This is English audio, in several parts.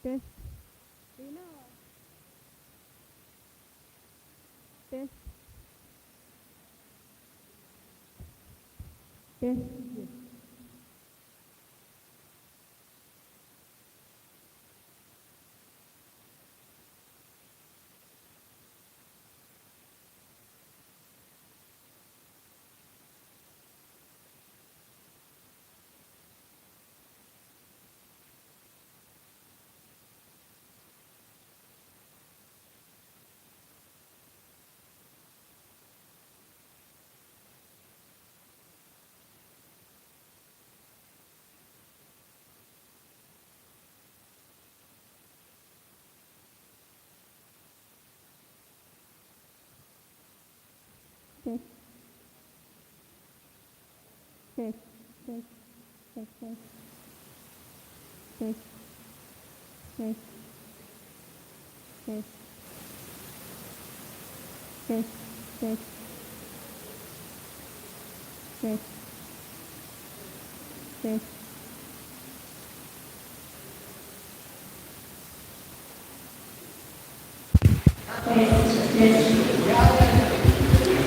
Test. Rina. Test. Test. Test. Test. Test. Test. Test. Test. Test. Test. Test. Test. Test.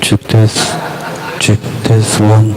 Check this. Check this one.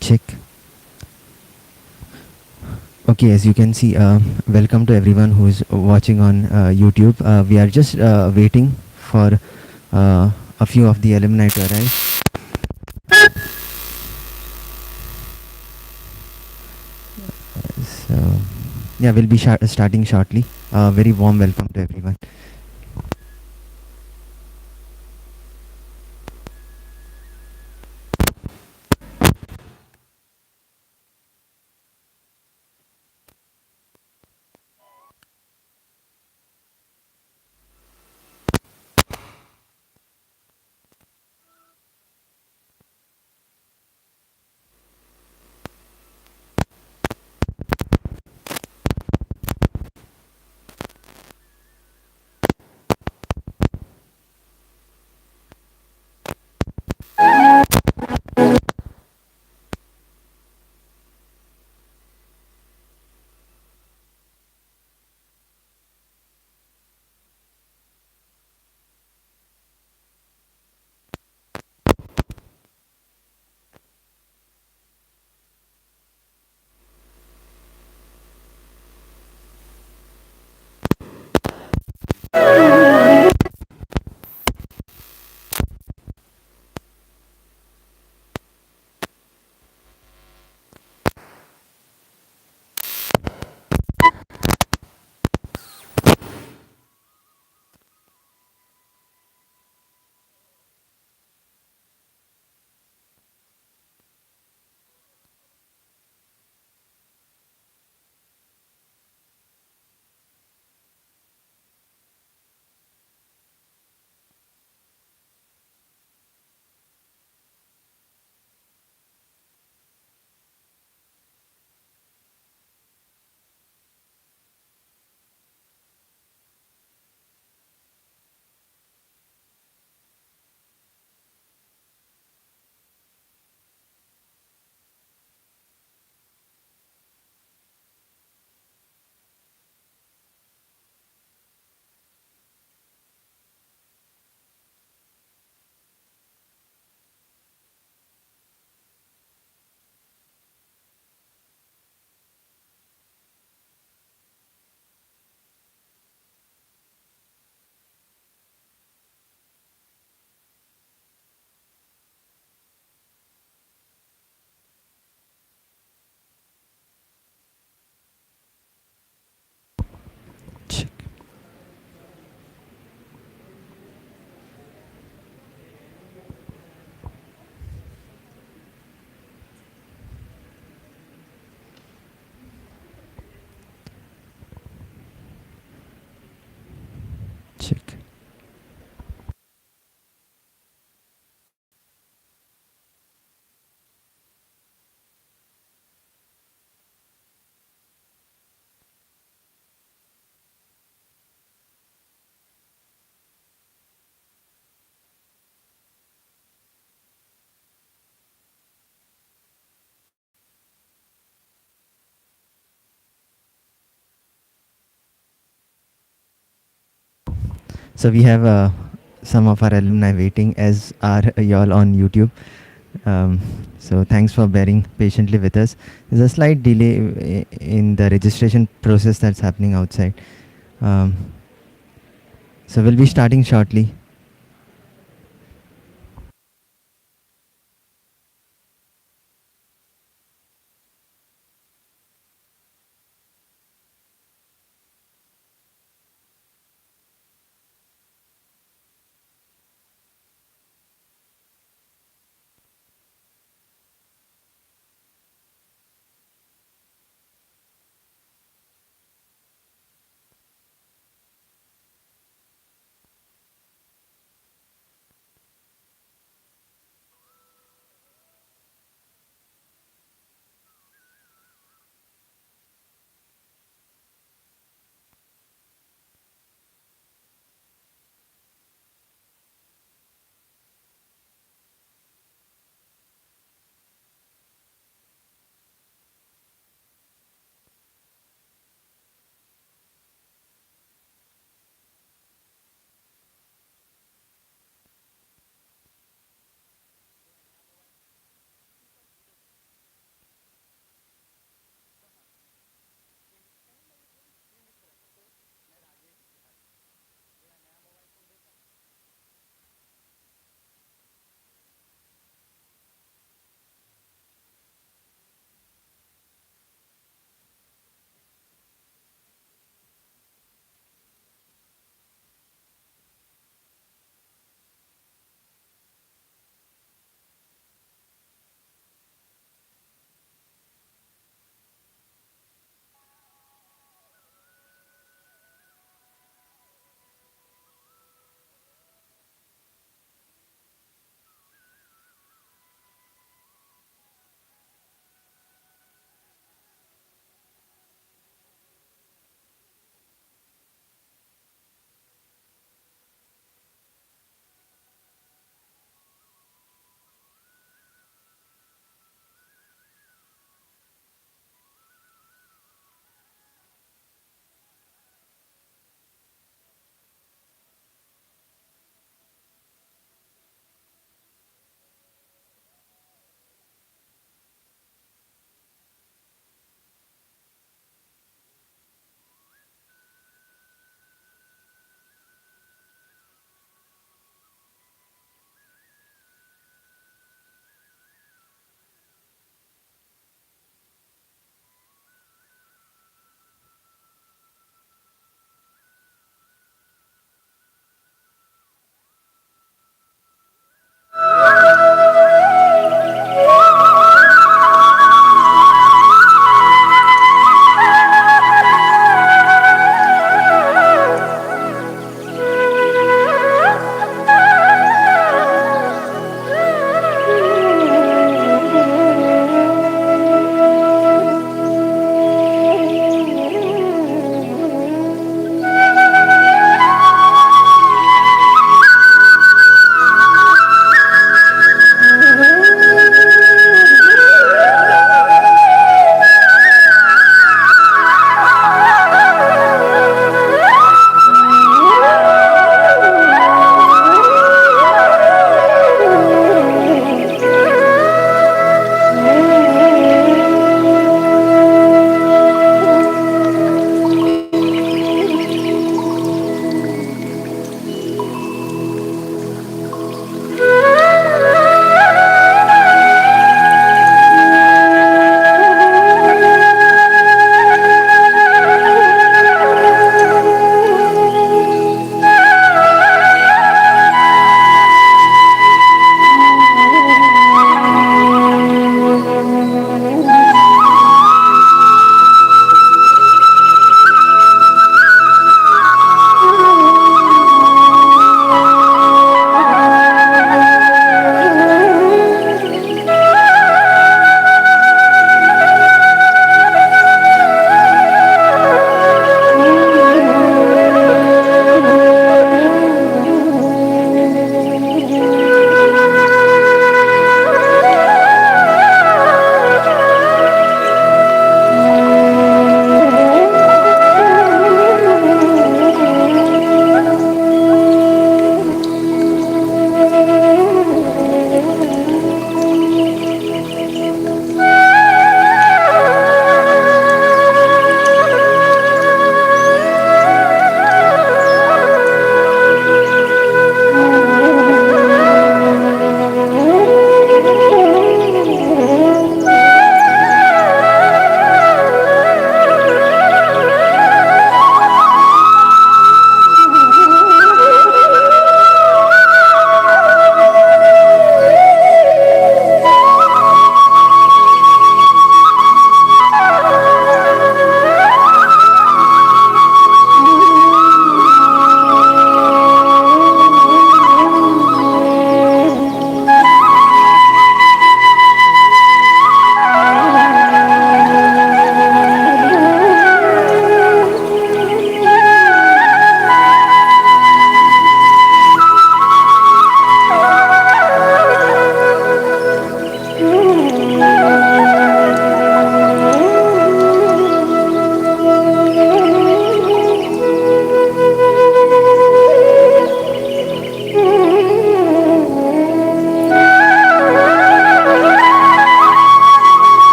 Check. Okay, as you can see, welcome to everyone who is watching on YouTube. We are just waiting for a few of the alumni to arrive. So, yeah, we'll be starting shortly. Very warm welcome to everyone. So we have some of our alumni waiting, as are y'all on YouTube. Um, so thanks for bearing patiently with us. There's a slight delay in the registration process that's happening outside. Um, so we'll be starting shortly.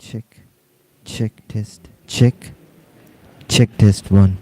Check. Check test. Check. Check test 1.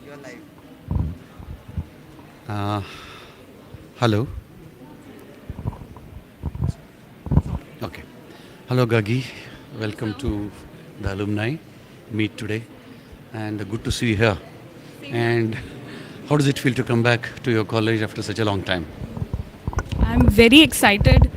You're live. Hello. Okay. Hello, Gagi. Welcome to the Alumni meet today. And good to see you here. And how does it feel to come back to your college after such a long time? I'm very excited.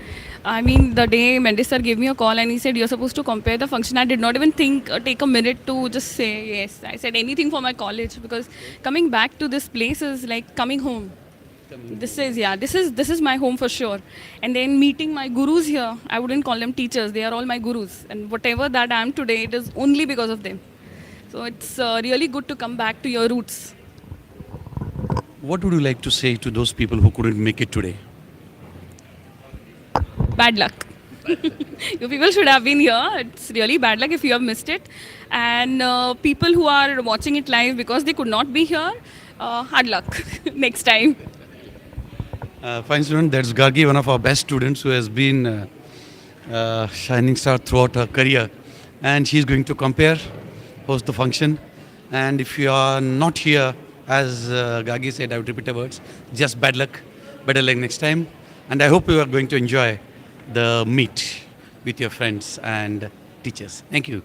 I mean, the day Mendes sir gave me a call and he said, you're supposed to compare the function, I did not even think, take a minute to just say yes. I said anything for my college because coming back to this place is like coming home. This is my home for sure. And then meeting my gurus here, I wouldn't call them teachers, they are all my gurus. And whatever that I am today, it is only because of them. So it's really good to come back to your roots. What would you like to say to those people who couldn't make it today? Bad luck. You people should have been here. It's really bad luck if you have missed it. And people who are watching it live because they could not be here, hard luck next time. Fine student, that's Gagi, one of our best students who has been shining star throughout her career. And she's going to compare, host the function. And if you are not here, as Gagi said, I would repeat the words, just bad luck, better luck next time. And I hope you are going to enjoy the meet with your friends and teachers. Thank you.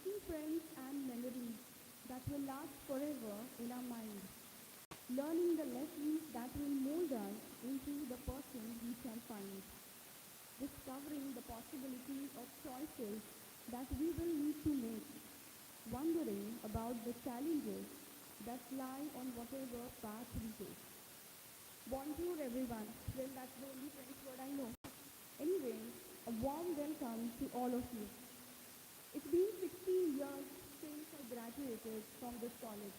making friends and memories that will last forever in our mind, learning the lessons that will mold us into the person we shall find, discovering the possibilities of choices that we will need to make, wondering about the challenges that lie on whatever path we take. Bonjour everyone. Well, that's the only French word I know. Anyway, a warm welcome to all of you. It's been 16 years since I graduated from this college.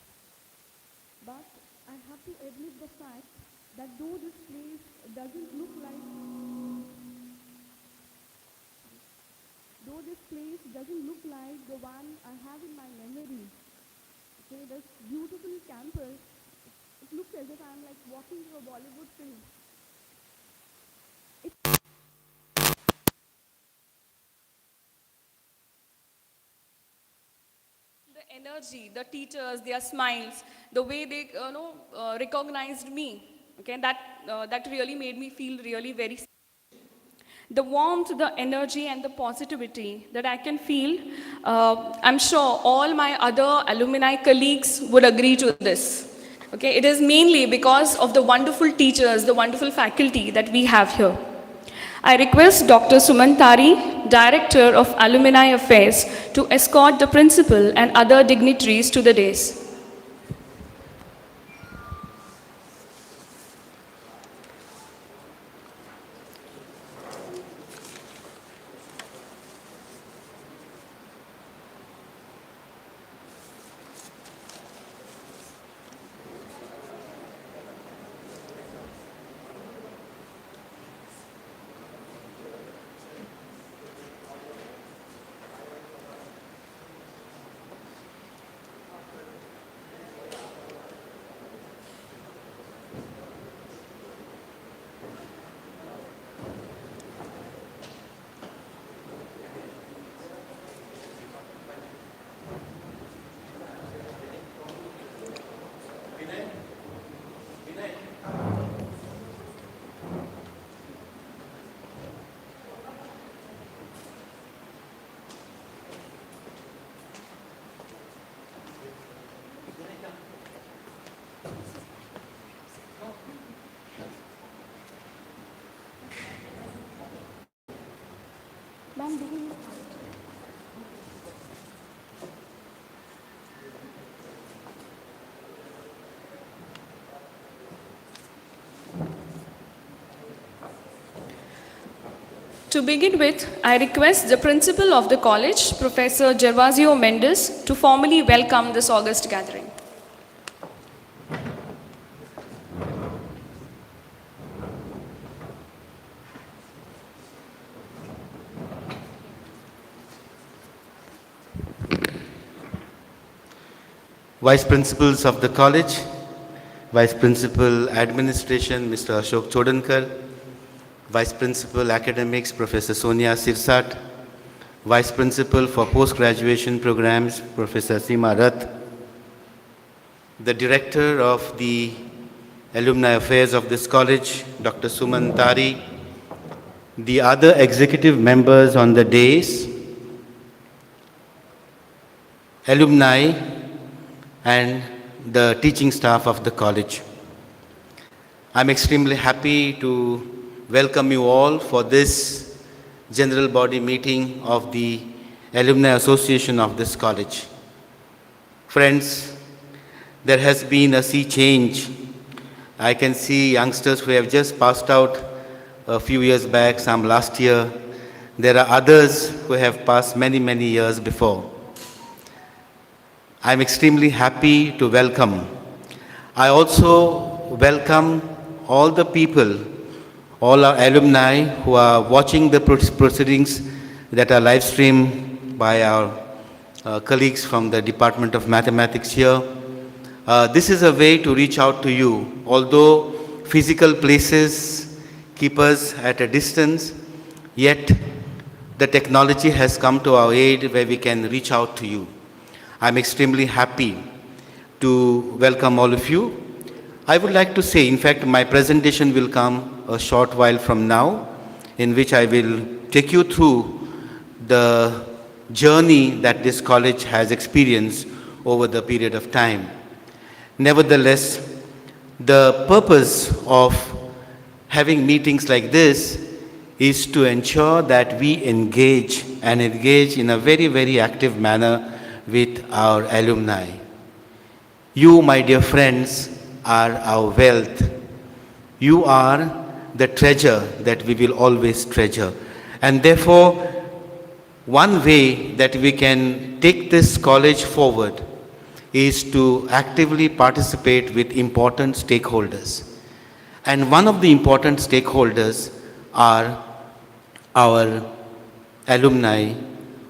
But I have to admit the fact that though this place doesn't look like the one I have in my memory, okay, this beautiful campus, it looks as if I'm like walking through a Bollywood film. The energy, the teachers, their smiles, the way they recognized me, okay, that really made me feel really very. The warmth, the energy, and the positivity that I can feel, I'm sure all my other alumni colleagues would agree to this. Okay, it is mainly because of the wonderful teachers, the wonderful faculty that we have here. I request Dr. Sumantari, Director of Alumni Affairs, to escort the principal and other dignitaries to the dais. To begin with, I request the principal of the college, Professor Gervasio Mendes, to formally welcome this august gathering. Vice Principals of the College, Vice Principal Administration, Mr. Ashok Chodankar, Vice Principal Academics, Professor Sonia Sirsat, Vice Principal for Postgraduation Programs, Professor Seema Rath, the Director of the Alumni Affairs of this college, Dr. Suman Tari, the other executive members on the dais, alumni, and the teaching staff of the college. I'm extremely happy to welcome you all for this general body meeting of the Alumni Association of this college. Friends, there has been a sea change. I can see youngsters who have just passed out a few years back, some last year. There are others who have passed many, many years before. I'm extremely happy to welcome. I also welcome all the people, all our alumni who are watching the proceedings that are live streamed by our colleagues from the Department of Mathematics here. This is a way to reach out to you. Although physical places keep us at a distance, yet the technology has come to our aid where we can reach out to you. I'm extremely happy to welcome all of you. I would like to say, in fact, my presentation will come a short while from now, in which I will take you through the journey that this college has experienced over the period of time. Nevertheless, the purpose of having meetings like this is to ensure that we engage in a very, very active manner with our alumni. You, my dear friends, are our wealth. You are the treasure that we will always treasure. And therefore, one way that we can take this college forward is to actively participate with important stakeholders. And one of the important stakeholders are our alumni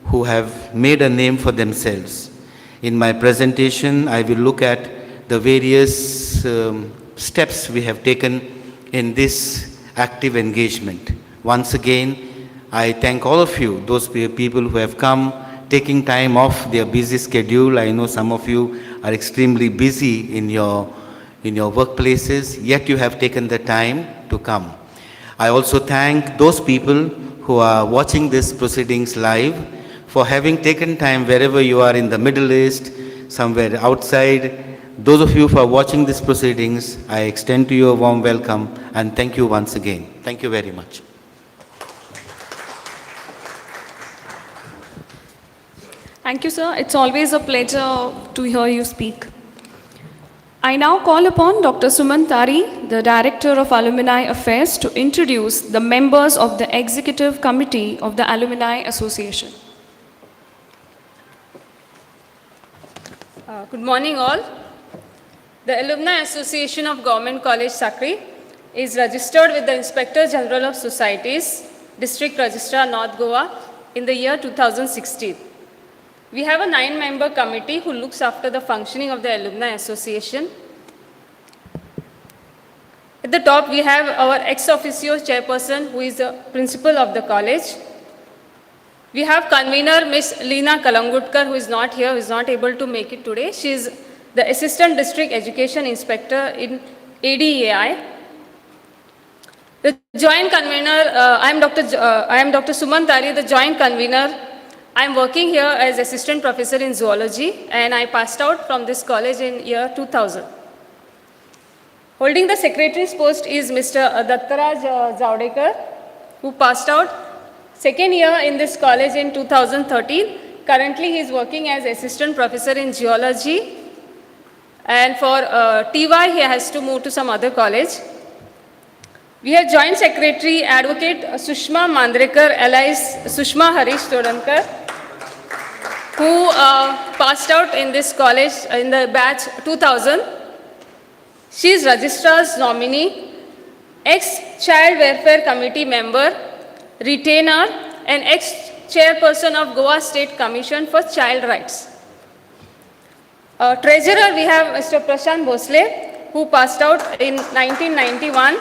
who have made a name for themselves. In my presentation, I will look at the various steps we have taken in this active engagement. Once again, I thank all of you, those people who have come, taking time off their busy schedule. I know some of you are extremely busy in your workplaces, yet you have taken the time to come. I also thank those people who are watching this proceedings live for having taken time wherever you are in the Middle East, somewhere outside. Those of you who are watching these proceedings, I extend to you a warm welcome and thank you once again. Thank you very much. Thank you, sir. It's always a pleasure to hear you speak. I now call upon Dr. Suman Tari, the Director of Alumni Affairs, to introduce the members of the Executive Committee of the Alumni Association. Good morning all. The Alumni Association of Government College Sakri is registered with the Inspector General of Societies, District Registrar North Goa in the year 2016. We have a 9-member committee who looks after the functioning of the Alumni Association. At the top, we have our ex officio chairperson, who is the principal of the college. We have convener, Ms. Leena Kalangutकर, who is not here, who is not able to make it today. She is the Assistant District Education Inspector in ADEI. The joint convener, I am Dr. Suman Tari, the joint convener. I am working here as Assistant Professor in Zoology, and I passed out from this college in year 2000. Holding the Secretary's post is Mr. Dattaraj Zavdekar, who passed out second year in this college in 2013. Currently, he is working as Assistant Professor in Geology, and for TY, he has to move to some other college. We have Joint Secretary Advocate Sushma Mandrekar, alias Sushma Harish Todankar, who passed out in this college in the batch 2000. She is Registrar's nominee, ex-Child Welfare Committee member, retainer, and ex-chairperson of Goa State Commission for Child Rights. Treasurer, we have Mr. Prashant Bhosle, who passed out in 1991.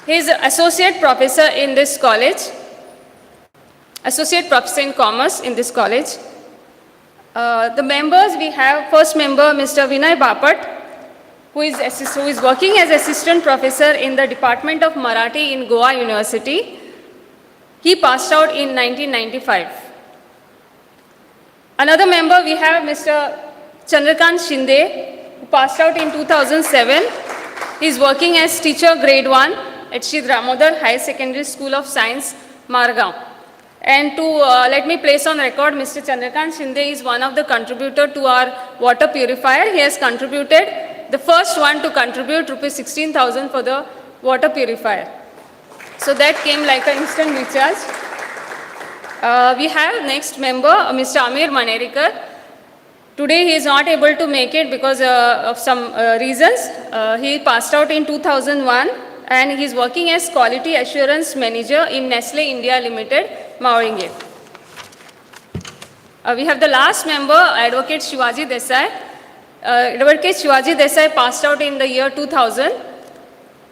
He is Associate Professor in this college, Associate Professor in Commerce in this college. The members, we have first member Mr. Vinay Bapat, who is working as Assistant Professor in the Department of Marathi in Goa University. He passed out in 1995. Another member, we have Mr. Chandrakant Shinde, who passed out in 2007. He is working as teacher grade 1 at Shri Damodar High Secondary School of Science, Margao. And to let me place on record, Mr. Chandrakant Shinde is one of the contributors to our water purifier. He has contributed, the first one to contribute rupees 16,000 for the water purifier. So that came like an instant recharge. We have next member, Mr. Amir Manerika. Today he is not able to make it because of some reasons. He passed out in 2001 and he is working as Quality Assurance Manager in Nestle India Limited, Mauringate. We have the last member, Advocate Shivaji Desai. Advocate Shivaji Desai passed out in the year 2000.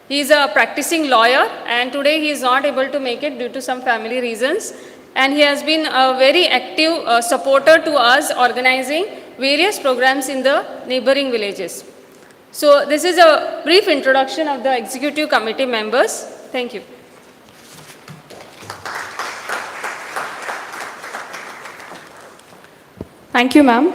He is a practicing lawyer and today he is not able to make it due to some family reasons. And he has been a very active supporter to us organizing various programs in the neighboring villages. So this is a brief introduction of the executive committee members. Thank you. Thank you, ma'am.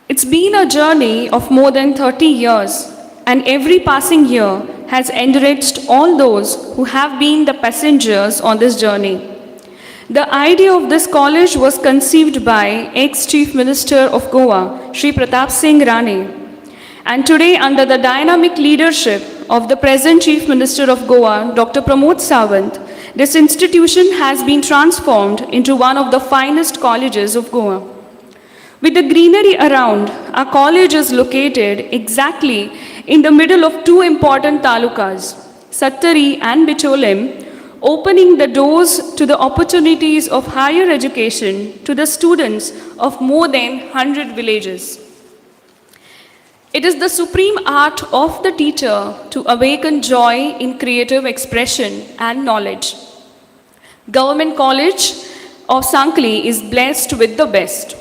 It's been a journey of more than 30 years, and every passing year has enriched all those who have been the passengers on this journey. The idea of this college was conceived by ex-Chief Minister of Goa, Shri Pratap Singh Rane. And today, under the dynamic leadership of the present Chief Minister of Goa, Dr. Pramod Sawant, this institution has been transformed into one of the finest colleges of Goa. With the greenery around, our college is located exactly in the middle of two important talukas, Sattari and Bicholim, opening the doors to the opportunities of higher education to the students of more than 100 villages. It is the supreme art of the teacher to awaken joy in creative expression and knowledge. Government College of Sanquelim is blessed with the best.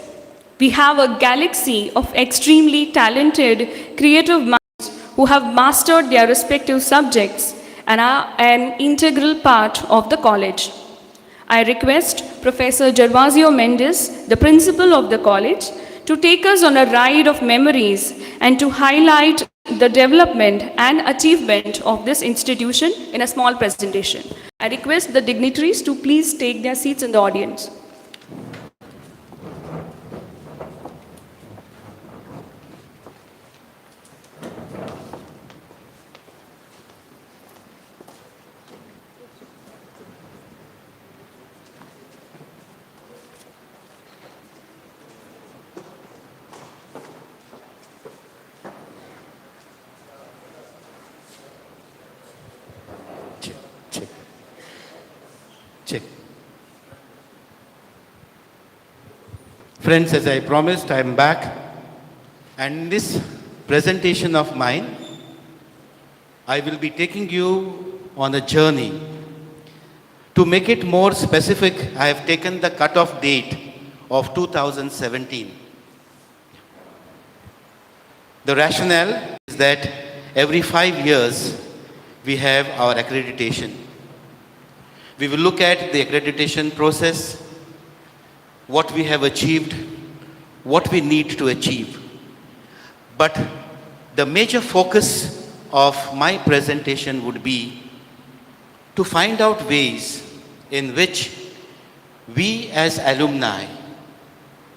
We have a galaxy of extremely talented, creative minds who have mastered their respective subjects and are an integral part of the college. I request Professor Gervasio Mendes, the principal of the college, to take us on a ride of memories and to highlight the development and achievement of this institution in a small presentation. I request the dignitaries to please take their seats in the audience. Check. Friends, as I promised, I am back. And in this presentation of mine, I will be taking you on a journey. To make it more specific, I have taken the cutoff date of 2017. The rationale is that every 5 years, we have our accreditation. We will look at the accreditation process, what we have achieved, what we need to achieve. But the major focus of my presentation would be to find out ways in which we as alumni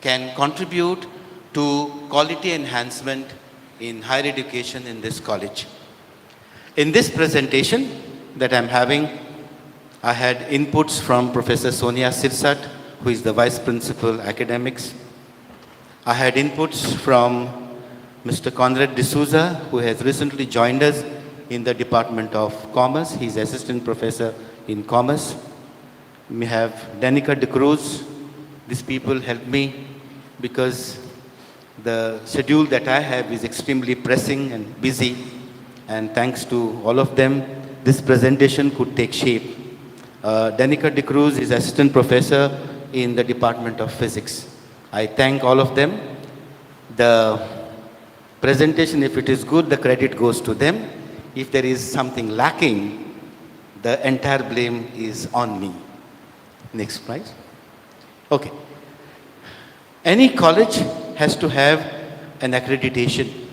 can contribute to quality enhancement in higher education in this college. In this presentation that I'm having, I had inputs from Professor Sonia Sirsat, who is the Vice Principal Academics. I had inputs from Mr. Conrad D'Souza, who has recently joined us in the Department of Commerce. He's Assistant Professor in Commerce. We have Danica De Cruz. These people helped me because the schedule that I have is extremely pressing and busy. And thanks to all of them, this presentation could take shape. Danica De Cruz is Assistant Professor in the Department of Physics. I thank all of them. The presentation, if it is good, the credit goes to them. If there is something lacking, the entire blame is on me. Next slide. Okay. Any college has to have an accreditation.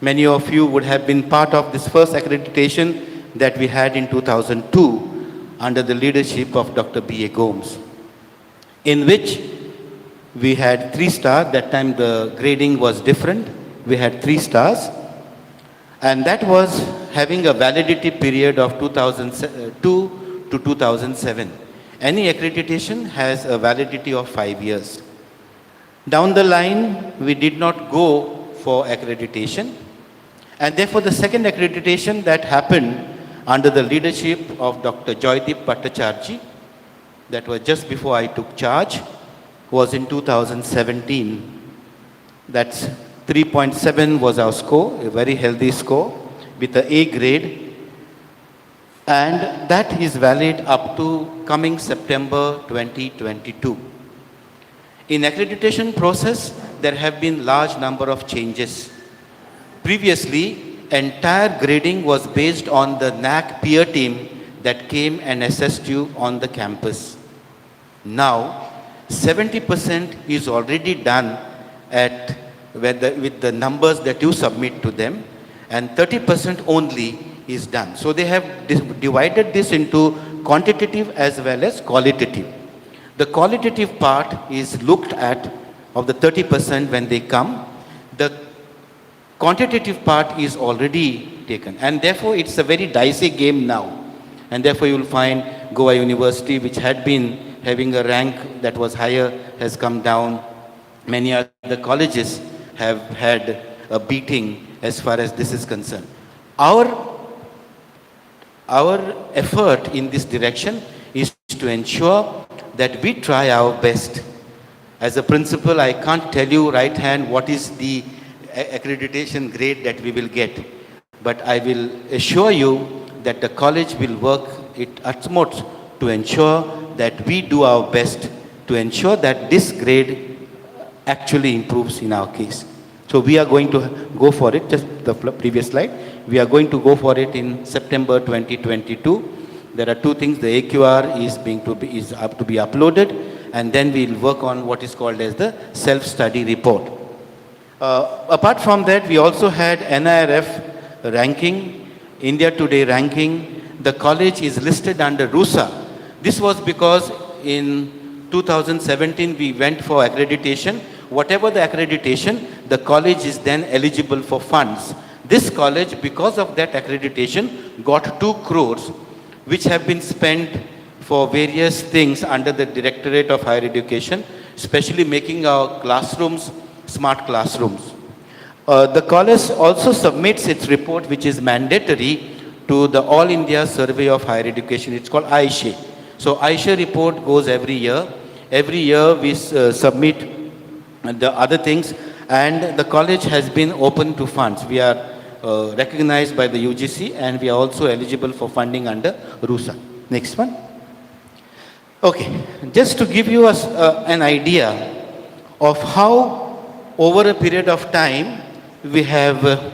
Many of you would have been part of this first accreditation that we had in 2002 under the leadership of Dr. B.A. Gomes, in which we had 3 stars. That time the grading was different. We had 3 stars, and that was having a validity period of 2002 to 2007. Any accreditation has a validity of 5 years. Down the line, we did not go for accreditation, and therefore the second accreditation that happened under the leadership of Dr. Joydeep Bhattacharjee, that was just before I took charge, was in 2017. That's 3.7 was our score, a very healthy score with the A grade, and that is valid up to coming September 2022. In accreditation process, there have been large number of changes. Previously, entire grading was based on the NAC peer team that came and assessed you on the campus. Now, 70% is already done at with the numbers that you submit to them, and 30% only is done. So they have divided this into quantitative as well as qualitative. The qualitative part is looked at of the 30% when they come. The quantitative part is already taken, and therefore it's a very dicey game now. And therefore you will find Goa University, which had been having a rank that was higher, has come down. Many other colleges have had a beating as far as this is concerned. Our effort in this direction is to ensure that we try our best. As a principal, I can't tell you right hand what is the accreditation grade that we will get, but I will assure you that the college will work its utmost to ensure that we do our best to ensure that this grade actually improves in our case. So we are going to go for it, just the previous slide. We are going to go for it in September 2022. There are two things. The AQR is up to be uploaded, and then we will work on what is called as the self-study report. Apart from that, we also had NIRF ranking, India Today ranking. The college is listed under RUSA. This was because in 2017 we went for accreditation. Whatever the accreditation, the college is then eligible for funds. This college, because of that accreditation, got 2 crores, which have been spent for various things under the Directorate of Higher Education, especially making our classrooms smart classrooms. The college also submits its report, which is mandatory, to the All India Survey of Higher Education. It's called AISHE. So AISHE report goes every year. Every year we submit the other things, and the college has been open to funds. We are recognized by the UGC, and we are also eligible for funding under RUSA. Next one. Okay, just to give you an idea of how over a period of time we have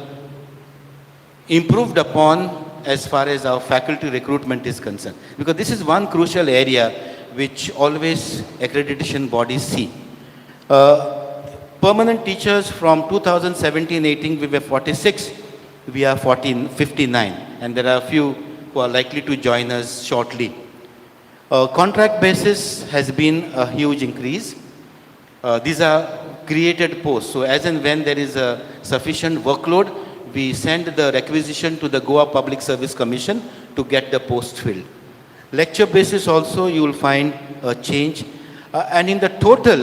improved upon as far as our faculty recruitment is concerned. Because this is one crucial area which always accreditation bodies see. Permanent teachers from 2017-18 we were 46, we are 59, and there are a few who are likely to join us shortly. Contract basis has been a huge increase. These are created posts. So as and when there is a sufficient workload, we send the requisition to the Goa Public Service Commission to get the post filled. Lecture basis also you will find a change. And in the total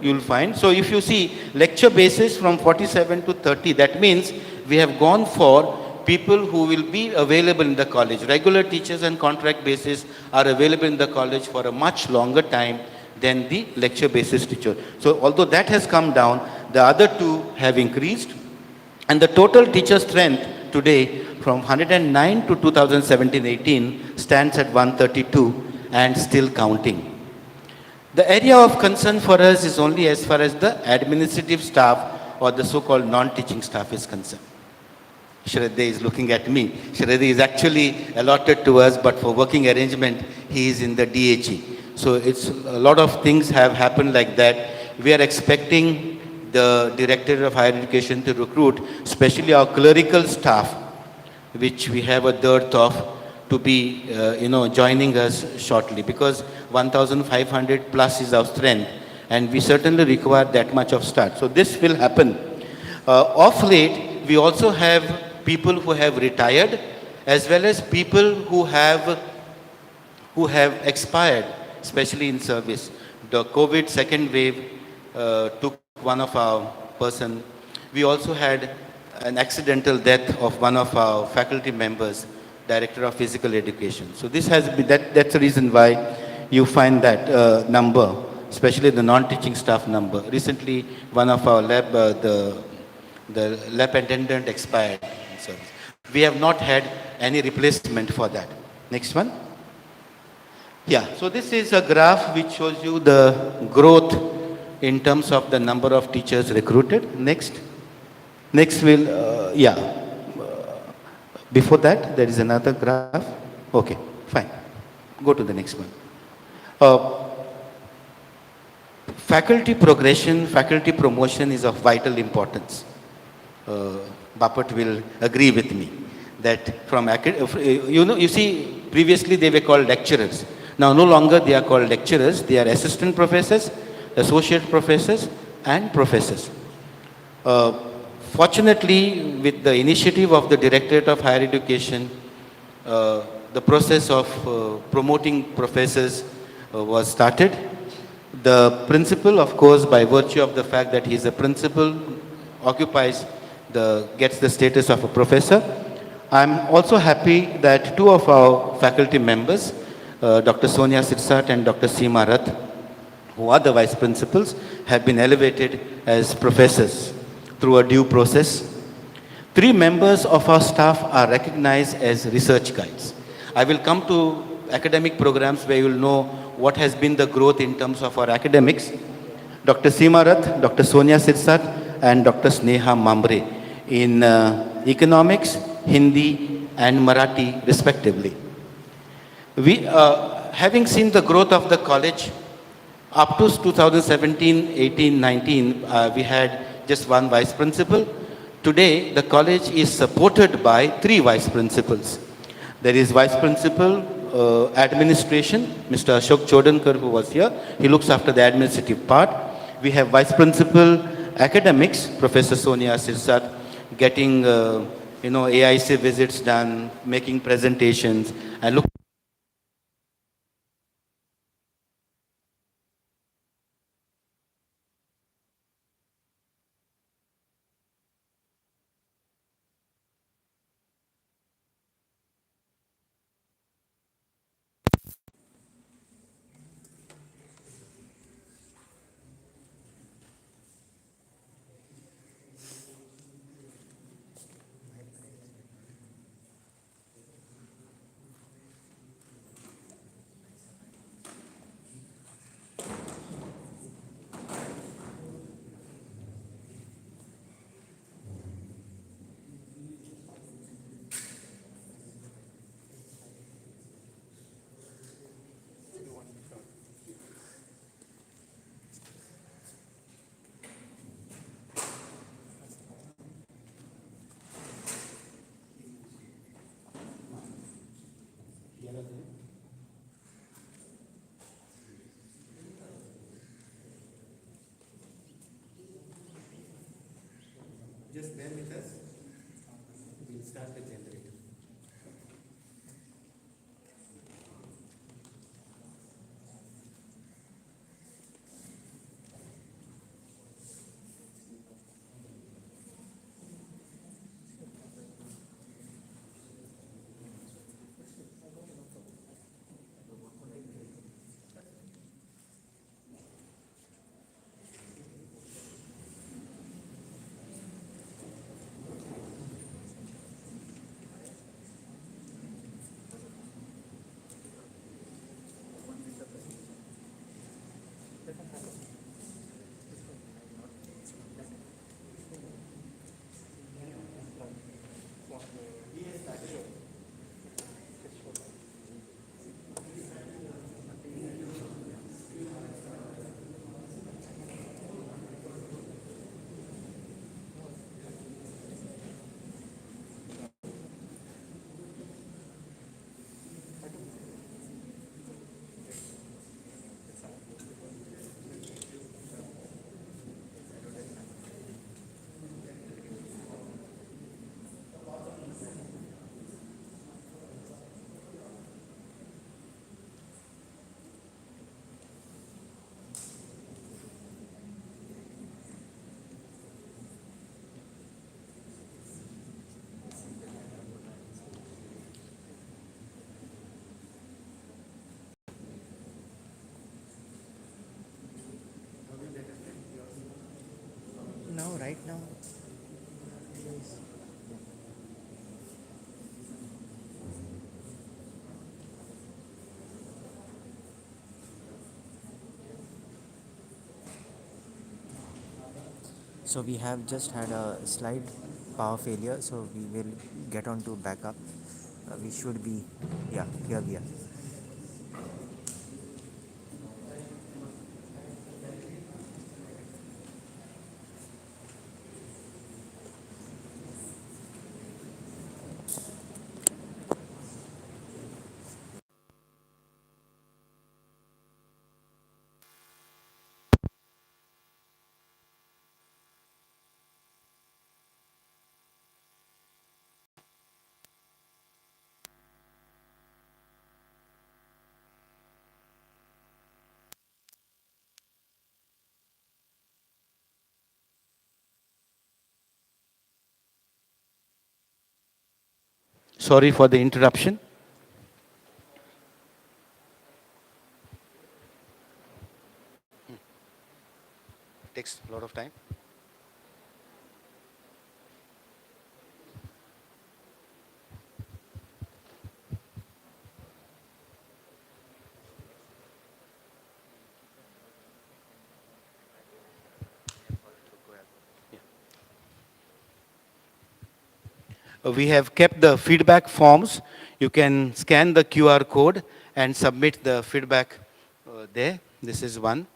you will find, so if you see lecture basis from 47 to 30, that means we have gone for people who will be available in the college. Regular teachers and contract basis are available in the college for a much longer time than the lecture basis teacher. So although that has come down, the other two have increased, and the total teacher strength today from 109 to 2017-18 stands at 132 and still counting. The area of concern for us is only as far as the administrative staff or the so-called non-teaching staff is concerned. Shraddha is looking at me. Shraddha is actually allotted to us, but for working arrangement, he is in the DHE. So it's a lot of things have happened like that. We are expecting the Directorate of Higher Education to recruit, especially our clerical staff, which we have a dearth of, to be joining us shortly, because 1,500 plus is our strength, and we certainly require that much of start. So this will happen. Of late, we also have people who have retired, as well as people who have expired, especially in service. The COVID second wave took one of our person. We also had an accidental death of one of our faculty members, Director of Physical Education. So this has been, that's the reason why you find that number, especially the non-teaching staff number. Recently, one of our lab, the lab attendant expired in service. We have not had any replacement for that. Next one. Yeah, so this is a graph which shows you the growth in terms of the number of teachers recruited. Next. Next will, before that, there is another graph. Okay, fine. Go to the next one. Faculty progression, faculty promotion is of vital importance. Bapat will agree with me that you see, previously they were called lecturers. Now no longer they are called lecturers, they are assistant professors, associate professors and professors. Fortunately, with the initiative of the Directorate of Higher Education, the process of promoting professors was started. The principal, of course, by virtue of the fact that he is a principal, gets the status of a professor. I'm also happy that two of our faculty members, Dr. Sonia Sirsat and Dr. Seema Rath, who are the vice principals, have been elevated as professors through a due process. 3 members of our staff are recognized as research guides. I will come to academic programs where you will know what has been the growth in terms of our academics. Dr. Seema Rath, Dr. Sonia Sirsat and Dr. Sneha Mambre in economics, Hindi and Marathi respectively. We, having seen the growth of the college, up to 2017, 18, 19, we had just 1 vice principal. Today, the college is supported by 3 vice principals. There is vice principal administration, Mr. Ashok Chodankar, who was here. He looks after the administrative part. We have vice principal academics, Professor Sonia Sirsat, getting AIC visits done, making presentations, and look. Just bear with us. We'll start the generator. Now, right now. So we have just had a slight power failure, so we will get on to backup. We should be, yeah, here we are. Sorry for the interruption. Takes a lot of time. We have kept the feedback forms. You can scan the QR code and submit the feedback there. This is one.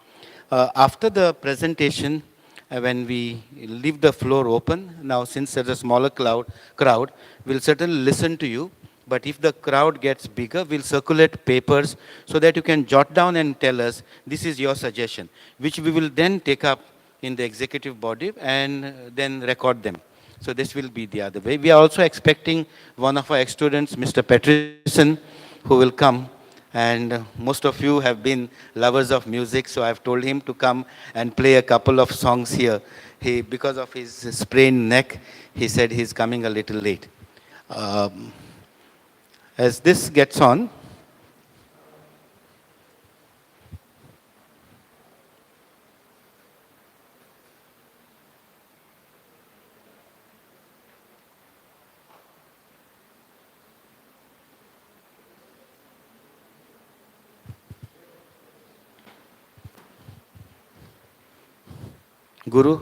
After the presentation, when we leave the floor open, now since there's a smaller crowd, we'll certainly listen to you. But if the crowd gets bigger, we'll circulate papers so that you can jot down and tell us, this is your suggestion, which we will then take up in the executive body and then record them. So this will be the other way. We are also expecting one of our ex-students, Mr. Peterson, who will come. And most of you have been lovers of music, so I've told him to come and play a couple of songs here. Because of his sprained neck, he said he's coming a little late. As this gets on, Guru.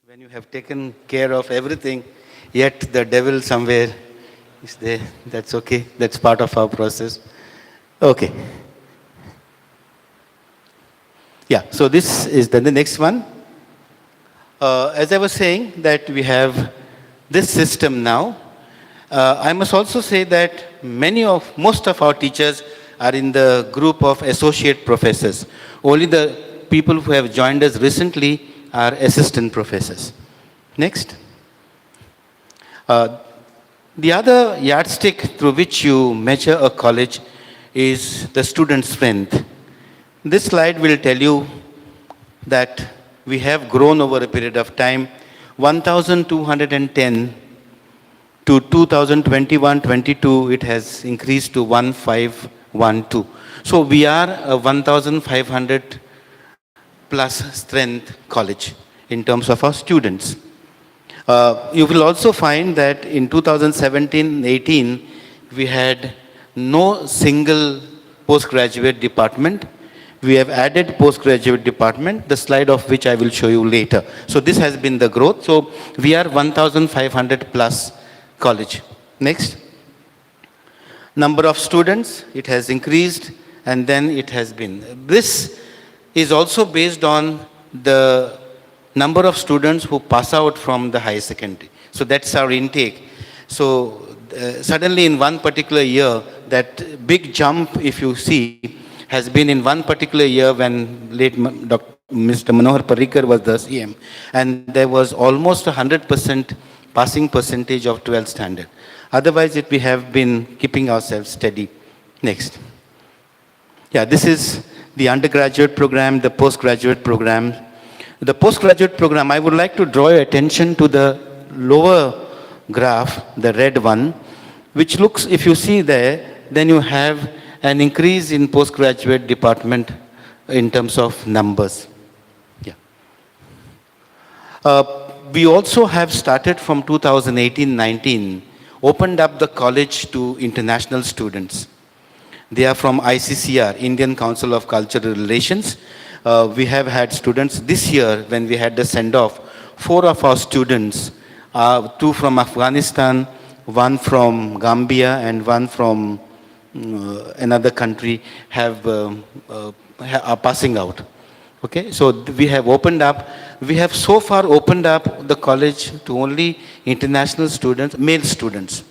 when you have taken care of everything, yet the devil somewhere is there. That's okay. That's part of our process. Okay. Yeah, so this is then the next one. As I was saying that we have this system now. I must also say that most of our teachers are in the group of associate professors. Only the people who have joined us recently are assistant professors. Next. The other yardstick through which you measure a college is the student strength. This slide will tell you that we have grown over a period of time, 1,210 to 2021-22, it has increased to 1,512. So we are a 1,500 plus strength college in terms of our students. You will also find that in 2017-18, we had no single postgraduate department. We have added postgraduate department, the slide of which I will show you later. So this has been the growth. So we are 1,500 plus college. Next. Number of students, it has increased, and then it has been. This is also based on the number of students who pass out from the higher secondary. So that's our intake. So suddenly in one particular year, that big jump, if you see, has been in one particular year when late Mr. Manohar Parrikar was the CM, and there was almost 100% passing percentage of 12th standard. Otherwise, we have been keeping ourselves steady. Next. Yeah, this is the undergraduate program, the postgraduate program. The postgraduate program, I would like to draw your attention to the lower graph, the red one, which looks, if you see there, then you have an increase in postgraduate department in terms of numbers. Yeah. We also have started from 2018-19, opened up the college to international students. They are from ICCR, Indian Council of Cultural Relations. We have had students this year when we had the send-off. 4 of our students, 2 from Afghanistan, 1 from Gambia, and 1 from another country are passing out. Okay, so we have opened up. We have so far opened up the college to only international students, male students.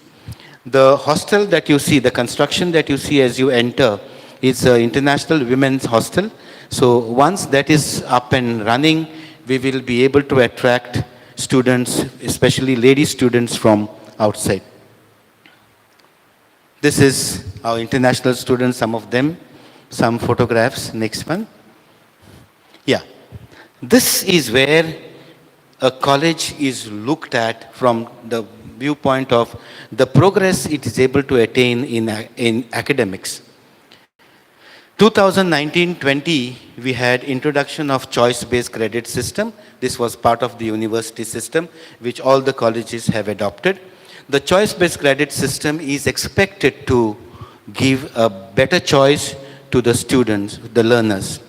The hostel that you see, the construction that you see as you enter, is an international women's hostel. So once that is up and running, we will be able to attract students, especially lady students from outside. This is our international students, some of them, some photographs. Next one. Yeah. This is where a college is looked at from the viewpoint of the progress it is able to attain in academics. 2019-20, we had introduction of choice-based credit system. This was part of the university system, which all the colleges have adopted. The choice-based credit system is expected to give a better choice to the students, the learners.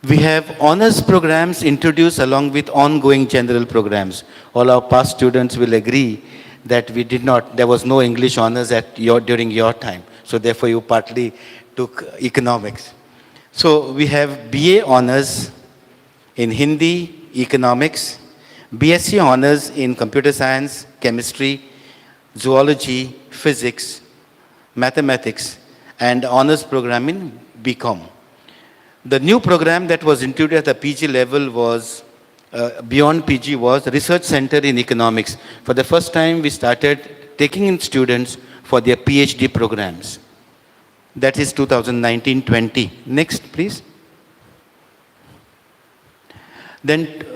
We have honors programs introduced along with ongoing general programs. All our past students will agree that there was no English honors during your time. So therefore you partly took economics. So we have BA honors in Hindi, economics, BSc honors in computer science, chemistry, zoology, physics, mathematics, and honors program in BCom. The new program that was introduced at the PG level was, beyond PG, was Research Center in Economics. For the first time, we started taking in students for their PhD programs. That is 2019-20. Next, please. Then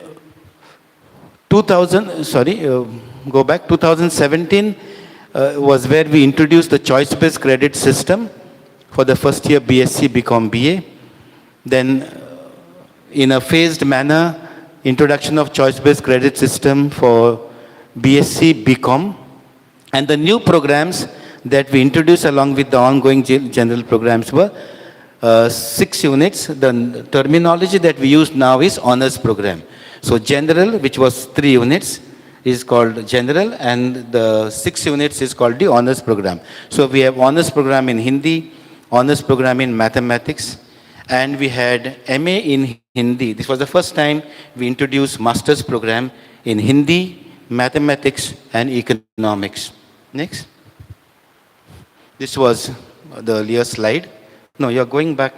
2017 was where we introduced the choice-based credit system for the first year BSc, BCom, BA. Then in a phased manner, introduction of choice-based credit system for BSc, BCom, and the new programs that we introduced along with the ongoing general programs were 6 units. The terminology that we use now is honors program. So general, which was 3 units, is called general, and the 6 units is called the honors program. So we have honors program in Hindi, honors program in mathematics, and we had MA in Hindi. This was the first time we introduced master's program in Hindi, mathematics, and economics. Next. This was the earlier slide. No, you're going back.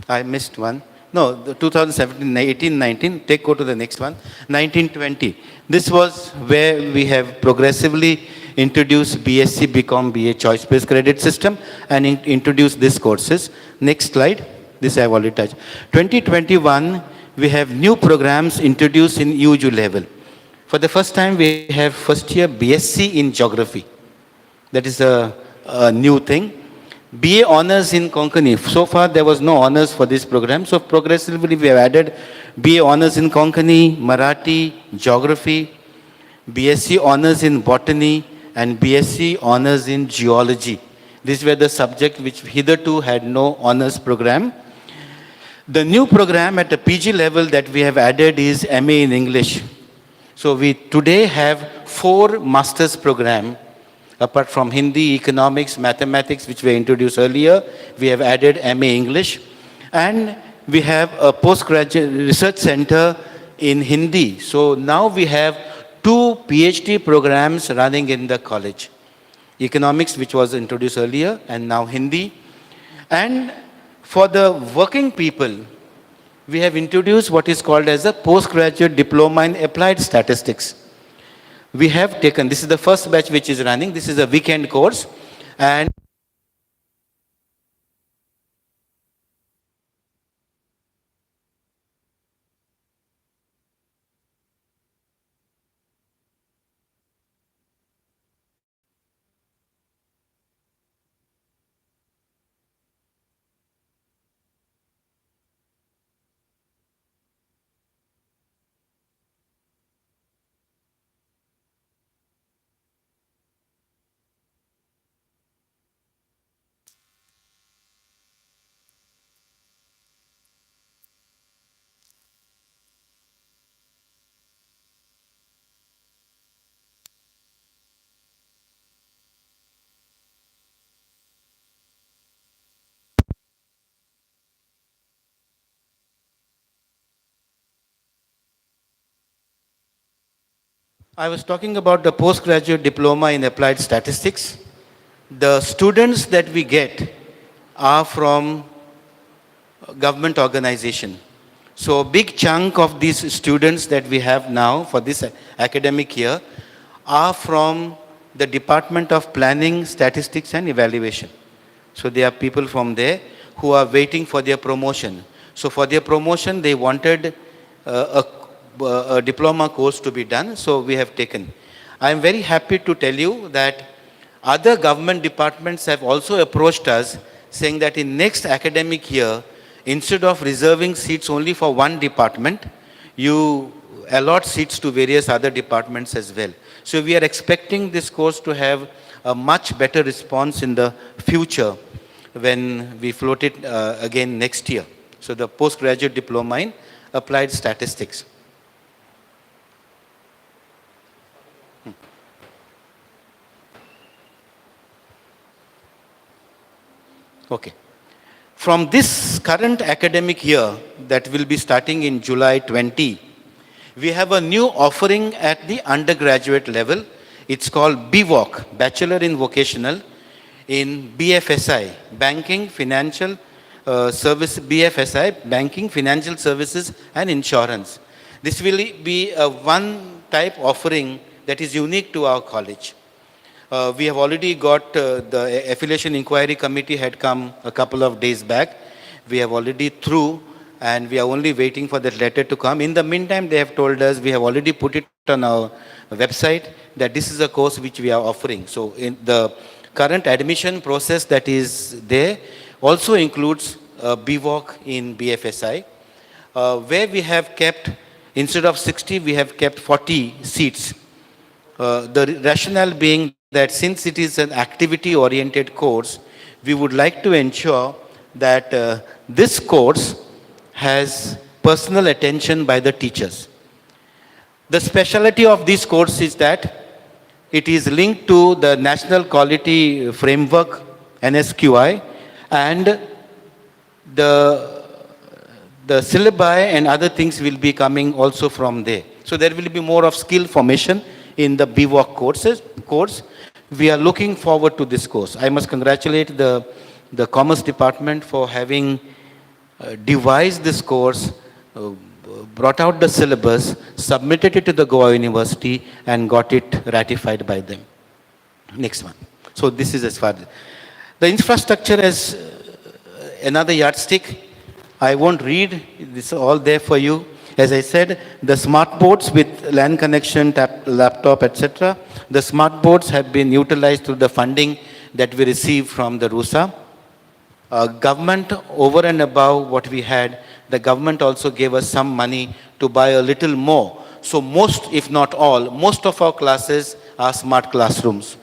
I missed one. No, the 2017, 18, 19. Go to the next one. 19, 20. This was where we have progressively introduced BSc, BCom, BA choice-based credit system and introduced these courses. Next slide. This I have already touched. 2021, we have new programs introduced in UG level. For the first time, we have first year BSc in geography. That is a new thing. BA honors in Konkani. So far, there was no honors for this program. So progressively, we have added BA honors in Konkani, Marathi, geography, BSc honors in botany, and BSc honors in geology. These were the subjects which hitherto had no honors program. The new program at the PG level that we have added is MA in English. So we today have 4 master's program. Apart from Hindi, economics, mathematics, which were introduced earlier, we have added MA English. And we have a postgraduate research center in Hindi. So now we have 2 PhD programs running in the college. Economics, which was introduced earlier, and now Hindi. And for the working people, we have introduced what is called as a postgraduate diploma in applied statistics. We have taken, this is the first batch which is running, this is a weekend course, and I was talking about the postgraduate diploma in applied statistics. The students that we get are from government organization. So a big chunk of these students that we have now for this academic year are from the Department of Planning, Statistics and Evaluation. So they are people from there who are waiting for their promotion. So for their promotion, they wanted a diploma course to be done, so we have taken. I am very happy to tell you that other government departments have also approached us saying that in next academic year, instead of reserving seats only for one department, you allot seats to various other departments as well. So we are expecting this course to have a much better response in the future when we float it again next year. So the postgraduate diploma in applied statistics. Okay. From this current academic year that will be starting in July 20, we have a new offering at the undergraduate level. It's called BVOC, Bachelor in Vocational, in BFSI, Banking, Financial Service, BFSI, Banking, Financial Services and Insurance. This will be a one type offering that is unique to our college. We have already got the affiliation inquiry committee had come a couple of days back. We have already through and we are only waiting for that letter to come. In the meantime, they have told us, we have already put it on our website, that this is a course which we are offering. So in the current admission process that is there also includes BVOC in BFSI, where we have kept, instead of 60, we have kept 40 seats. The rationale being that since it is an activity-oriented course, we would like to ensure that this course has personal attention by the teachers. The specialty of this course is that it is linked to the National Quality Framework, NSQI, and the syllabi and other things will be coming also from there. So there will be more of skill formation in the BVOC course. We are looking forward to this course. I must congratulate the Commerce Department for having devised this course, brought out the syllabus, submitted it to the Goa University, and got it ratified by them. Next one. So this is as far as the infrastructure as another yardstick. I won't read, this is all there for you. As I said, the smart boards with LAN connection, laptop, etc. The smart boards have been utilized through the funding that we received from the RUSA. Government, over and above what we had, the government also gave us some money to buy a little more. So most, if not all, most of our classes are smart classrooms.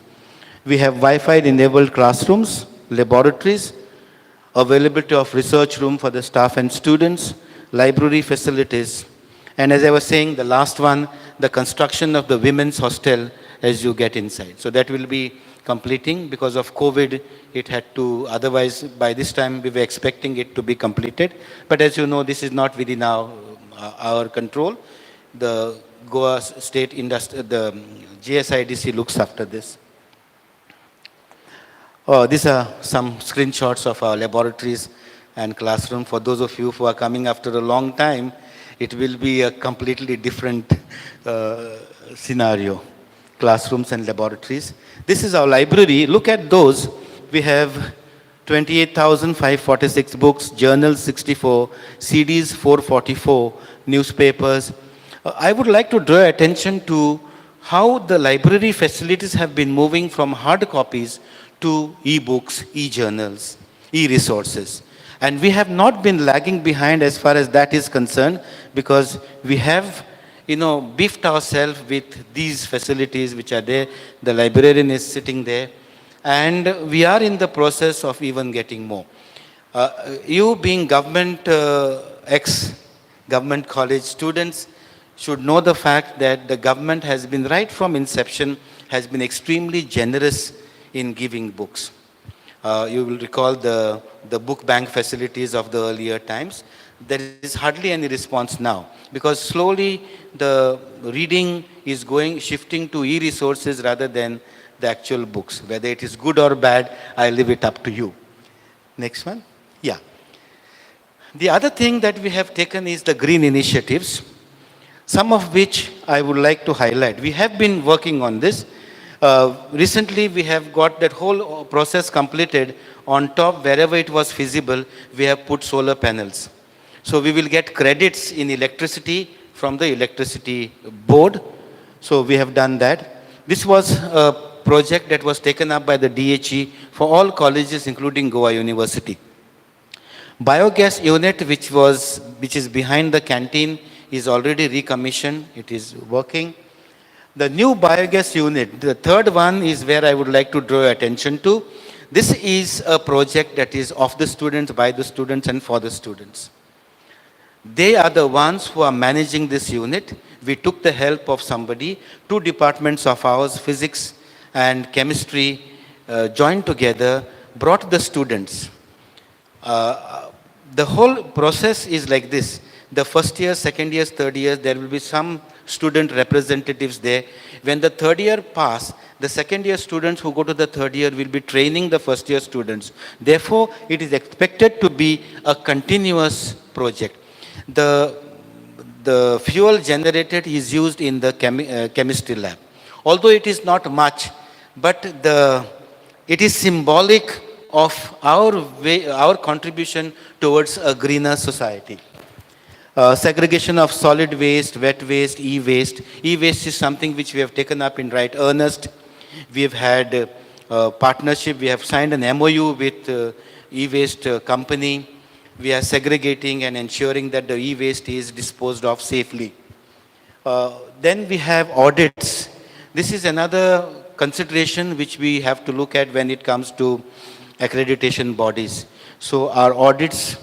We have Wi-Fi enabled classrooms, laboratories, availability of research room for the staff and students, library facilities, and as I was saying, the last one, the construction of the women's hostel as you get inside. So that will be completing. Because of COVID, it had to, otherwise by this time we were expecting it to be completed. But as you know, this is not within our control. The Goa State Industry, the GSIDC looks after this. These are some screenshots of our laboratories and classroom. For those of you who are coming after a long time, it will be a completely different scenario. Classrooms and laboratories. This is our library. Look at those. We have 28,546 books, journals 64, CDs 444, newspapers. I would like to draw attention to how the library facilities have been moving from hard copies to e-books, e-journals, e-resources. And we have not been lagging behind as far as that is concerned, because we have, beefed ourselves with these facilities which are there. The librarian is sitting there. And we are in the process of even getting more. You being government, ex-government college students should know the fact that the government has been, right from inception, has been extremely generous in giving books. You will recall the book bank facilities of the earlier times. There is hardly any response now, because slowly the reading is shifting to e-resources rather than the actual books. Whether it is good or bad, I leave it up to you. Next one. Yeah. The other thing that we have taken is the green initiatives, some of which I would like to highlight. We have been working on this. Recently, we have got that whole process completed. On top, wherever it was feasible, we have put solar panels. So we will get credits in electricity from the electricity board. So we have done that. This was a project that was taken up by the DHE for all colleges, including Goa University. Biogas unit, which is behind the canteen, is already recommissioned. It is working. The new biogas unit, the third one, is where I would like to draw attention to. This is a project that is of the students, by the students, and for the students. They are the ones who are managing this unit. We took the help of somebody. Two departments of ours, physics and chemistry, joined together, brought the students. The whole process is like this. The first year, second year, third year, there will be some student representatives there. When the third year pass, the second year students who go to the third year will be training the first year students. Therefore, it is expected to be a continuous project. The fuel generated is used in the chemistry lab. Although it is not much, but it is symbolic of our contribution towards a greener society. Segregation of solid waste, wet waste, e-waste. E-waste is something which we have taken up in right earnest. We have had partnership. We have signed an MOU with e-waste company. We are segregating and ensuring that the e-waste is disposed of safely. Then we have audits. This is another consideration which we have to look at when it comes to accreditation bodies. So our audits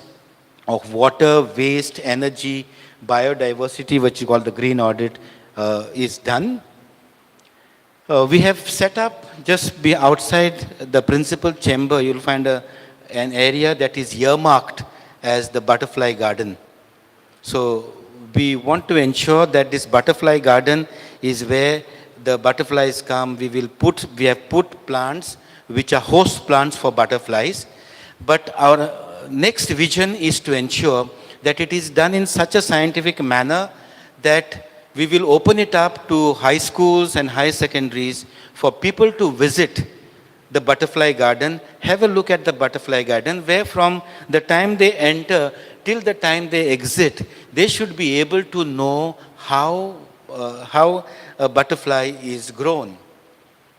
of water, waste, energy, biodiversity, which you call the green audit, is done. We have set up just be outside the principal chamber, you'll find an area that is earmarked as the butterfly garden. So we want to ensure that this butterfly garden is where the butterflies come. We have put plants which are host plants for butterflies. But our next vision is to ensure that it is done in such a scientific manner that we will open it up to high schools and high secondaries for people to visit the butterfly garden, have a look at the butterfly garden, where from the time they enter till the time they exit, they should be able to know how a butterfly is grown,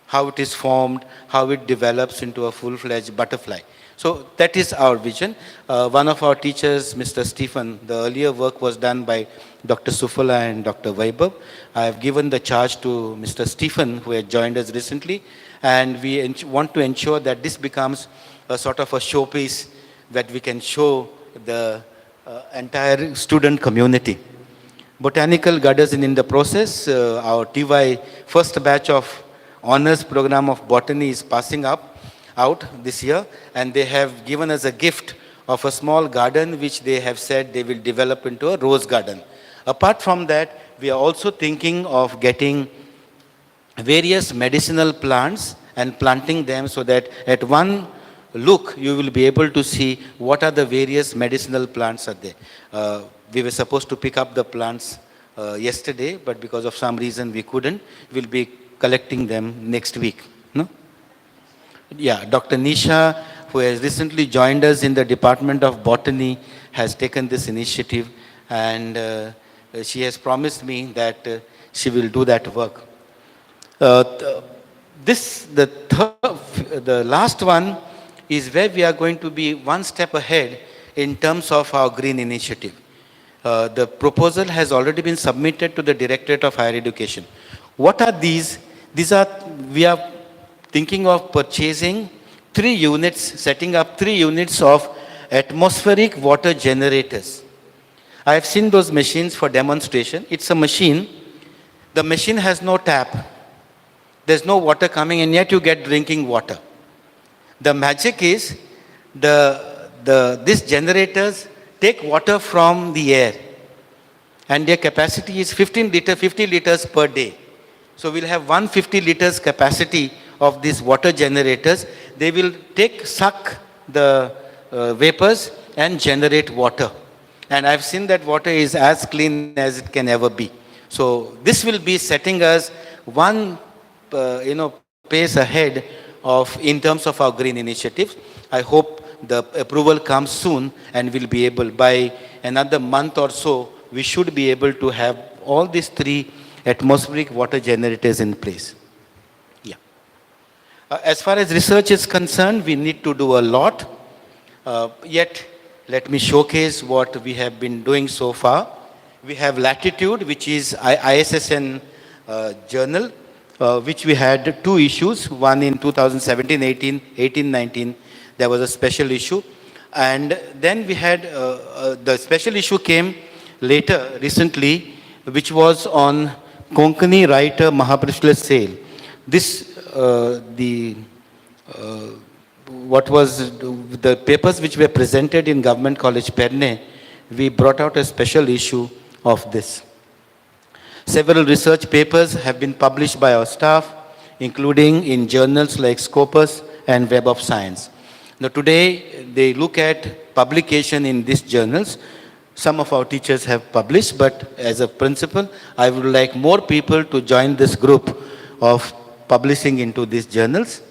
how it is formed, how it develops into a full-fledged butterfly. So that is our vision. One of our teachers, Mr. Stephen, the earlier work was done by Dr. Sufala and Dr. Vaibhav. I have given the charge to Mr. Stephen, who had joined us recently, and we want to ensure that this becomes a sort of a showpiece that we can show the entire student community. Botanical gardens in the process. Our TY first batch of honors program of botany is passing out this year, and they have given us a gift of a small garden which they have said they will develop into a rose garden. Apart from that, we are also thinking of getting various medicinal plants and planting them so that at one look you will be able to see what are the various medicinal plants are there. We were supposed to pick up the plants yesterday, but because of some reason we couldn't. We'll be collecting them next week. No? Yeah, Dr. Nisha, who has recently joined us in the Department of Botany, has taken this initiative, and she has promised me that she will do that work. The last one is where we are going to be one step ahead in terms of our green initiative. The proposal has already been submitted to the Directorate of Higher Education. What are these? We are thinking of purchasing 3 units, setting up 3 units of atmospheric water generators. I have seen those machines for demonstration. It's a machine. The machine has no tap. There's no water coming, and yet you get drinking water. The magic is these generators take water from the air, and their capacity is 50 liters per day. So we'll have 150 liters capacity of these water generators. They will suck the vapors and generate water. And I've seen that water is as clean as it can ever be. So this will be setting us one pace ahead in terms of our green initiatives. I hope the approval comes soon, and we'll be able, by another month or so, we should be able to have all these 3 atmospheric water generators in place. Yeah. As far as research is concerned, we need to do a lot. Yet, let me showcase what we have been doing so far. We have Latitude, which is ISSN journal, which we had 2 issues, one in 2017-18, 18-19. There was a special issue. And then we had, the special issue came later, recently, which was on Konkani writer Mahaprishla Sale. This, what was the papers which were presented in Government College Perne, we brought out a special issue of this. Several research papers have been published by our staff, including in journals like Scopus and Web of Science. Now today, they look at publication in these journals. Some of our teachers have published, but as a principal, I would like more people to join this group of publishing into these journals.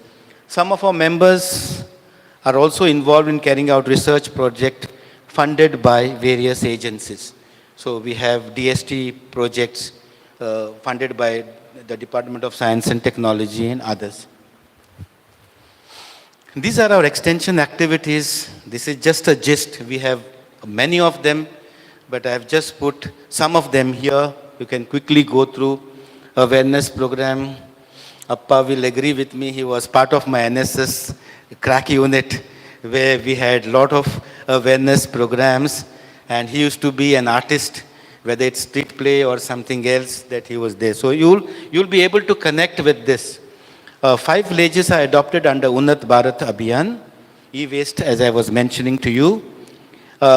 Some of our members are also involved in carrying out research projects funded by various agencies. So we have DST projects funded by the Department of Science and Technology and others. These are our extension activities. This is just a gist. We have many of them, but I have just put some of them here. You can quickly go through. Awareness program. Appa will agree with me. He was part of my NSS crack unit, where we had a lot of awareness programs, and he used to be an artist, whether it's street play or something else that he was there. So you'll be able to connect with this. 5 villages are adopted under Unnat Bharat Abhiyan, e-waste as I was mentioning to you.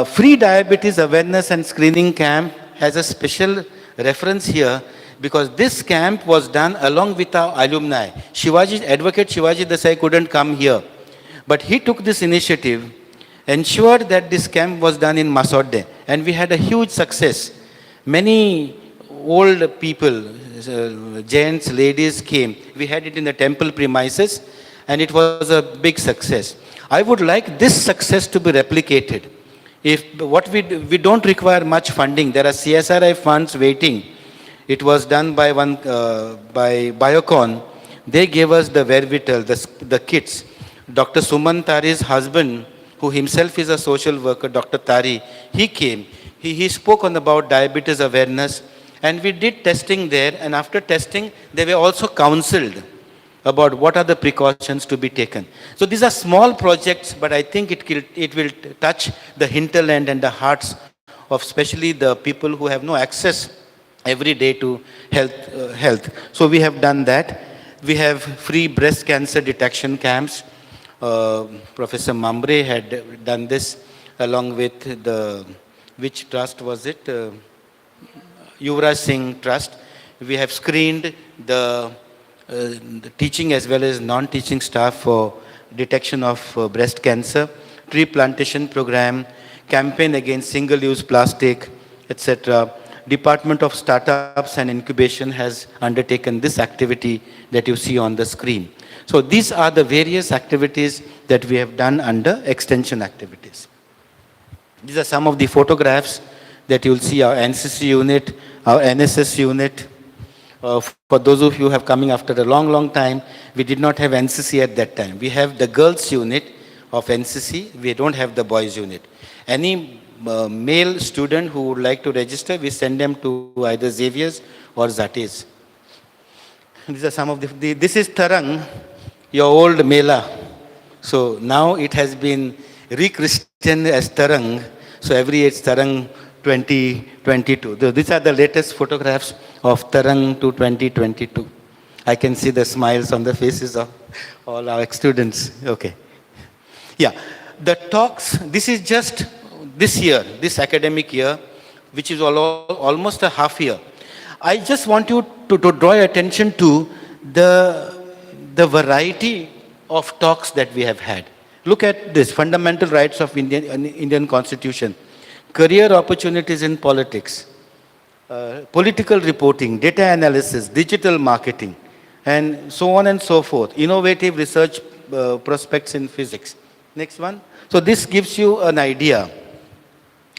Free diabetes awareness and screening camp has a special reference here because this camp was done along with our alumni. Advocate Shivaji Desai couldn't come here, but he took this initiative, ensured that this camp was done in Masodde, and we had a huge success. Many old people, gents, ladies came. We had it in the temple premises, and it was a big success. I would like this success to be replicated. If what we don't require much funding. There are CSRI funds waiting. It was done by by Biocon. They gave us the wherewithal, the kits. Dr. Suman Tari's husband, who himself is a social worker, Dr. Tari, he came. He spoke on about diabetes awareness, and we did testing there, and after testing, they were also counseled about what are the precautions to be taken. So these are small projects, but I think it will touch the hinterland and the hearts of especially the people who have no access every day to health. So we have done that. We have free breast cancer detection camps. Professor Mambre had done this along with which trust was it? Yuvraj Singh Trust. We have screened the teaching as well as non-teaching staff for detection of breast cancer, tree plantation program, campaign against single-use plastic, etc. Department of Startups and Incubation has undertaken this activity that you see on the screen. So these are the various activities that we have done under extension activities. These are some of the photographs that you'll see our NCC unit, our NSS unit. For those of you who have coming after a long time, we did not have NCC at that time. We have the girls unit of NCC. We don't have the boys unit. Any male student who would like to register, we send them to either Xavier's or Zates. These are some of this is Tarang, your old Mela. So now it has been re-christened as Tarang. So every year it's Tarang 2022. These are the latest photographs of Tarang to 2022. I can see the smiles on the faces of all our students. Okay. Yeah. The talks, this is just this year, this academic year, which is almost a half year. I just want you to draw your attention to the variety of talks that we have had. Look at this, fundamental rights of Indian Constitution, career opportunities in politics, political reporting, data analysis, digital marketing, and so on and so forth, innovative research prospects in physics. Next one. So this gives you an idea.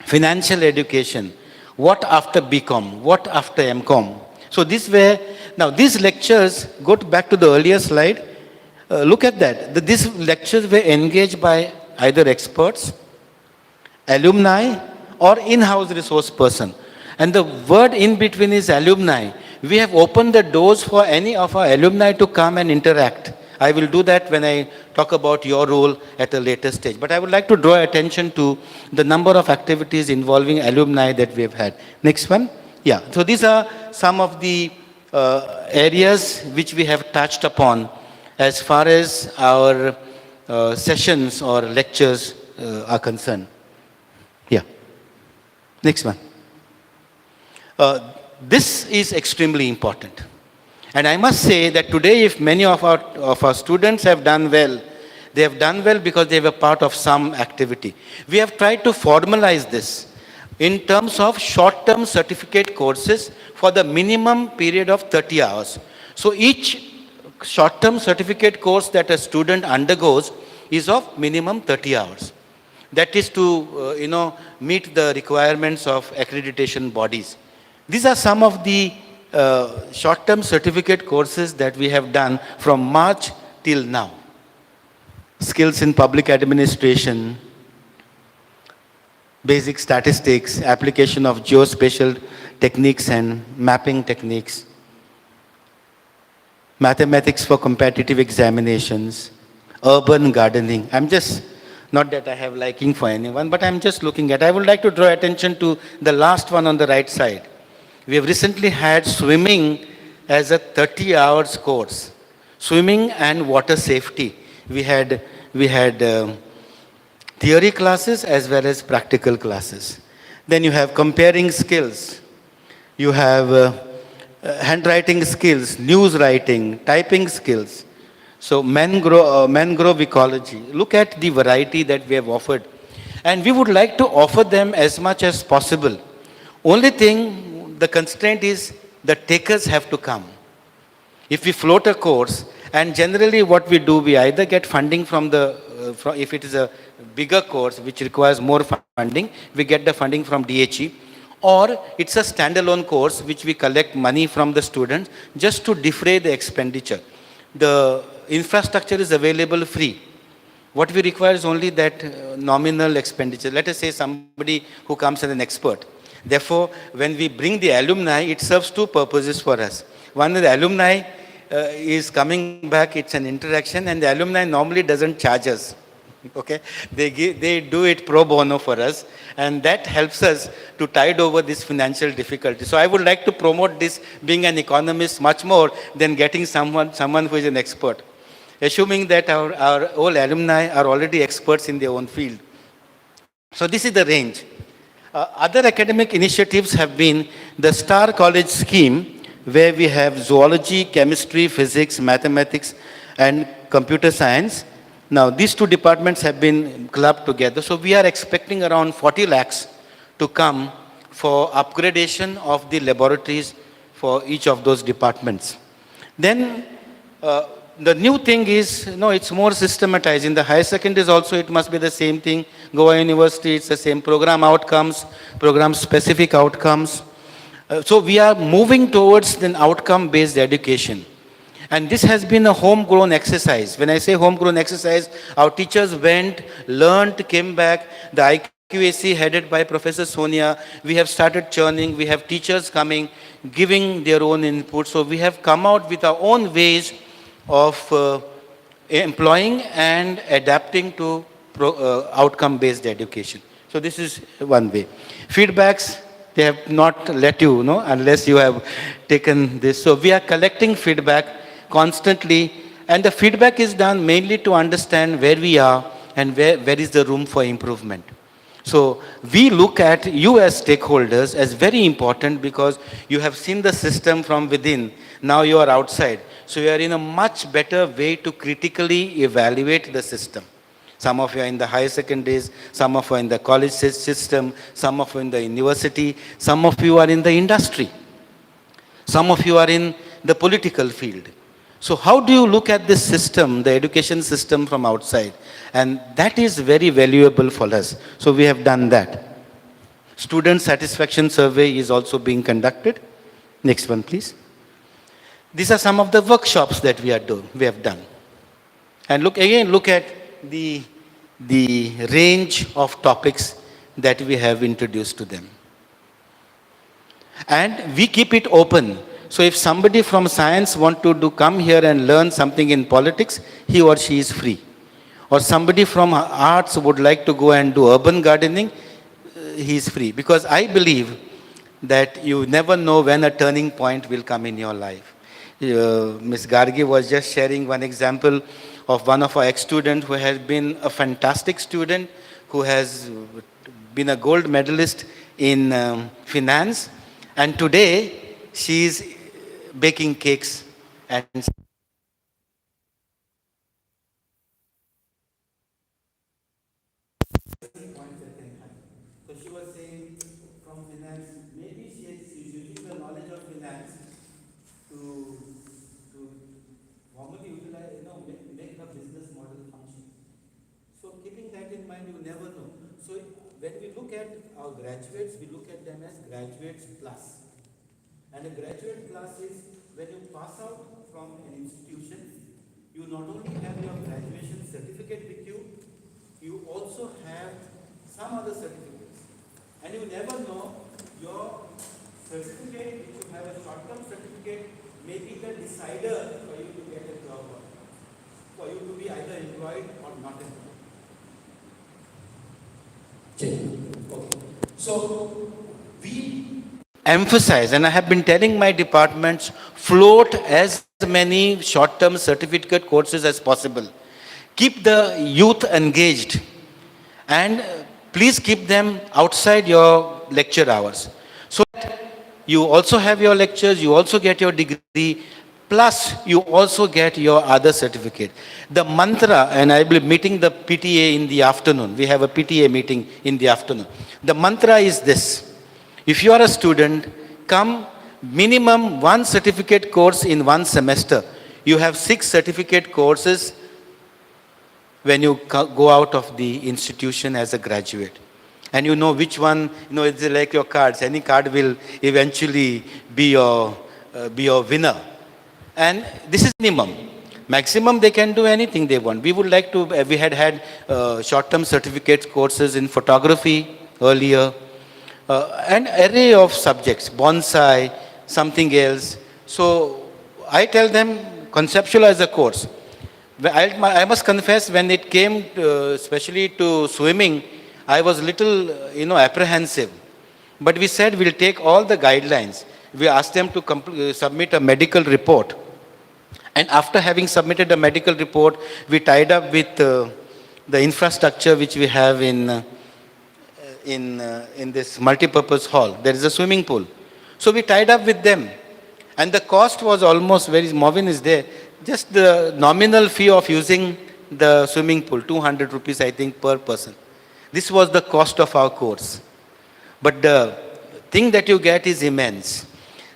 Financial education, what after BCom, what after MCom. So now these lectures, go back to the earlier slide, look at that. These lectures were engaged by either experts, alumni, or in-house resource person. And the word in between is alumni. We have opened the doors for any of our alumni to come and interact. I will do that when I talk about your role at a later stage. But I would like to draw attention to the number of activities involving alumni that we have had. Next one. Yeah, so these are some of the areas which we have touched upon as far as our sessions or lectures are concerned. Yeah. Next one. This is extremely important. And I must say that today, if many of our students have done well, they have done well because they were part of some activity. We have tried to formalize this in terms of short-term certificate courses for the minimum period of 30 hours. So each short-term certificate course that a student undergoes is of minimum 30 hours. That is to, meet the requirements of accreditation bodies. These are some of the short-term certificate courses that we have done from March till now. Skills in public administration, basic statistics, application of geospatial techniques and mapping techniques, mathematics for competitive examinations, urban gardening. I'm just Not that I have liking for anyone, but I'm just looking at. I would like to draw attention to the last one on the right side. We have recently had swimming as a 30 hours course. Swimming and water safety. We had theory classes as well as practical classes. Then you have comparing skills. You have handwriting skills, news writing, typing skills. So mangrove ecology. Look at the variety that we have offered. And we would like to offer them as much as possible. Only thing, the constraint is the takers have to come. If we float a course, and generally what we do, we either get funding from if it is a bigger course which requires more funding, we get the funding from DHE, or it's a standalone course which we collect money from the students just to defray the expenditure. The infrastructure is available free. What we require is only that nominal expenditure. Let us say somebody who comes as an expert. Therefore, when we bring the alumni, it serves two purposes for us. One is the alumni is coming back, it's an interaction, and the alumni normally doesn't charge us. Okay, they do it pro bono for us, and that helps us to tide over this financial difficulty. So I would like to promote this being an economist much more than getting someone who is an expert. Assuming that our all alumni are already experts in their own field. So this is the range. Other academic initiatives have been the Star College scheme, where we have zoology, chemistry, physics, mathematics, and computer science. Now, these two departments have been clubbed together. So we are expecting around 40 lakhs to come for upgradation of the laboratories for each of those departments. Then, the new thing is, it's more systematized. In the higher secondaries also, it must be the same thing. Goa University, it's the same program outcomes, program-specific outcomes. So we are moving towards an outcome-based education. And this has been a homegrown exercise. When I say homegrown exercise, our teachers went, learned, came back. The IQAC headed by Professor Sonia, we have started churning. We have teachers coming, giving their own input. So we have come out with our own ways of employing and adapting to outcome-based education. So this is one way. Feedbacks, they have not let you know unless you have taken this. So we are collecting feedback constantly, and the feedback is done mainly to understand where we are and where is the room for improvement. So we look at you as stakeholders as very important because you have seen the system from within. Now you are outside. So you are in a much better way to critically evaluate the system. Some of you are in the higher secondaries, some of you are in the college system, some of you in the university, some of you are in the industry, some of you are in the political field. So how do you look at this system, the education system from outside? And that is very valuable for us. So we have done that. Student satisfaction survey is also being conducted. Next one, please. These are some of the workshops that we have done. And look at the range of topics that we have introduced to them. And we keep it open. So if somebody from science wants to come here and learn something in politics, he or she is free. Or somebody from arts would like to go and do urban gardening, he is free. Because I believe that you never know when a turning point will come in your life. Ms. Gargi was just sharing one example of one of our ex-students who has been a fantastic student, who has been a gold medalist in finance, and today she is baking cakes and so she was saying from finance, maybe she's using the knowledge of finance to formally utilize, make a business model function. So keeping that in mind, you never know. So when we look at our graduates, we look at them as graduates plus. And a graduate plus is when you pass out from an institution, you not only have your graduation certificate with you, you also have some other certificates. And you never know, your certificate, if you have a short-term certificate, may be the decider for you to get a job or for you to be either employed or not employed. Emphasize, and I have been telling my departments, float as many short-term certificate courses as possible. Keep the youth engaged, and please keep them outside your lecture hours. So that you also have your lectures, you also get your degree, plus you also get your other certificate. The mantra, and I will be meeting the PTA in the afternoon. We have a PTA meeting in the afternoon. The mantra is this: if you are a student, come minimum one certificate course in one semester. You have 6 certificate courses when you go out of the institution as a graduate. And you know which one, it's like your cards. Any card will eventually be your winner. And this is minimum. Maximum, they can do anything they want. We would like to, we had short-term certificate courses in photography earlier, an array of subjects, bonsai, something else. So I tell them, conceptualize a course. I must confess, when it came especially to swimming, I was little, apprehensive. But we said we'll take all the guidelines. We asked them to submit a medical report. And after having submitted a medical report, we tied up with the infrastructure which we have in this multipurpose hall. There is a swimming pool. So we tied up with them. And the cost was almost, Movin is there, just the nominal fee of using the swimming pool, 200 rupees, I think, per person. This was the cost of our course. But the thing that you get is immense.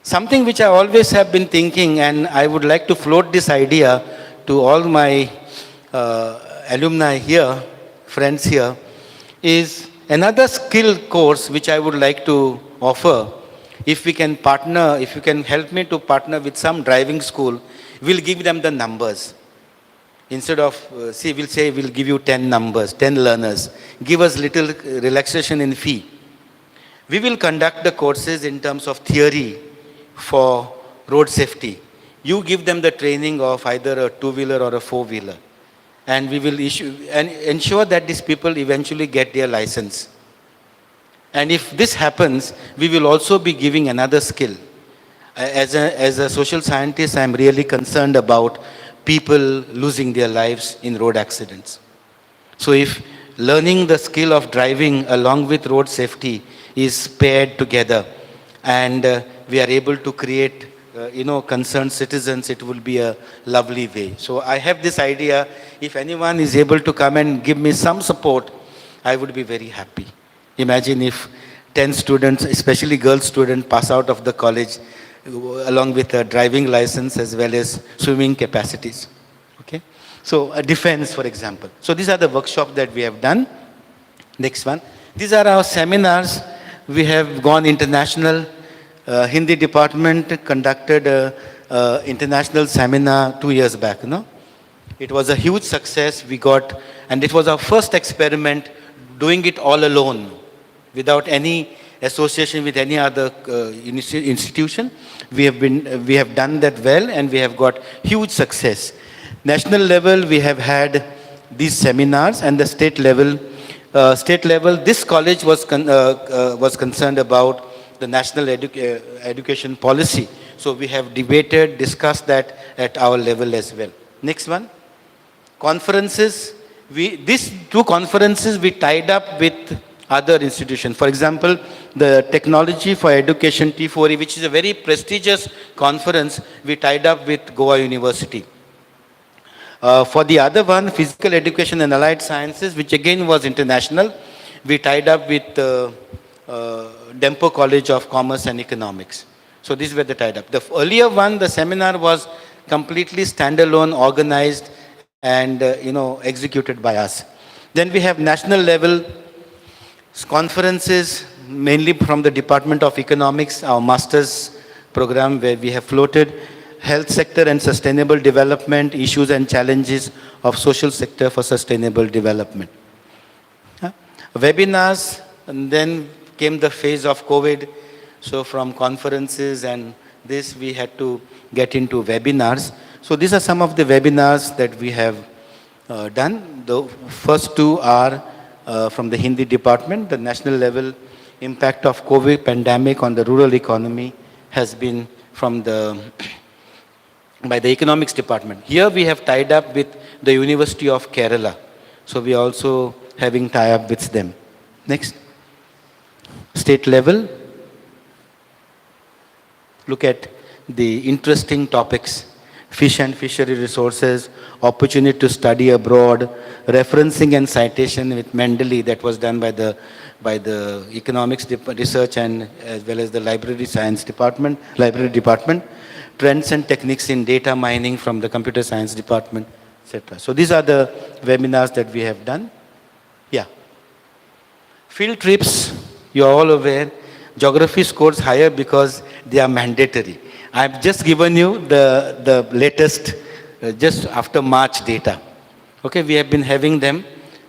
Something which I always have been thinking, and I would like to float this idea to all my alumni here, friends here, is another skill course which I would like to offer. If we can partner, if you can help me to partner with some driving school, we'll give them the numbers. Instead of, we'll say we'll give you 10 numbers, 10 learners. Give us little relaxation in fee. We will conduct the courses in terms of theory for road safety. You give them the training of either a two-wheeler or a four-wheeler. And we will issue and ensure that these people eventually get their license. And if this happens, we will also be giving another skill. As a social scientist, I am really concerned about people losing their lives in road accidents. So if learning the skill of driving along with road safety is paired together, and we are able to create concerned citizens, it will be a lovely way. So I have this idea, if anyone is able to come and give me some support, I would be very happy. Imagine if 10 students, especially girl students, pass out of the college along with a driving license as well as swimming capacities. Okay? So a defense, for example. So these are the workshops that we have done. Next one. These are our seminars. We have gone international. Hindi department conducted an international seminar 2 years back. It was a huge success. We got, and it was our first experiment doing it all alone, without any association with any other institution. We have done that well, and we have got huge success. National level, we have had these seminars, and the state level, this college was concerned about the national education policy. So we have debated, discussed that at our level as well. Next one. Conferences. These 2 conferences we tied up with other institutions. For example, the Technology for Education T4E, which is a very prestigious conference, we tied up with Goa University. For the other one, Physical Education and Allied Sciences, which again was international, we tied up with Dempo College of Commerce and Economics. So these were the tied up. The earlier one, the seminar was completely standalone, organized, and executed by us. Then we have national level conferences, mainly from the Department of Economics, our master's program, where we have floated health sector and sustainable development, issues and challenges of social sector for sustainable development. Webinars, and then came the phase of COVID. So from conferences and this, we had to get into webinars. So these are some of the webinars that we have done. The first 2 are from the Hindi department. The national level impact of COVID pandemic on the rural economy has been from by the economics department. Here we have tied up with the University of Kerala. So we are also having tie-up with them. Next. State level. Look at the interesting topics: fish and fishery resources, opportunity to study abroad, referencing and citation with Mendeley, that was done by the economics research and as well as the library department, trends and techniques in data mining from the computer science department, etc. So these are the webinars that we have done. Yeah. Field trips, you are all aware, geography scores higher because they are mandatory. I've just given you the latest, just after March data. Okay, we have been having them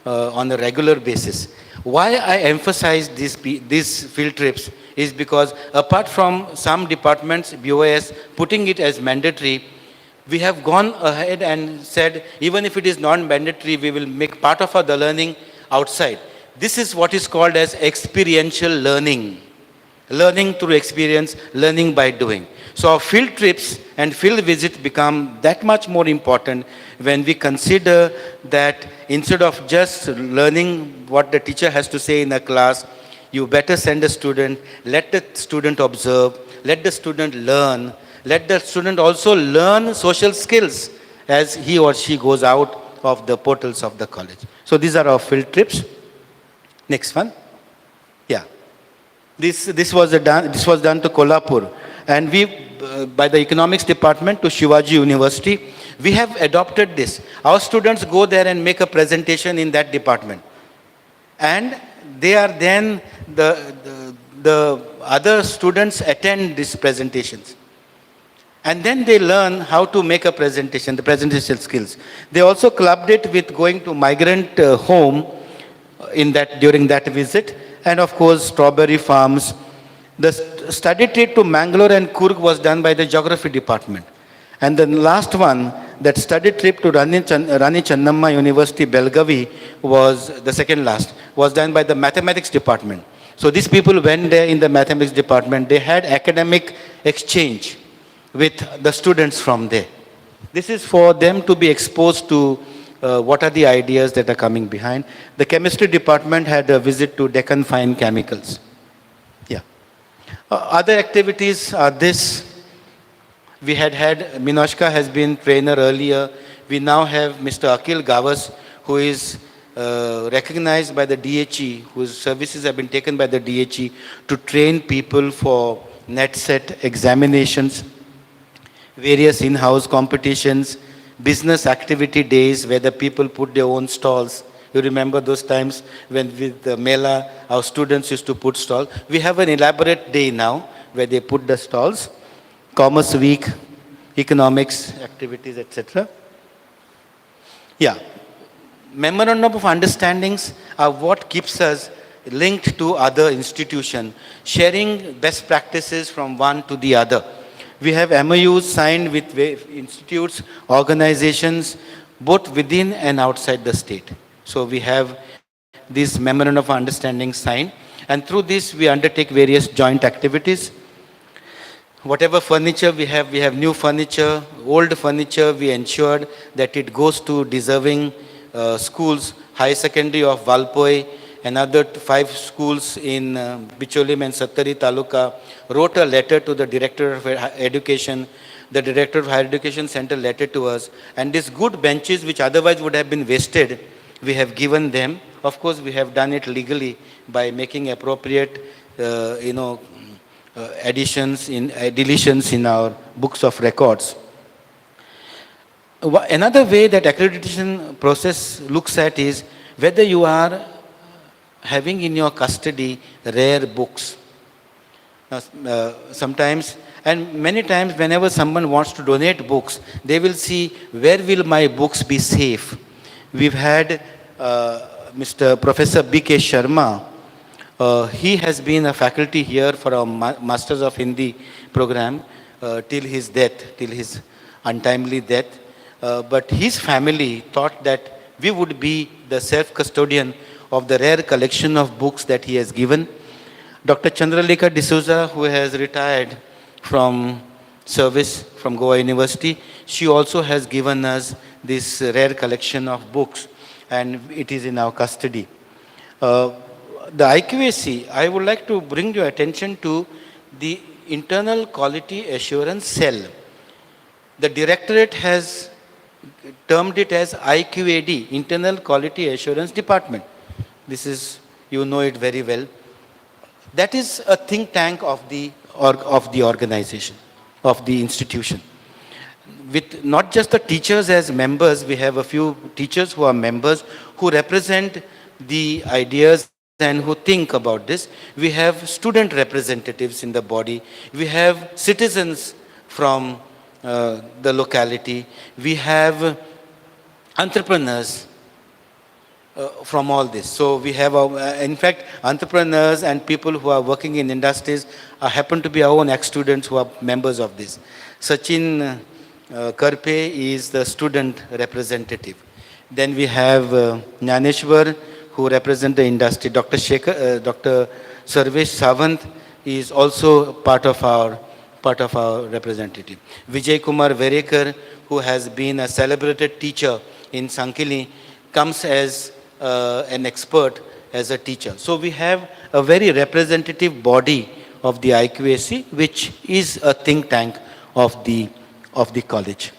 on a regular basis. Why I emphasize these field trips is because apart from some departments, BOS, putting it as mandatory, we have gone ahead and said, even if it is non-mandatory, we will make part of the learning outside. This is what is called as experiential learning. Learning through experience, learning by doing. So our field trips and field visits become that much more important when we consider that instead of just learning what the teacher has to say in a class, you better send a student, let the student observe, let the student learn, let the student also learn social skills as he or she goes out of the portals of the college. So these are our field trips. Next one. Yeah. This was done to Kolhapur, and we, by the economics department, to Shivaji University, we have adopted this. Our students go there and make a presentation in that department, and they are then the other students attend these presentations, and then they learn how to make a presentation, the presentation skills. They also clubbed it with going to migrant home during that visit. And of course, strawberry farms. The study trip to Mangalore and Coorg was done by the geography department. And the last one, that study trip to Rani Channamma University, Belgavi, was the second last, was done by the mathematics department. So these people went there in the mathematics department. They had academic exchange with the students from there. This is for them to be exposed to what are the ideas that are coming behind. The chemistry department had a visit to Deccan Fine Chemicals. Yeah. Other activities are this. We had Minoshka has been trainer earlier. We now have Mr. Akhil Gavas, who is recognized by the DHE, whose services have been taken by the DHE to train people for NET-SET examinations, various in-house competitions, business activity days where the people put their own stalls. You remember those times when with the Mela, our students used to put stalls. We have an elaborate day now where they put the stalls. Commerce Week, economics activities, etc. Yeah. Memorandum of understandings are what keeps us linked to other institutions, sharing best practices from one to the other. We have MOUs signed with institutes, organizations, both within and outside the state. So we have these memorandum of understanding signed, and through this we undertake various joint activities. Whatever furniture we have new furniture, old furniture, we ensured that it goes to deserving schools, high secondary of Valpoi, another 5 schools in Bicholim and Sattari Taluka, wrote a letter to the Director of Education. The Director of Higher Education sent a letter to us. And these good benches, which otherwise would have been wasted, we have given them. Of course, we have done it legally by making appropriate, deletions in our books of records. Another way that accreditation process looks at is whether you are having in your custody rare books. Sometimes, and many times whenever someone wants to donate books, they will see where will my books be safe. We've had Mr. Professor B.K. Sharma. He has been a faculty here for our Masters of Hindi program till his death, till his untimely death. But his family thought that we would be the self-custodian of the rare collection of books that he has given. Dr. Chandralekha D'Souza, who has retired from service from Goa University, she also has given us this rare collection of books, and it is in our custody. The IQAC, I would like to bring your attention to the Internal Quality Assurance Cell. The directorate has termed it as IQAD, Internal Quality Assurance Department. This is, you know it very well. That is a think tank of the organization, of the institution. With not just the teachers as members, we have a few teachers who are members who represent the ideas and who think about this. We have student representatives in the body. We have citizens from the locality. We have entrepreneurs from all this. So we have, in fact, entrepreneurs and people who are working in industries happen to be our own ex-students who are members of this. Sachin Karpe is the student representative. Then we have Jnaneshwar, who represent the industry. Dr. Sarvesh Savant is also part of our representative. Vijay Kumar Verekar, who has been a celebrated teacher in Sanquelim, comes as an expert as a teacher. So we have a very representative body of the IQAC, which is a think tank of the college.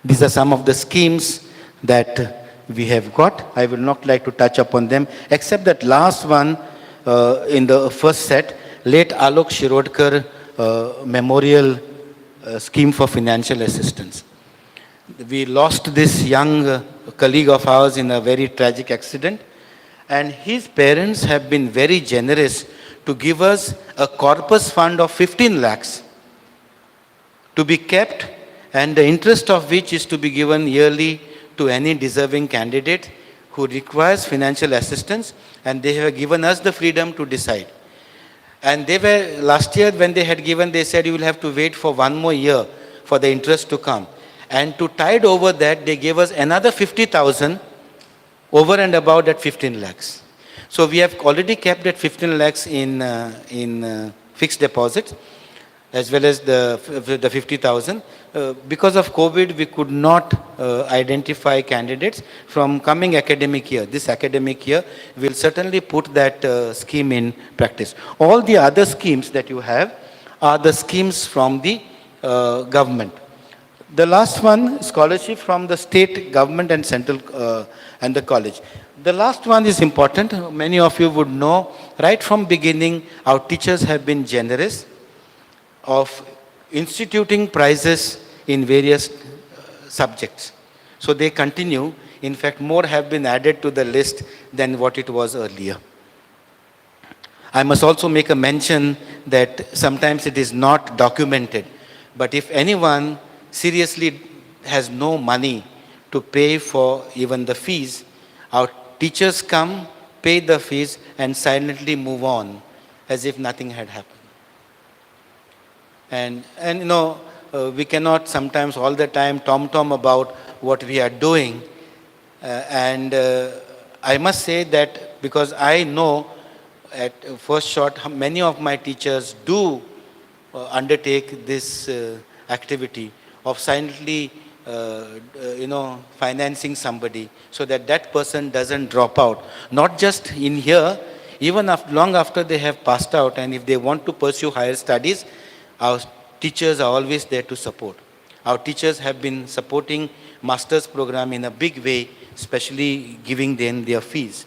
These are some of the schemes that we have got. I will not like to touch upon them, except that last one in the first set, late Alok Shiradkar Memorial Scheme for Financial Assistance. We lost this young colleague of ours in a very tragic accident, and his parents have been very generous to give us a corpus fund of 15 lakhs to be kept, and the interest of which is to be given yearly to any deserving candidate who requires financial assistance, and they have given us the freedom to decide. And they were, last year when they had given, they said you will have to wait for one more year for the interest to come. And to tide over that, they gave us another 50,000 over and above that 15 lakhs. So we have already kept that 15 lakhs in fixed deposits, as well as the 50,000. Because of COVID, we could not identify candidates from coming academic year. This academic year, we'll certainly put that scheme in practice. All the other schemes that you have are the schemes from the government. The last one, scholarship from the state government and central and the college. The last one is important. Many of you would know, right from beginning, our teachers have been generous of instituting prizes in various subjects. So they continue. In fact, more have been added to the list than what it was earlier. I must also make a mention that sometimes it is not documented, but if anyone seriously has no money to pay for even the fees, our teachers come, pay the fees, and silently move on as if nothing had happened. And you know, we cannot sometimes all the time tom-tom about what we are doing. I must say that because I know at first shot many of my teachers do undertake this activity of silently financing somebody so that that person doesn't drop out. Not just in here, even long after they have passed out, and if they want to pursue higher studies, our teachers are always there to support. Our teachers have been supporting master's program in a big way, especially giving them their fees.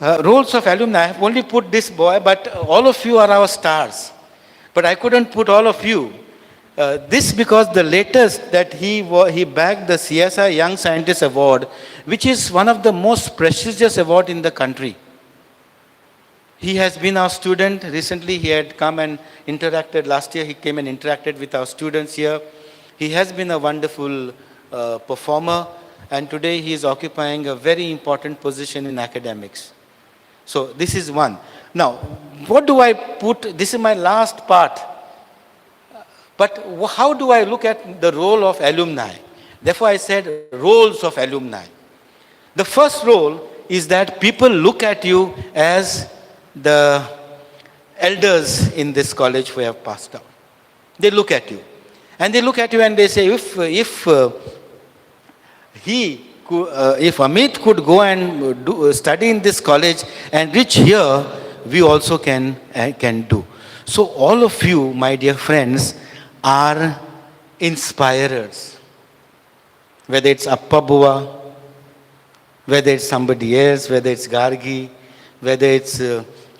Roles of alumni, I have only put this boy, but all of you are our stars. But I couldn't put all of you. This because the latest that he bagged the CSI Young Scientist Award, which is one of the most prestigious awards in the country. He has been our student. Recently he had come and interacted. Last year he came and interacted with our students here. He has been a wonderful performer, and today he is occupying a very important position in academics. So this is one. Now, what do I put? This is my last part. But how do I look at the role of alumni? Therefore I said roles of alumni. The first role is that people look at you as the elders in this college who have passed out. They look at you. And they look at you and they say, if Amit could go and study in this college and reach here, we also can do. So all of you, my dear friends, are inspirers. Whether it's Appa Bua, whether it's somebody else, whether it's Gargi, whether it's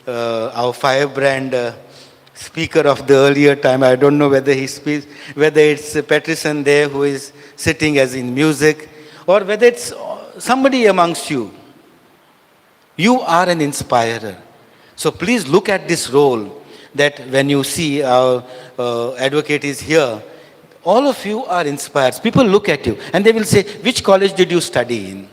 our firebrand speaker of the earlier time, I don't know whether he speaks, whether it's Peterson there who is sitting as in music, or whether it's somebody amongst you. You are an inspirer. So please look at this role that when you see our advocate is here, all of you are inspired. People look at you and they will say, which college did you study in?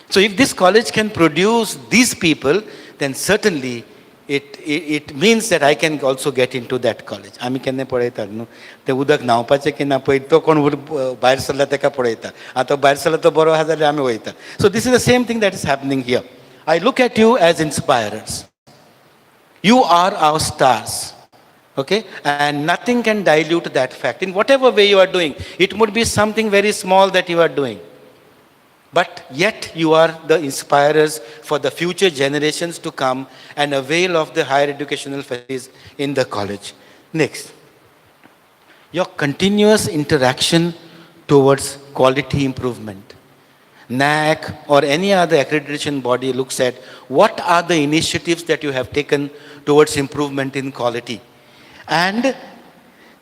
So if this college can produce these people, then certainly it means that I can also get into that college. आम्ही केन्ना पळयतात न्हू ते उदक न्हांवपाचें की ना पळय तो कोण भायर सरला ताका पळयता आतां भायर सरला तो बरो आहा जाल्यार आमी वयता. So this is the same thing that is happening here. I look at you as inspirers. You are our stars. Okay? And nothing can dilute that fact. In whatever way you are doing, it would be something very small that you are doing. But yet you are the inspirers for the future generations to come and avail of the higher educational facilities in the college. Next. Your continuous interaction towards quality improvement. NAC or any other accreditation body looks at what are the initiatives that you have taken towards improvement in quality. And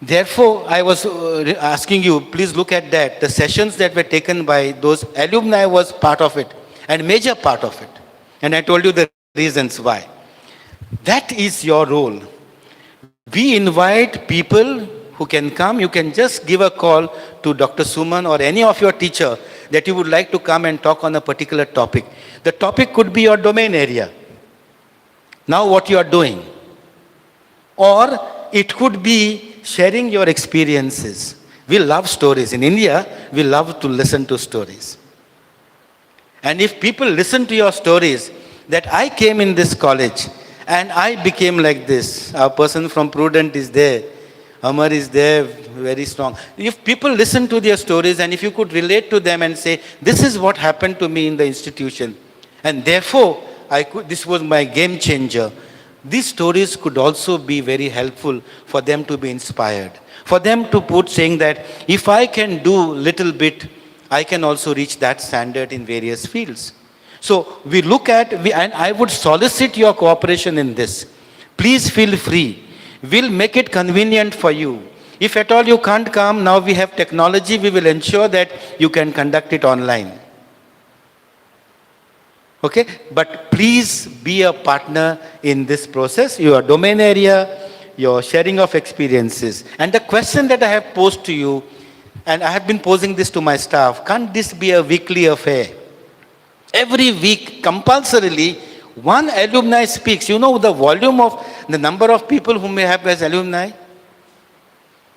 therefore, I was asking you, please look at that. The sessions that were taken by those alumni was part of it, and major part of it. And I told you the reasons why. That is your role. We invite people who can come. You can just give a call to Dr. Suman or any of your teacher that you would like to come and talk on a particular topic. The topic could be your domain area. Now what you are doing. Or it could be sharing your experiences. We love stories. In India, we love to listen to stories. And if people listen to your stories, that I came in this college and I became like this. Our person from Prudent is there. Amar is there, very strong. If people listen to their stories and if you could relate to them and say, this is what happened to me in the institution. And therefore, this was my game changer. These stories could also be very helpful for them to be inspired. For them to put saying that if I can do little bit, I can also reach that standard in various fields. So we look at, and I would solicit your cooperation in this. Please feel free. We'll make it convenient for you. If at all you can't come, now we have technology, we will ensure that you can conduct it online. Okay, but please be a partner in this process, your domain area, your sharing of experiences. And the question that I have posed to you, and I have been posing this to my staff, can't this be a weekly affair? Every week, compulsorily, one alumni speaks. You know the volume of the number of people whom we have as alumni?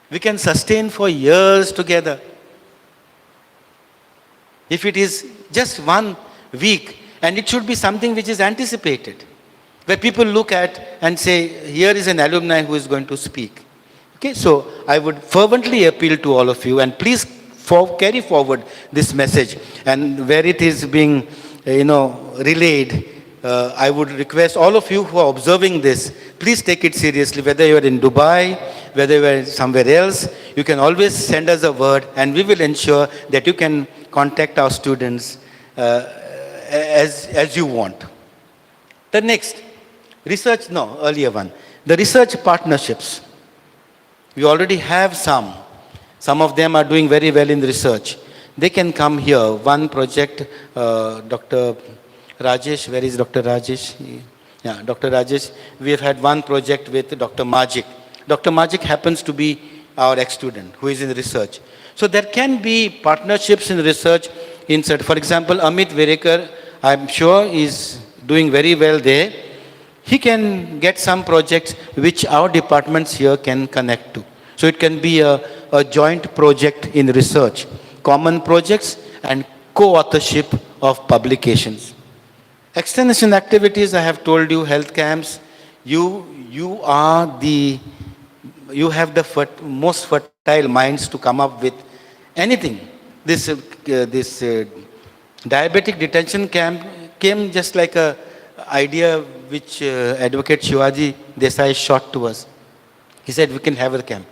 We can sustain for years together. If it is just 1 week, and it should be something which is anticipated, where people look at and say, here is an alumni who is going to speak. Okay, so I would fervently appeal to all of you, and please carry forward this message. And where it is being, relayed, I would request all of you who are observing this, please take it seriously. Whether you are in Dubai, whether you are somewhere else, you can always send us a word, and we will ensure that you can contact our students as you want. The next, earlier one. The research partnerships. We already have some. Some of them are doing very well in research. They can come here. One project, Dr. Rajesh, where is Dr. Rajesh? Yeah, Dr. Rajesh. We have had one project with Dr. Majik. Dr. Majik happens to be our ex-student who is in research. So there can be partnerships in research. For example, Amit Verekar, I'm sure is doing very well there. He can get some projects which our departments here can connect to. So it can be a joint project in research, common projects and co-authorship of publications. Extension activities, I have told you, health camps, you have the most fertile minds to come up with anything. This diabetic detention camp came just like a idea which Advocate Shivaji Desai shot to us. He said we can have a camp.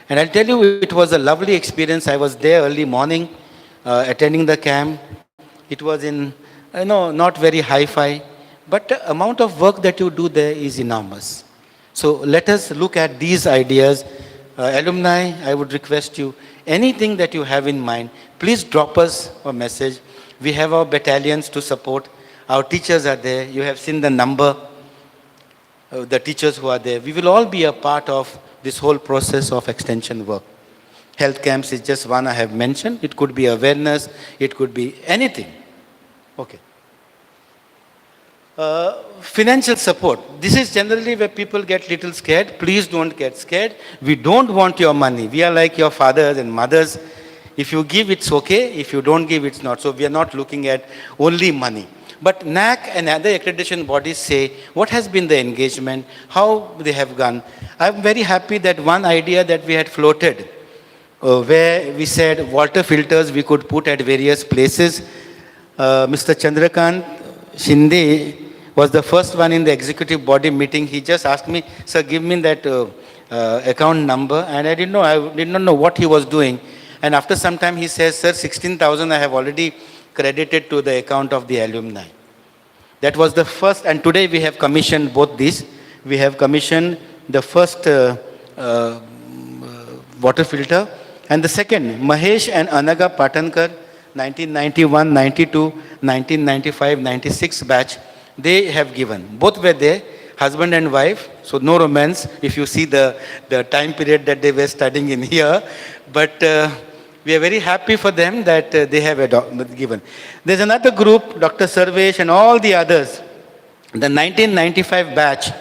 And I'll tell you, it was a lovely experience. I was there early morning attending the camp. It was in, not very hi-fi, but the amount of work that you do there is enormous. So let us look at these ideas. Alumni, I would request you, anything that you have in mind, please drop us a message. We have our battalions to support. Our teachers are there. You have seen the number of the teachers who are there. We will all be a part of this whole process of extension work. Health camps is just one I have mentioned. It could be awareness. It could be anything. Okay. Financial support. This is generally where people get little scared. Please don't get scared. We don't want your money. We are like your fathers and mothers. If you give, it's okay. If you don't give, it's not. So we are not looking at only money. But NAC and other accreditation bodies say, what has been the engagement, how they have gone. I'm very happy that one idea that we had floated, where we said water filters we could put at various places. Mr. Chandrakant Shinde was the first one in the executive body meeting. He just asked me, sir, give me that account number. And I did not know what he was doing. And after some time he says, sir, 16,000 I have already credited to the account of the alumni. That was the first, and today we have commissioned both these. We have commissioned the first water filter, and the second, Mahesh and Anaga Patankar, 1991, 92, 1995, 96 batch, they have given. Both were there, husband and wife, so no romance if you see the time period that they were studying in here. But we are very happy for them that they have given. There's another group, Dr. Sarvesh and all the others, the 1995 batch,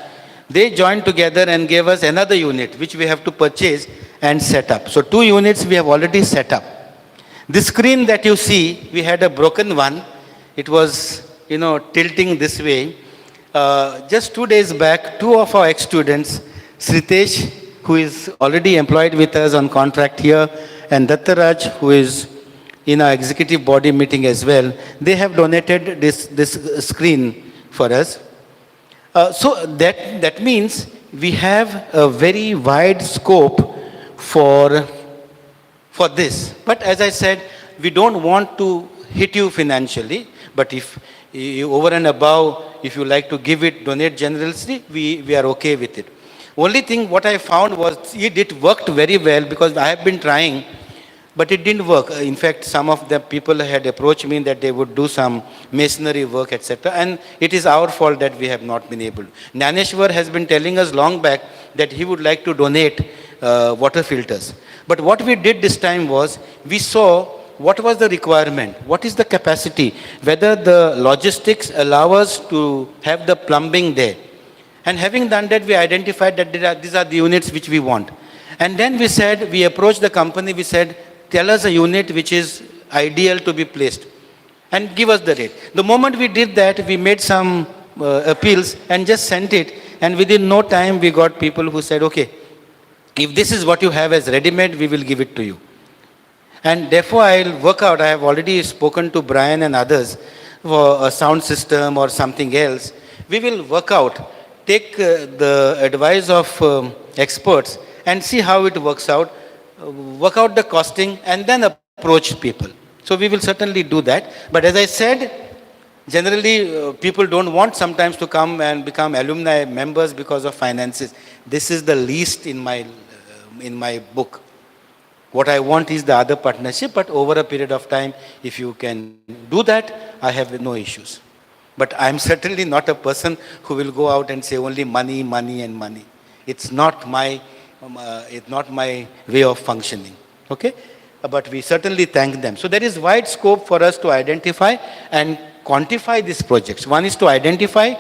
they joined together and gave us another unit which we have to purchase and set up. So 2 units we have already set up. This screen that you see, we had a broken one. It was, tilting this way. Just 2 days back, 2 of our ex-students, Sritesh, who is already employed with us on contract here, and Dattaraj, who is in our executive body meeting as well, they have donated this screen for us. So that means we have a very wide scope for this. But as I said, we don't want to hit you financially, but if over and above, if you like to give it, donate generously, we are okay with it. Only thing what I found was it worked very well, because I have been trying, but it didn't work. In fact, some of the people had approached me that they would do some masonry work, etc. And it is our fault that we have not been able. Naneshwar has been telling us long back that he would like to donate water filters. But what we did this time was, we saw what was the requirement, what is the capacity, whether the logistics allow us to have the plumbing there. And having done that, we identified that these are the units which we want. And then we approached the company, we said, tell us a unit which is ideal to be placed and give us the rate. The moment we did that, we made some appeals and just sent it. And within no time, we got people who said, okay, if this is what you have as ready-made, we will give it to you. And therefore, I'll work out. I have already spoken to Brian and others for a sound system or something else. We will work out. Take the advice of experts and see how it works out, work out the costing, and then approach people. So we will certainly do that. But as I said, generally people don't want sometimes to come and become alumni members because of finances. This is the least in my book. What I want is the other partnership, but over a period of time, if you can do that, I have no issues. But I'm certainly not a person who will go out and say only money, money, and money. It's not my way of functioning. Okay? But we certainly thank them. So there is wide scope for us to identify and quantify these projects. One is to identify,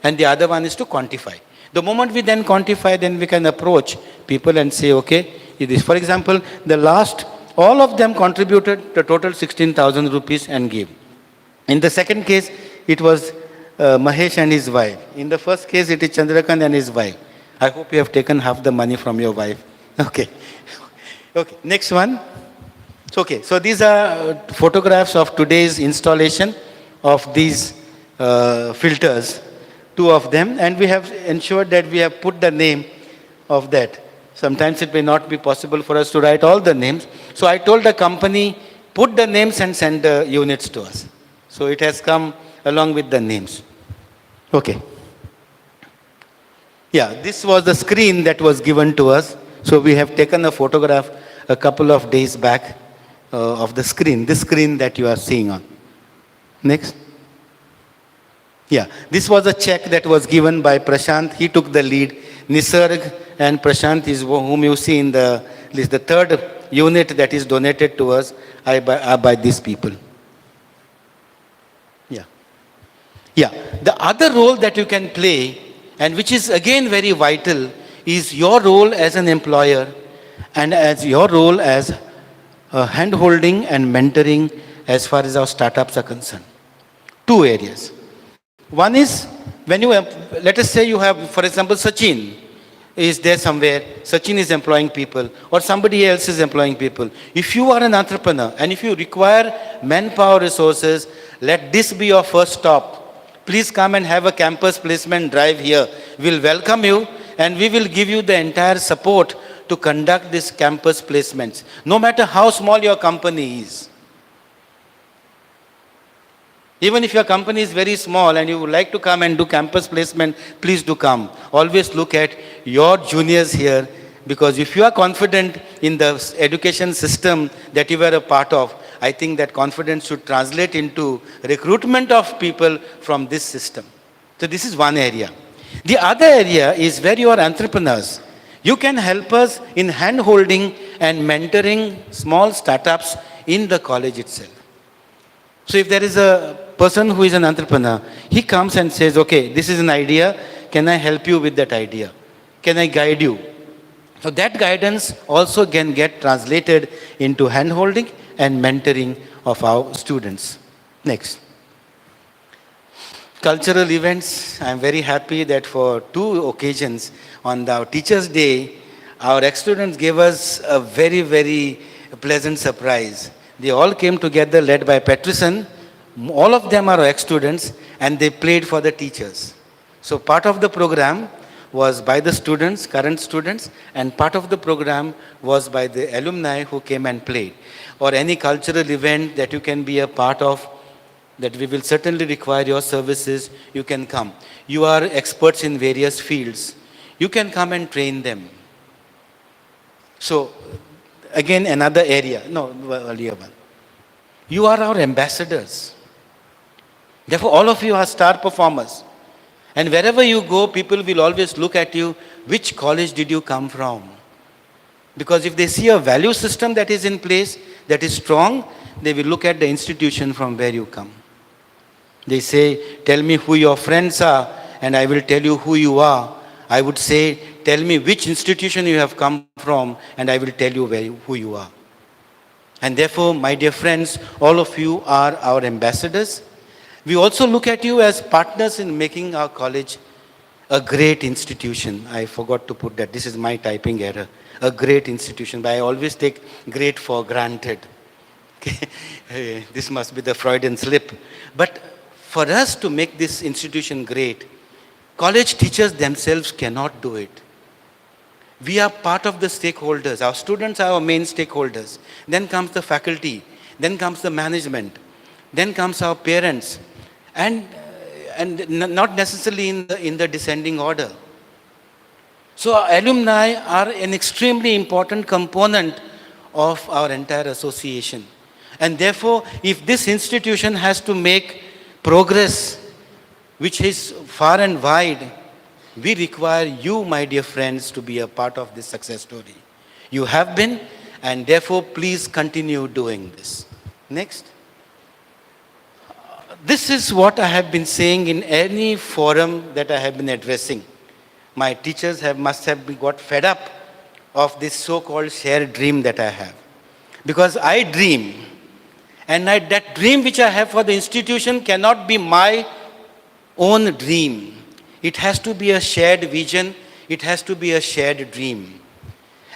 and the other one is to quantify. The moment we then quantify, then we can approach people and say, okay, it is, for example, all of them contributed the total 16,000 rupees and gave. In the second case, it was Mahesh and his wife. In the first case, it is Chandrakant and his wife. I hope you have taken half the money from your wife. Okay. Okay, next one. Okay, so these are photographs of today's installation of these filters, two of them, and we have ensured that we have put the name of that. Sometimes it may not be possible for us to write all the names. So I told the company, put the names and send the units to us. So it has come along with the names. Okay. Yeah, this was the screen that was given to us. So we have taken a photograph a couple of days back of the screen, this screen that you are seeing on. Next. Yeah, this was a check that was given by Prashant. He took the lead. Nisarg and Prashant is whom you see in the list. The third unit that is donated to us are by these people. Yeah. Yeah. The other role that you can play, and which is again very vital, is your role as an employer and as your role as hand-holding and mentoring as far as our startups are concerned. Two areas. One is when you, let us say you have, for example, Sachin is there somewhere, Sachin is employing people, or somebody else is employing people. If you are an entrepreneur and if you require manpower resources, let this be your first stop. Please come and have a campus placement drive here. We'll welcome you and we will give you the entire support to conduct these campus placements, no matter how small your company is. Even if your company is very small and you would like to come and do campus placement, please do come. Always look at your juniors here, because if you are confident in the education system that you were a part of, I think that confidence should translate into recruitment of people from this system. So this is one area. The other area is where you are entrepreneurs. You can help us in hand-holding and mentoring small startups in the college itself. So if there is a person who is an entrepreneur, he comes and says, okay, this is an idea, can I help you with that idea? Can I guide you? So that guidance also can get translated into hand-holding and mentoring of our students. Next. Cultural events. I am very happy that for 2 occasions on our Teachers' Day, our ex-students gave us a very, very pleasant surprise. They all came together, led by Peterson. All of them are ex-students, and they played for the teachers. So part of the program was by the students, current students, and part of the program was by the alumni who came and played. Or any cultural event that you can be a part of, that we will certainly require your services, you can come. You are experts in various fields. You can come and train them. So, again, another area. No, earlier one. You are our ambassadors. Therefore, all of you are star performers. And wherever you go, people will always look at you, which college did you come from? Because if they see a value system that is in place, that is strong, they will look at the institution from where you come. They say, tell me who your friends are, and I will tell you who you are. I would say, tell me which institution you have come from, and I will tell you who you are. And therefore, my dear friends, all of you are our ambassadors. We also look at you as partners in making our college a great institution. I forgot to put that. This is my typing error. A great institution, but I always take great for granted. Okay. This must be the Freudian slip. But for us to make this institution great, college teachers themselves cannot do it. We are part of the stakeholders. Our students are our main stakeholders. Then comes the faculty. Then comes the management. Then comes our parents. And not necessarily in the descending order. So our alumni are an extremely important component of our entire association. And therefore, if this institution has to make progress, which is far and wide, we require you, my dear friends, to be a part of this success story. You have been, and therefore, please continue doing this. Next. This is what I have been saying in any forum that I have been addressing. My teachers must have got fed up of this so-called shared dream that I have. Because I dream, and that dream which I have for the institution cannot be my own dream. It has to be a shared vision. It has to be a shared dream.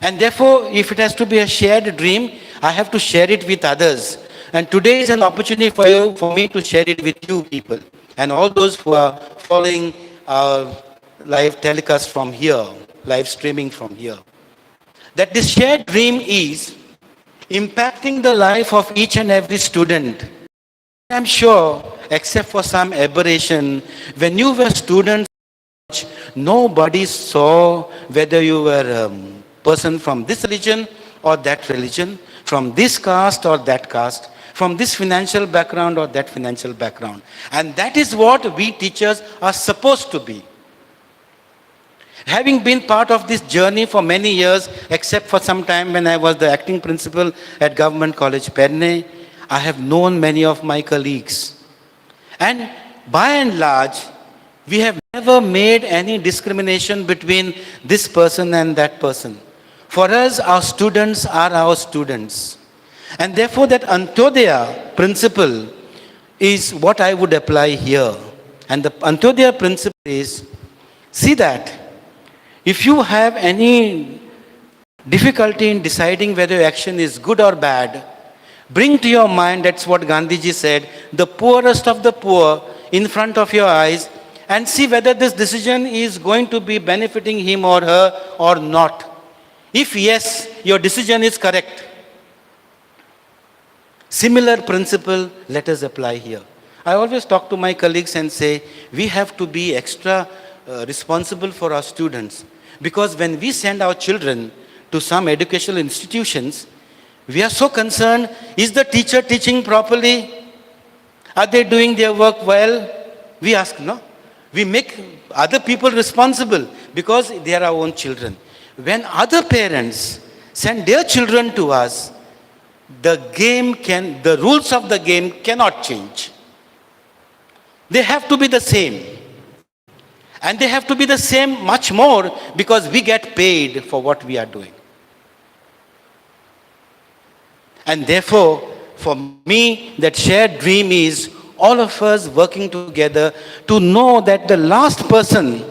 And therefore, if it has to be a shared dream, I have to share it with others. And today is an opportunity for me to share it with you people and all those who are following our live telecast from here, live streaming from here. That this shared dream is impacting the life of each and every student. I'm sure, except for some aberration, when you were students, nobody saw whether you were a person from this religion or that religion, from this caste or that caste, from this financial background or that financial background. And that is what we teachers are supposed to be. Having been part of this journey for many years, except for some time when I was the acting principal at Government College, Perne, I have known many of my colleagues. And by and large, we have never made any discrimination between this person and that person. For us, our students are our students. And therefore, that Antodia Principle is what I would apply here. And the Antodia Principle is, see that if you have any difficulty in deciding whether your action is good or bad, bring to your mind, that's what Gandhiji said, the poorest of the poor in front of your eyes and see whether this decision is going to be benefiting him or her or not. If yes, your decision is correct. Similar principle, let us apply here. I always talk to my colleagues and say, we have to be extra responsible for our students. Because when we send our children to some educational institutions, we are so concerned, is the teacher teaching properly? Are they doing their work well? We ask, no. We make other people responsible because they are our own children. When other parents send their children to us, the rules of the game cannot change. They have to be the same. And they have to be the same much more because we get paid for what we are doing. And therefore, for me, that shared dream is all of us working together to know that the last person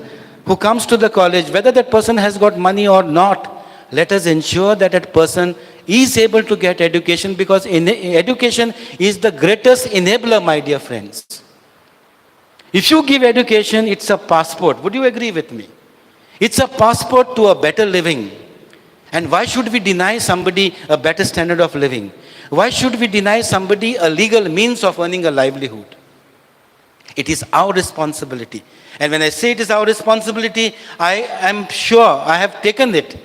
who comes to the college, whether that person has got money or not, let us ensure that that person is able to get education because education is the greatest enabler, my dear friends. If you give education, it's a passport. Would you agree with me? It's a passport to a better living. And why should we deny somebody a better standard of living? Why should we deny somebody a legal means of earning a livelihood? It is our responsibility. And when I say it is our responsibility, I am sure I have taken it.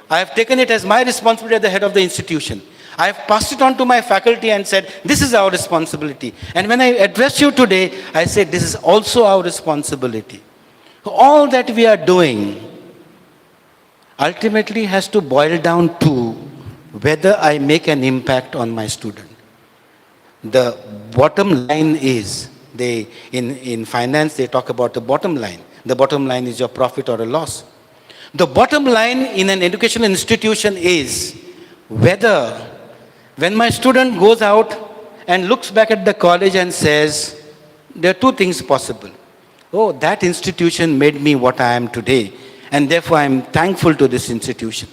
I have taken it as my responsibility as the head of the institution. I have passed it on to my faculty and said, this is our responsibility. And when I address you today, I say, this is also our responsibility. All that we are doing ultimately has to boil down to whether I make an impact on my student. The bottom line is, in finance, they talk about the bottom line. The bottom line is your profit or a loss. The bottom line in an educational institution is whether when my student goes out and looks back at the college and says, there are two things possible. Oh, that institution made me what I am today, and therefore I am thankful to this institution.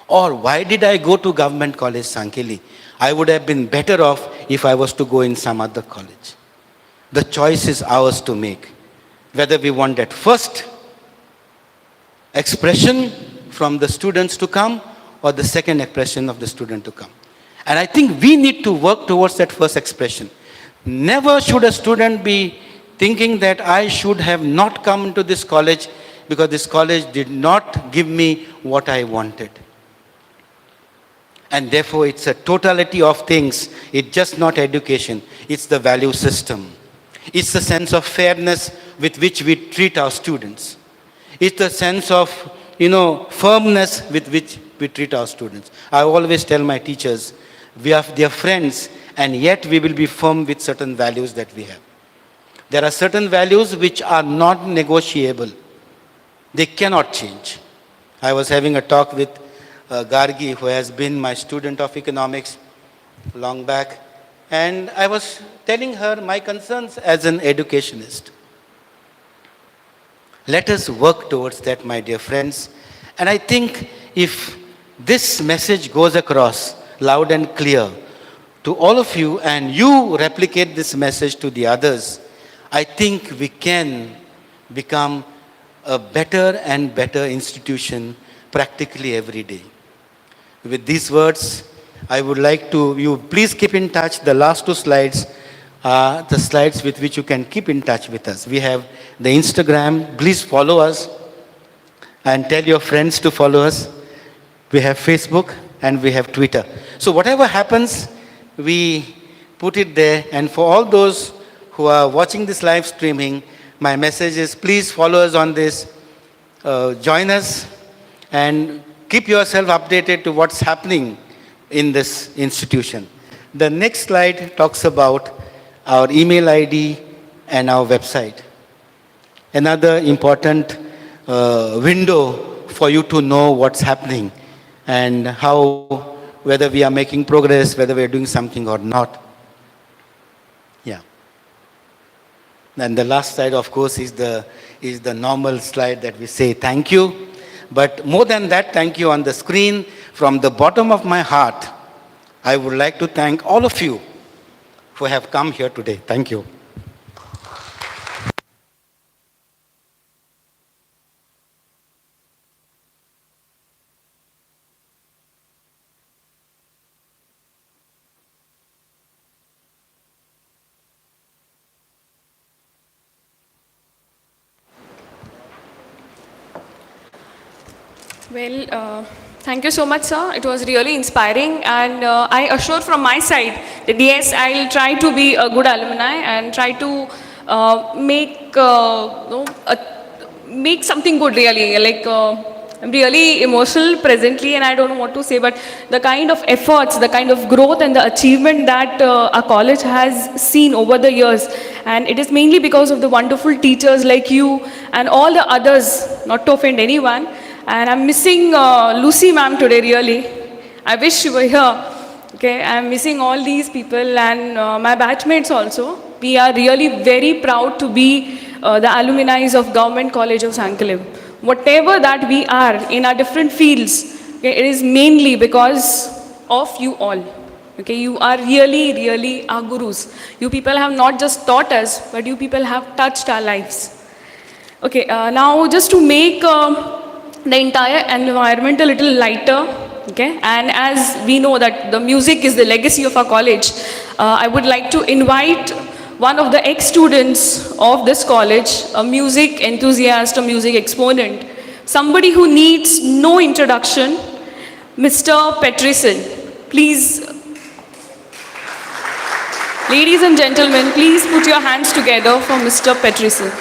Or why did I go to Government College Sanquelim? I would have been better off if I was to go in some other college. The choice is ours to make. Whether we want that first expression from the students to come or the second expression of the student to come. And I think we need to work towards that first expression. Never should a student be thinking that I should have not come to this college because this college did not give me what I wanted. And therefore, it's a totality of things. It's just not education. It's the value system. It's the sense of fairness with which we treat our students. It's the sense of, firmness with which we treat our students. I always tell my teachers, we are their friends, and yet we will be firm with certain values that we have. There are certain values which are not negotiable. They cannot change. I was having a talk with Gargi, who has been my student of economics long back, And I was telling her my concerns as an educationist. Let us work towards that, my dear friends. And I think if this message goes across loud and clear to all of you, and you replicate this message to the others, I think we can become a better and better institution practically every day. With these words, I would like to, you please keep in touch. The last two slides are the slides with which you can keep in touch with us. We have the Instagram, please follow us and tell your friends to follow us. We have Facebook and we have Twitter. So whatever happens, we put it there. And for all those who are watching this live streaming, my message is please follow us on this, join us, and keep yourself updated to what's happening in this institution. The next slide talks about our email ID and our website. Another important window for you to know what's happening and how, whether we are making progress, whether we are doing something or not. Yeah. And the last slide, of course, is the normal slide that we say thank you. But more than that, thank you on the screen. From the bottom of my heart, I would like to thank all of you who have come here today. Thank you. Well, thank you so much, sir. It was really inspiring, and I assure from my side that yes, I'll try to be a good alumni and try to make something good. Really, like I'm really emotional presently, and I don't know what to say. But the kind of efforts, the kind of growth, and the achievement that our college has seen over the years, and it is mainly because of the wonderful teachers like you and all the others. Not to offend anyone. And I'm missing Lucy ma'am today, really. I wish she were here. Okay, I'm missing all these people and my batchmates also. We are really very proud to be the alumni of Government College of Sanquelim. Whatever that we are in our different fields, okay, it is mainly because of you all. Okay, you are really, really our gurus. You people have not just taught us, but you people have touched our lives. Okay, now just to make the entire environment a little lighter, okay, and as we know that the music is the legacy of our college, I would like to invite one of the ex-students of this college, a music enthusiast, a music exponent, somebody who needs no introduction, Mr. Petrison. Please, ladies and gentlemen, please put your hands together for Mr. Petrison.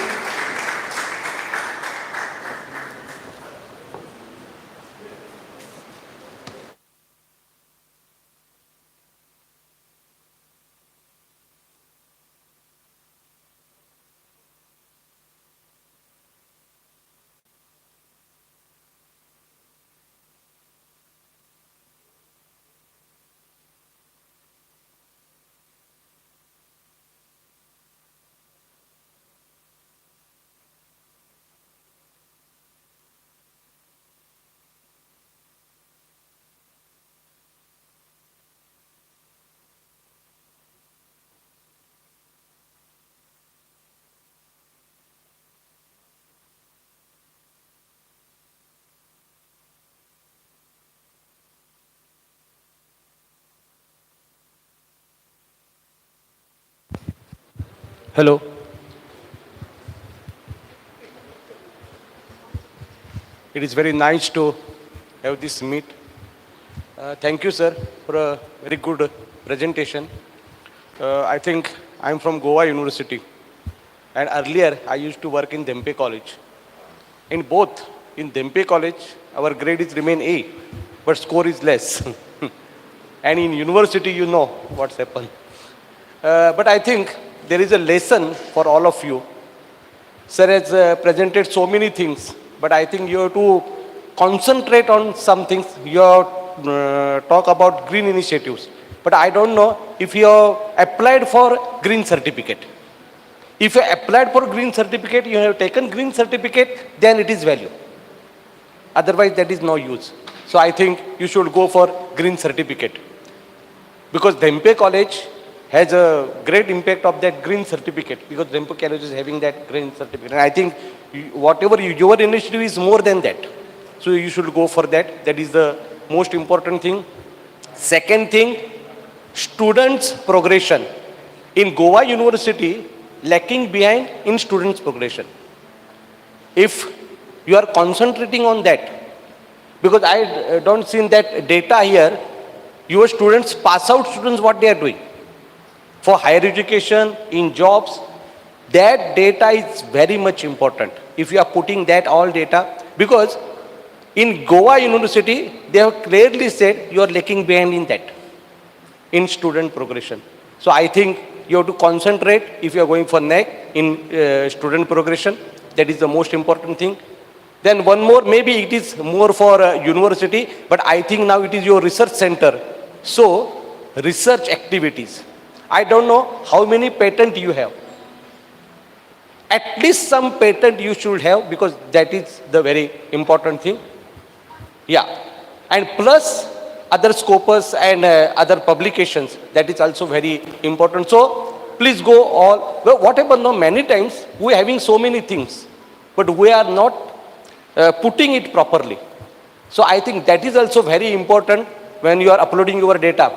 Hello. It is very nice to have this meet. Thank you, sir, for a very good presentation. I think I'm from Goa University, and earlier I used to work in Dempe College. In both, in Dempe College, our grade is remain A, but score is less. And in university, you know what's happened. But I think there is a lesson for all of you. Sir has presented so many things, but I think you have to concentrate on some things. You have talk about green initiatives. But I don't know if you have applied for green certificate. If you applied for green certificate, you have taken green certificate, then it is value. Otherwise, that is no use. So I think you should go for green certificate. Because Dhempe College has a great impact of that green certificate, because Dhempe College is having that green certificate. And I think your initiative is more than that. So you should go for that. That is the most important thing. Second thing, students' progression. In Goa University, lacking behind in students' progression. If you are concentrating on that, because I don't see that data here, your students, pass out students, what they are doing for higher education, in jobs, that data is very much important. If you are putting that all data, because in Goa University, they have clearly said you are lacking behind in that, in student progression. So I think you have to concentrate if you are going for NEC in student progression. That is the most important thing. Then one more, maybe it is more for university, but I think now it is your research center. So research activities. I don't know how many patents you have. At least some patent you should have, because that is the very important thing. Yeah. And plus other scopus and other publications, that is also very important. So please go all, well, what happened now, many times we are having so many things, but we are not putting it properly. So I think that is also very important when you are uploading your data,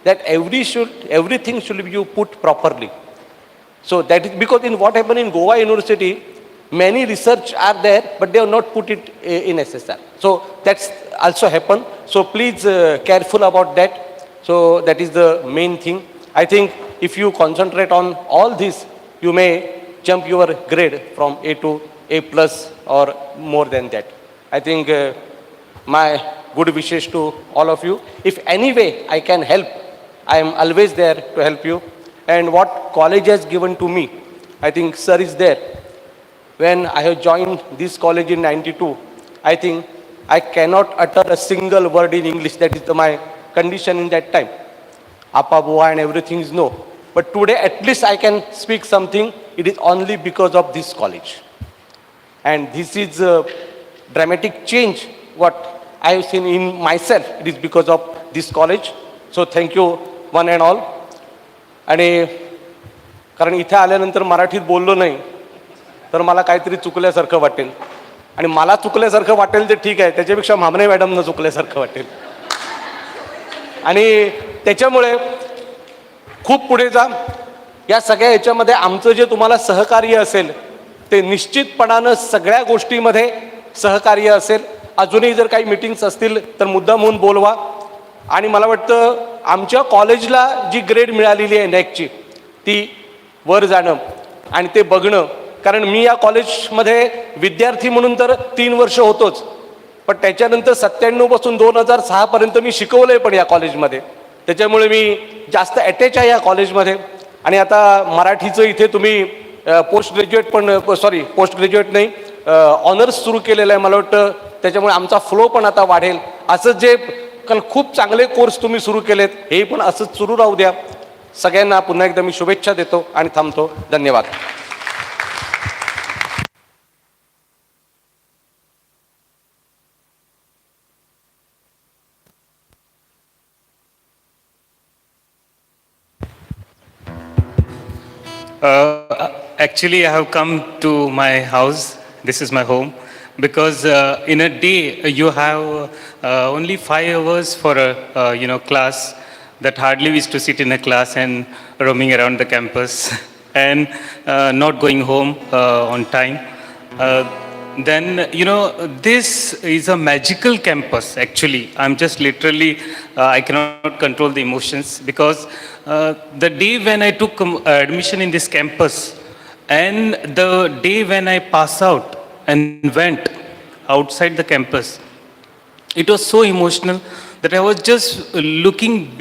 that everything should be put properly. So that is because in what happened in Goa University, many research are there, but they have not put it in SSR. So that's also happened. So please careful about that. So that is the main thing. I think if you concentrate on all this, you may jump your grade from A to A plus or more than that. I think my good wishes to all of you. If any way I can help, I am always there to help you. And what college has given to me, I think sir is there. When I have joined this college in 92, I think I cannot utter a single word in English. That is my condition in that time. Appa, boa and everything is no. But today at least I can speak something. It is only because of this college. And this is a dramatic change what I have seen in myself. It is because of this college. So thank you one and all. आणि कारण इथे आल्यानंतर मराठीत बोललो नाही तर मला काहीतरी चुकल्यासारखं वाटेल, आणि मला चुकल्यासारखं वाटेल ते ठीक आहे, त्याच्यापेक्षा मामने मॅडमनं चुकल्यासारखं वाटेल. आणि त्याच्यामुळे खूप पुढे जा. या सगळ्या ह्याच्यामध्ये आमचं जे तुम्हाला सहकार्य असेल ते निश्चितपणानं सगळ्या गोष्टीमध्ये सहकार्य असेल. अजूनही जर काही मीटिंग्स असतील तर मुद्दाम होऊन बोलवा. आणि मला वाटतं आमच्या कॉलेजला जी ग्रेड मिळालेली आहे नॅकची, ती वर जाणं आणि ते बघणं. कारण मी या कॉलेजमध्ये विद्यार्थी म्हणून तर 3 वर्ष होतोच, पण त्याच्यानंतर 97 पासून 2006 पर्यंत मी शिकवलंय पण या कॉलेजमध्ये. त्याच्यामुळे मी जास्त अटॅच आहे या कॉलेजमध्ये. आणि आता मराठीचं इथे तुम्ही पोस्ट ग्रॅज्युएट नाही, ऑनर्स सुरू केलेलं आहे. मला वाटतं त्याच्यामुळे आमचा फ्लो पण आता वाढेल. असं जे कारण खूप चांगले कोर्स तुम्ही सुरू केलेत, हे पण असंच सुरू राहू द्या. सगळ्यांना पुन्हा एकदा मी शुभेच्छा देतो आणि थांबतो. धन्यवाद. Actually, I have come to my house. This is my home. Because in a day you have only 5 hours for a class that hardly used to sit in a class and roaming around the campus and not going home on time. Then this is a magical campus. Actually, I'm just literally I cannot control the emotions, because the day when I took admission in this campus and the day when I pass out and went outside the campus, it was so emotional that I was just looking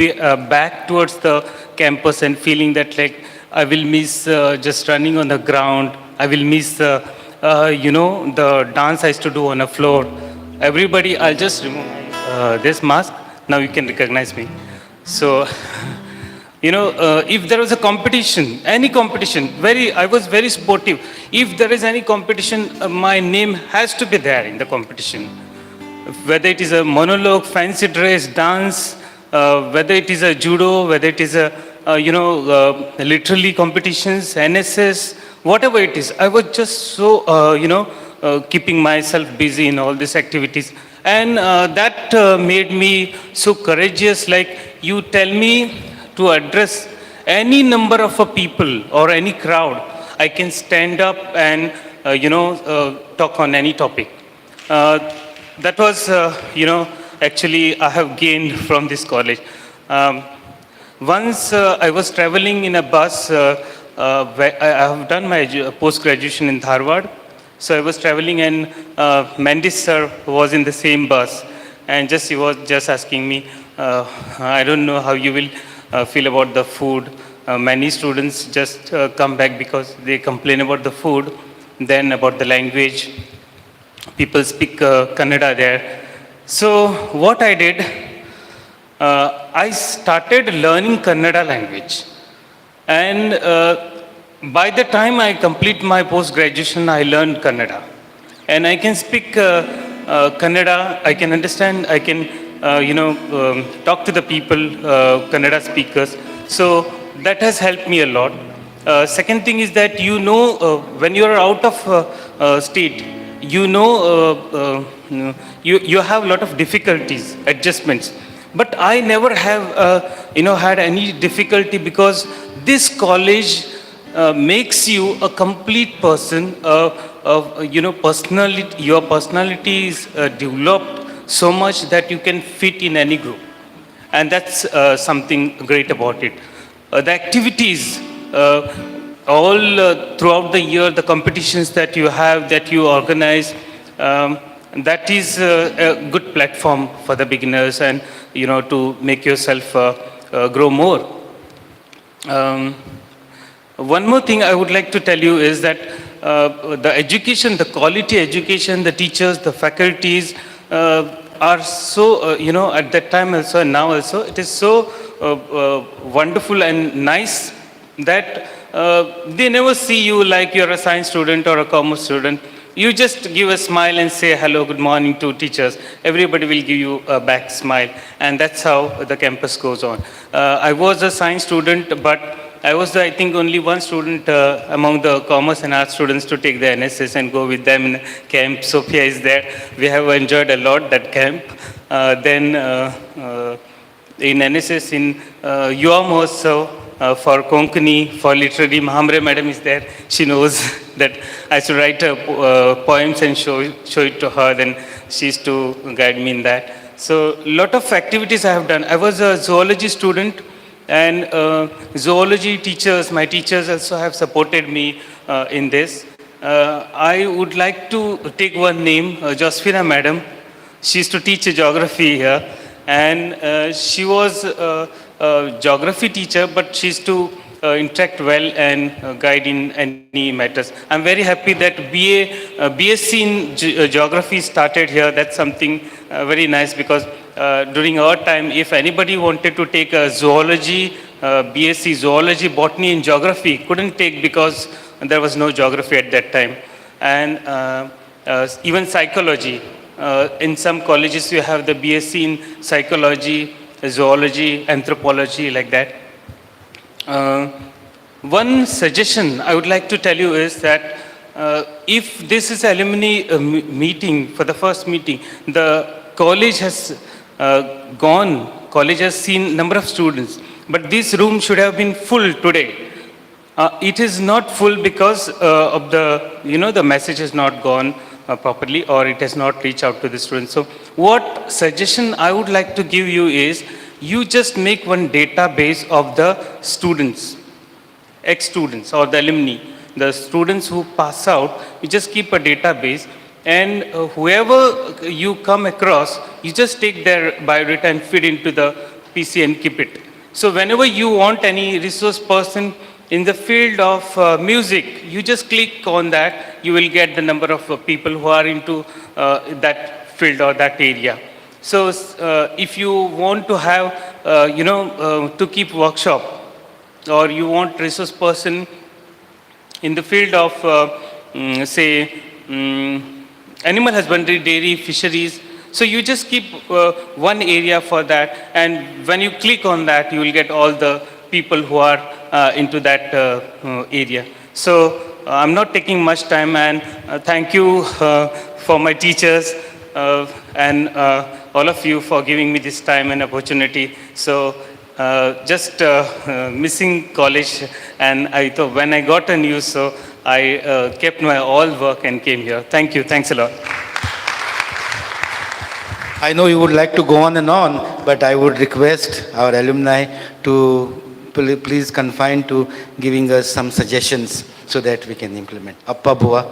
back towards the campus and feeling that like I will miss just running on the ground. I will miss the dance I used to do on a floor. Everybody, I'll just remove this mask. Now you can recognize me. So, if there was a competition, any competition, I was very sportive. If there is any competition, my name has to be there in the competition. Whether it is a monologue, fancy dress, dance, whether it is a judo, whether it is a, literally competitions, NSS, whatever it is. I was just so, keeping myself busy in all these activities. And that made me so courageous, like you tell me to address any number of people or any crowd, I can stand up and, talk on any topic. That was, actually I have gained from this college. Once I was traveling in a bus, where I have done my post-graduation in Dharwad. So I was traveling and Mandis sir was in the same bus. And he was just asking me, I don't know how you will feel about the food. Many students just come back because they complain about the food, then about the language. People speak Kannada there. So what I did, I started learning Kannada language. And by the time I complete my post-graduation, I learned Kannada. And I can speak Kannada, I can understand, I can, talk to the people, Kannada speakers. So that has helped me a lot. Second thing is that, when you are out of state, you have a lot of difficulties, adjustments. But I never have, had any difficulty because this college makes you a complete person. Personality, your personality is developed so much that you can fit in any group. And that's something great about it. The activities, all throughout the year, the competitions that you have, that you organize, that is a good platform for the beginners and, to make yourself grow more. One more thing I would like to tell you is that the education, the quality education, the teachers, the faculties are so, at that time also and now also, it is so wonderful and nice that they never see you like you're a science student or a commerce student. You just give a smile and say hello, good morning to teachers. Everybody will give you a back smile. And that's how the campus goes on. I was a science student, but I was, I think, only one student among the commerce and arts students to take the NSS and go with them in camp. Sophia is there. We have enjoyed a lot that camp. Then in NSS, in Yuva Mahotsav, for Konkani, for literary, Mahamre madam is there. She knows that I should write poems and show it to her. Then she used to guide me in that. So a lot of activities I have done. I was a zoology student, and zoology teachers, my teachers also have supported me in this. I would like to take one name, Josephina madam. She used to teach geography here, and she was a geography teacher, but she used to interact well and guide in any matters. I'm very happy that BSc in geography started here. That's something very nice, because during our time, if anybody wanted to take a zoology, BSc zoology, botany and geography, couldn't take because there was no geography at that time. And even psychology. In some colleges you have the BSc in psychology, zoology, anthropology, like that. One suggestion I would like to tell you is that if this is alumni meeting, for the first meeting, the college has college has seen number of students, but this room should have been full today. It is not full because of the message has not gone properly, or it has not reached out to the students. So what suggestion I would like to give you is, you just make one database of the students, ex-students or the alumni, the students who pass out. You just keep a database, and whoever you come across, you just take their biodata and feed into the PC and keep it. So whenever you want any resource person in the field of music, you just click on that, you will get the number of people who are into that field or that area. So if you want to have to keep workshop, or you want resource person in the field of, say, animal husbandry, dairy, fisheries. So you just keep one area for that, and when you click on that, you will get all the people who are into that area. So I'm not taking much time, and thank you for my teachers and all of you for giving me this time and opportunity. So just missing college, and I thought when I got a news, so I kept my all work and came here. Thank you. Thanks a lot. I know you would like to go on and on, but I would request our alumni to please confine to giving us some suggestions so that we can implement. Appa Bua.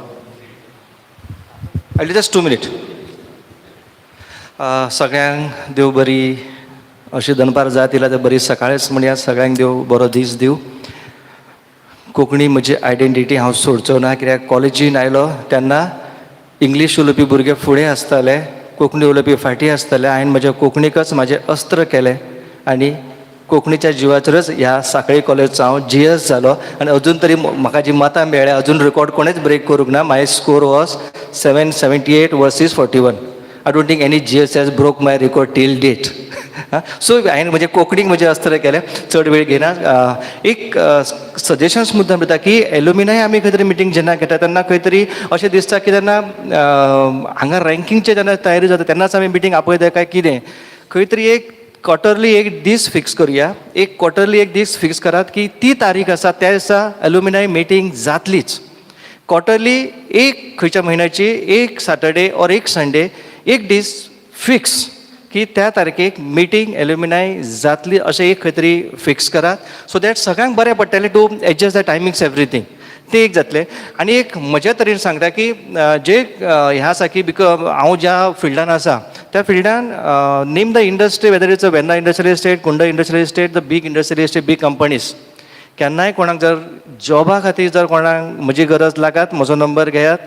I'll just 2 minutes. सगळ्यांक देव बरी अशी दनपार जातीला तर बरी सकाळीच म्हणया सगळ्यांक देव बरो दीस दिव. कोंकणी म्हजी आयडेंटिटी हांव सोडचो ना, कित्याक कॉलेजीन आयलो तेन्ना इंग्लीश उलोवपी भुरगे फुडें आसताले, कोंकणी उलोवपी फाटीं आसताले. हांवें म्हज्या कोंकणीकच म्हाजें अस्त्र केलें आनी कोंकणीच्या जिवाचेरच ह्या सांखळी कॉलेजचो हांव GS जालो. आनी अजून तरी म्हाका जी मतां मेळ्ळ्या अजून रिकॉर्ड कोणेच ब्रेक करूंक ना. My score was 778 versus 41. I don't think any GS has broke my record till date. सो हांवें म्हणजे कोंकणीक म्हजें अस्त्र केलें, चड वेळ घेना. एक सजेशन्स मुद्दाम दिता की एल्युमिनाय आमी खंय तरी मिटींग जेन्ना घेता तेन्ना खंय तरी अशें दिसता की जेन्ना हांगा रँकिंगचे जेन्ना तयारी जाता तेन्नाच आमी मिटींग आपयता काय कितें. खंय तरी एक क्वॉर्टरली एक दीस फिक्स करुया. एक क्वॉर्टरली एक दीस फिक्स करात की ती तारीख आसा त्या दिसा एल्युमिनाय मिटींग जातलीच. क्वॉर्टरली एक खंयच्या म्हयन्याची एक सॅटर्डे ऑर एक संडे एक दीस फिक्स की त्या तारखेक मिटींग एल्युमिनाय जातली अशें एक खंय तरी फिक्स करात. सो दॅट सगळ्यांक बरें पडटलें to adjust the timings everything. ते एक जातलें. आनी एक म्हज्या तरेन सांगता की जे ह्या आसा की बिकॉज हांव ज्या फिल्डान आसा त्या फिल्डान name the industry whether it's a Venna industrial estate, Kund industrial estate, the बीग इंडस्ट्रियल इस्टेट, बीग कंपनीज. केन्नाय कोणाक जर जॉबा खातीर जर कोणाक म्हजी गरज लागात म्हजो नंबर घेयात.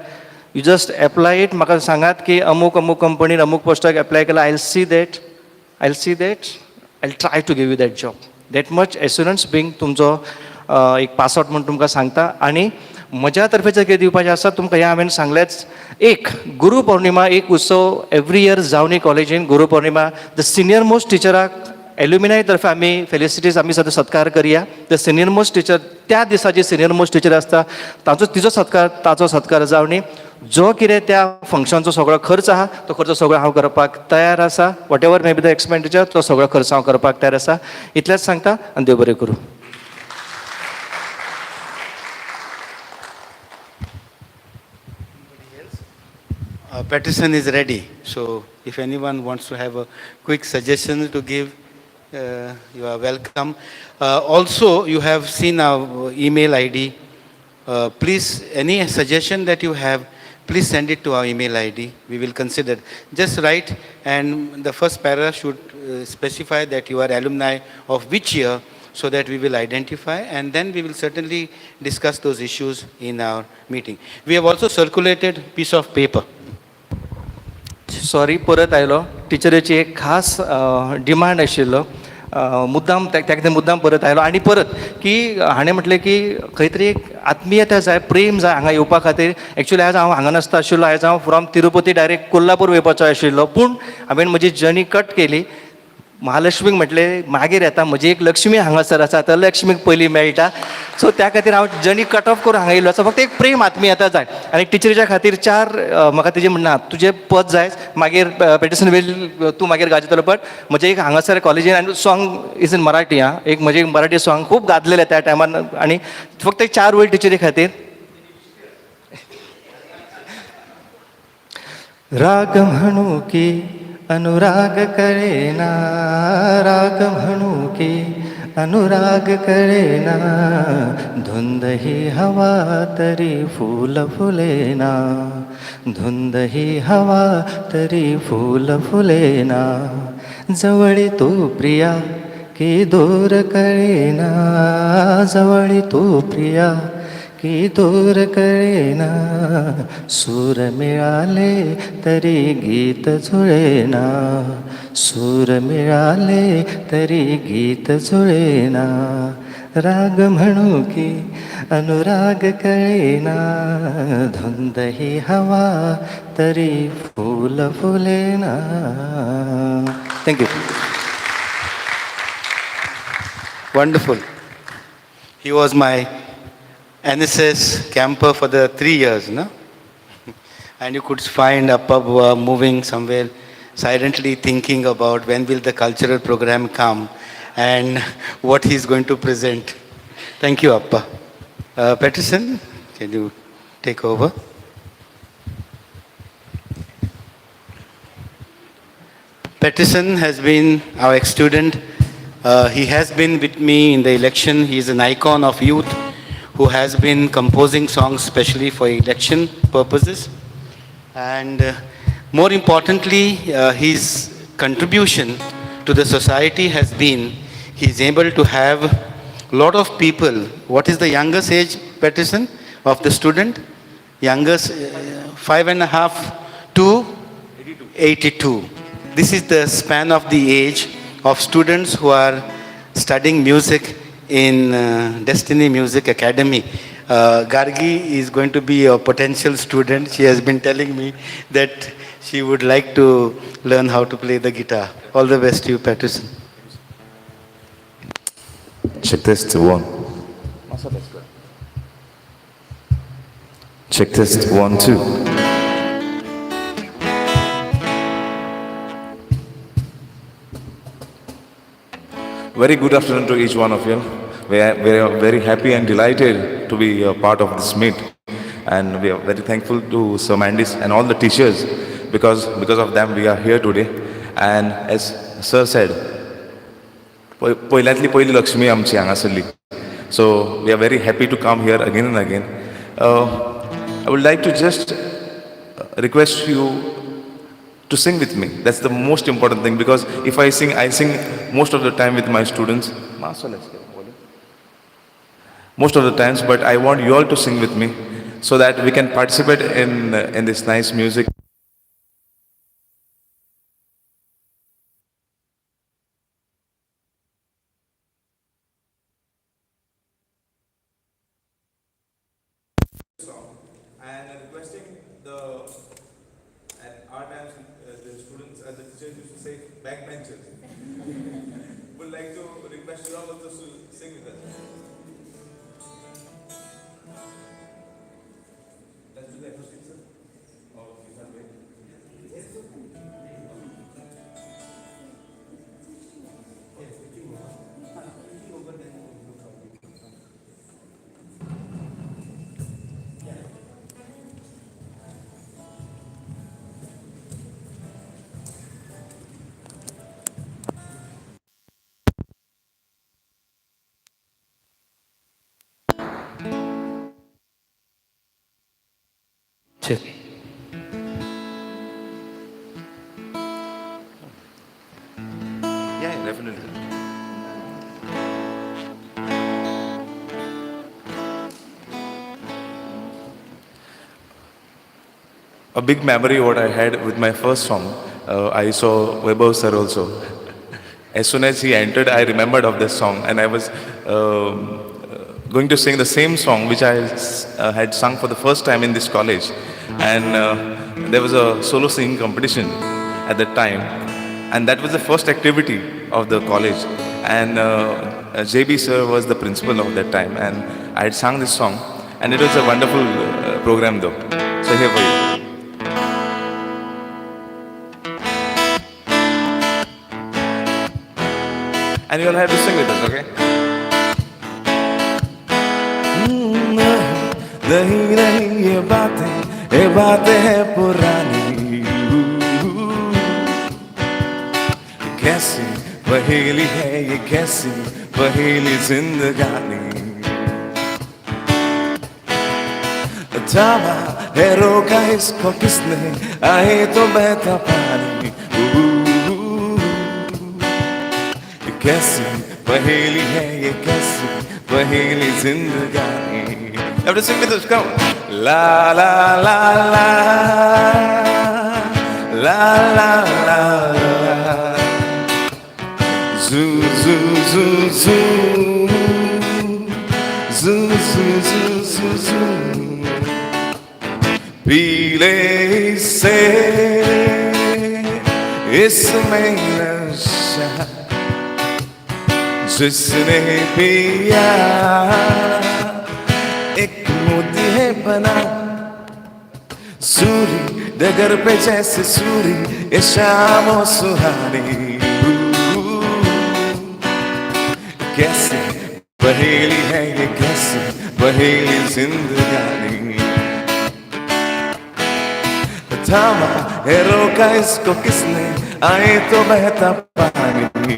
You just apply it. म्हाका सांगात की अमूक अमूक कंपनीन अमूक पोस्टाक एप्लाय केला. I'll see that, I'll try to give you that job. That much assurance being तुमचो एक पास आउट म्हणून तुमकां सांगता. आनी म्हज्या तर्फे जर कितें दिवपाचें आसा तुमकां हें हांवें सांगलेंच. एक गुरू पौर्णिमा एक उत्सव एवरी इयर जावनी कॉलेजीन. गुरू पौर्णिमा द सिनियर मोस्ट टिचराक एल्युमिनाय तर्फे आमी फेलिसिटीज आमी सद्या सत्कार करया. द सिनियर मोस्ट टीचर त्या दिसाची सिनियर मोस्ट टीचर आसता ताचो सत्कार जावनी. जो कितें त्या फंक्शनचो सगळो खर्च आहा तो खर्च सगळो हांव करपाक तयार आसा. What ever may be the expenditure तो सगळो खर्च हांव करपाक तयार आसा. इतलेंच सांगता आनी देव बरें करूं. Petition is ready. So if anyone wants to have a quick suggestion to give, you are welcome. Also, you have seen our email ID. Please, any suggestion that you have, please send it to our email ID. We will consider. Just write, and the first paragraph should specify that you are alumni of which year, so that we will identify, and then we will certainly discuss those issues in our meeting. We have also circulated piece of paper. Sorry परत आयलो. टिचरीची एक खास demand आशिल्लो. मुद्दाम ताका मुद्दाम परत आयलो आनी परत की हाणें म्हटलें की खंय तरी एक आत्मीयता जाय, प्रेम जाय हांगा येवपा खातीर. एक्चुली आयज हांव हांगा नासता आशिल्लो. आयज हांव फ्रॉम तिरुपती डायरेक्ट कोल्हापूर वयपाचो आशिल्लो. पूण हांवें म्हजी जर्नी कट केली. महालक्ष्मीक म्हटलें मागीर येता. म्हजी एक लक्ष्मी हांगासर आसा तर लक्ष्मीक पयलीं मेळटा. सो त्या खातीर हांव जर्नी कट ऑफ करून हांगा येयलो आसा. फक्त एक प्रेम आत्मीयता जाय. आनी टिचरीच्या खातीर 4 म्हाका तेजें म्हणना तुजें पद जाय. मागीर पेटिशन वेल तूं मागीर गाजयतलो. बट म्हजें एक हांगासर कॉलेजीन आनी सॉंग इज इन मराठी. एक म्हजें एक मराठी सॉंग खूब गाजलेलें त्या टायमार. आनी फक्त एक 4 वयर टिचरी खातीर. राग म्हणू की अनुराग करेना, राग म्हणू की अनुराग करेना, धुंद ही हवा तरी फूल फुलेना, धुंद ही हवा तरी फूल फुलेना, जवळी तू प्रिया की दूर करेना, जवळी तू प्रिया की दूर कळेना, सूर मिळाले तरी गीत जुळेना, सूर मिळाले तरी गीत जुळेना, राग म्हणू की अनुराग कळेना, धुंद ही हवा तरी फूल फुलेना. Thank you. Wonderful. He was my NSS camper for the 3 years, no? And you could find Appa moving somewhere, silently thinking about when will the cultural program come and what he's going to present. Thank you, Appa. Peterson, can you take over? Peterson has been our ex-student. He has been with me in the election. He is an icon of youth who has been composing songs specially for election purposes. And more importantly, his contribution to the society has been he is able to have a lot of people. What is the youngest age, Peterson, of the student? Youngest, 5.5 to 82. This is the span of the age of students who are studying music in Destiny Music Academy. Gargi is going to be a potential student. She has been telling me that she would like to learn how to play the guitar. All the best to you, Peterson. Check test one. Check test 1, 2. Very good afternoon to each one of you. We are very happy and delighted to be a part of this meet. And we are very thankful to Sir Mandis and all the teachers because of them we are here today. And as Sir said, पहिल्यातली पहिली लक्ष्मी आमची हांगासरली. So we are very happy to come here again and again. I would like to just request you to sing with me. That's the most important thing because if I sing most of the time with my students. Most of the times, but I want you all to sing with me so that we can participate in this nice music. And requesting at our times the students and the teachers used to say backbenchers. Would like to request you all also to sing with us. Let's do the acoustic, sir. Oh, you can't wait. Yes, sir. Check. Yeah, definitely. A big memory what I had with my first song, I saw Vaibhav sir also. As soon as he entered, I remembered of this song and I was going to sing the same song which I had sung for the first time in this college. And there was a solo singing competition at that time. And that was the first activity of the college. And JB sir was the principal of that time. And I had sung this song. And it was a wonderful program though. So here for you. And you all have to sing with us, okay? नहीं नहीं ये बातें हैं पुरानी. कैसी पहेली है ये कैसी पहेली जिंदगानी. थामा है रोका इसको किसने आए तो बहता पानी. कैसी पहेली है ये कैसी पहेली जिंदगानी. have to sing with us. Come. La la la la la la la la. Zoo zoo zoo zoo zoo zoo zoo zoo zoo. पीले से इसमें नशा जिसने पिया एक मोती है बना सूरी डगर पे जैसे सूरी ये शामों सुहानी कैसे पहेली है ये कैसे पहेली जिंदगानी थामा है रोका इसको किसने आए तो बहता पानी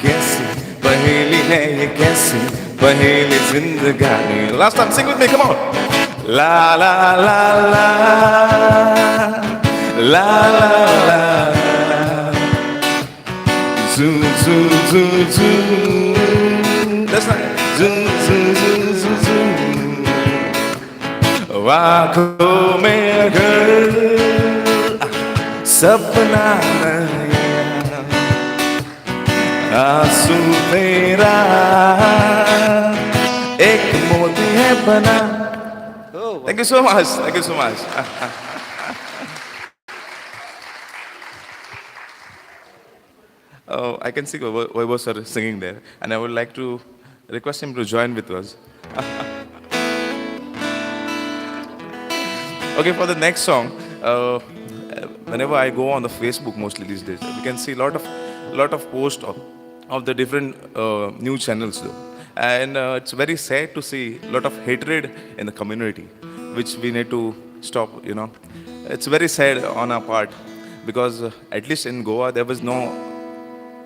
कैसे पहेली है ये कैसे पहेली जिंदगानी Last time sing with me come on La la la la La la la Zoo zoo zoo zoo That's right Zoo zoo zoo zoo zoo आँखों में अगर सपना नहीं आंसू तेरा एक मोती है बना Thank you so much. Thank you so much. Oh, I can see Vaibhav sir singing there, and I would like to request him to join with us. Okay, for the next song, whenever I go on the Facebook mostly these days, we can see a lot of posts of the different news channels though. And it's very sad to see a lot of hatred in the community, which we need to stop, you know. It's very sad on our part, because at least in Goa, there was no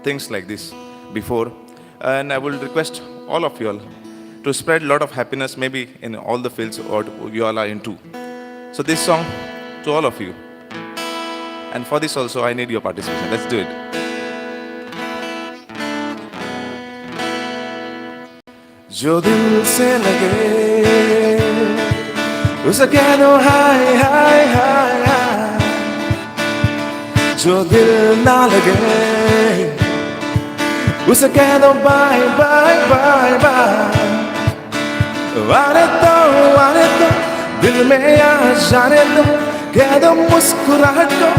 things like this before. And I will request all of you all to spread a lot of happiness, maybe in all the fields what you all are into. So this song to all of you. And for this also, I need your participation. Let's do it. जो दिल से लगे उसे कह दो हाय हाय हाय हाय जो दिल ना लगे उसे कह दो बाय बाय बाय बाय आने दो दिल में आ जाने दो कह दो मुस्कुराहट को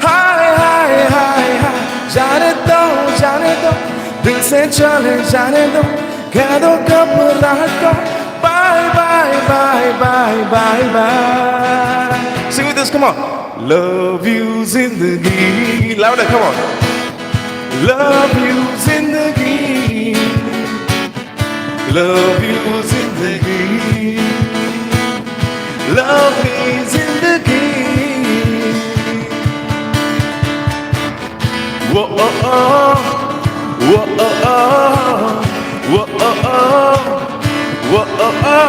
हाय हाय हाय हाय जाने दो दिल से चले जाने दो कह दो घबराहट को bye bye bye bye bye bye Sing with us, come on. Love you zindagi. Louder, come on. Love you zindagi. Love you zindagi. Love me zindagi. Whoa oh oh. Whoa oh oh. Whoa oh oh. Whoa oh oh.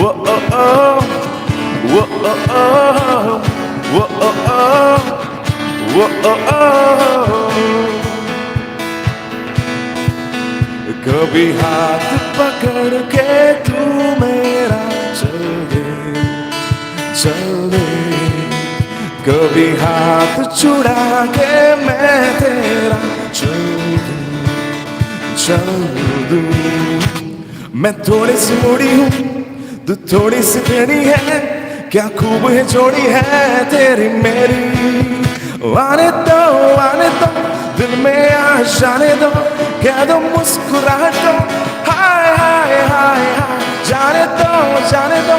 Whoa oh oh. Whoa oh oh. Whoa oh oh. Whoa oh oh. कभी हाथ पकड़ के तू मेरा चले कभी हाथ छुड़ा के मैं तेरा चल दूं मैं थोड़ी सी मुड़ी हूँ तू थोड़ी सी टेढ़ी है क्या खूब है जोड़ी है तेरी मेरी आने दो दिल में आ जाने दो कह दो मुस्कुराहट दो हाय हाय हाय हाय जाने दो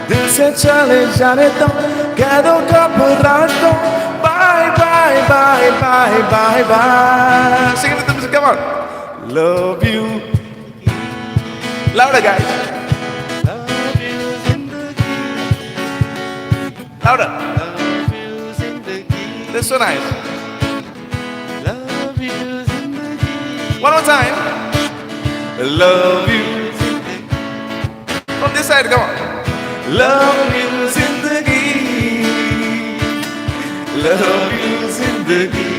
दिल से चले जाने दो कह दो घबराहट दो bye bye bye bye bye bye Sing it with the music, come on. Love you. Louder, guys. Love you, zindagi. Louder. Love you, zindagi. This is so nice. Love you, zindagi. One more time. Love you, zindagi. From this side, come on. Love you, zindagi. Love you, zindagi.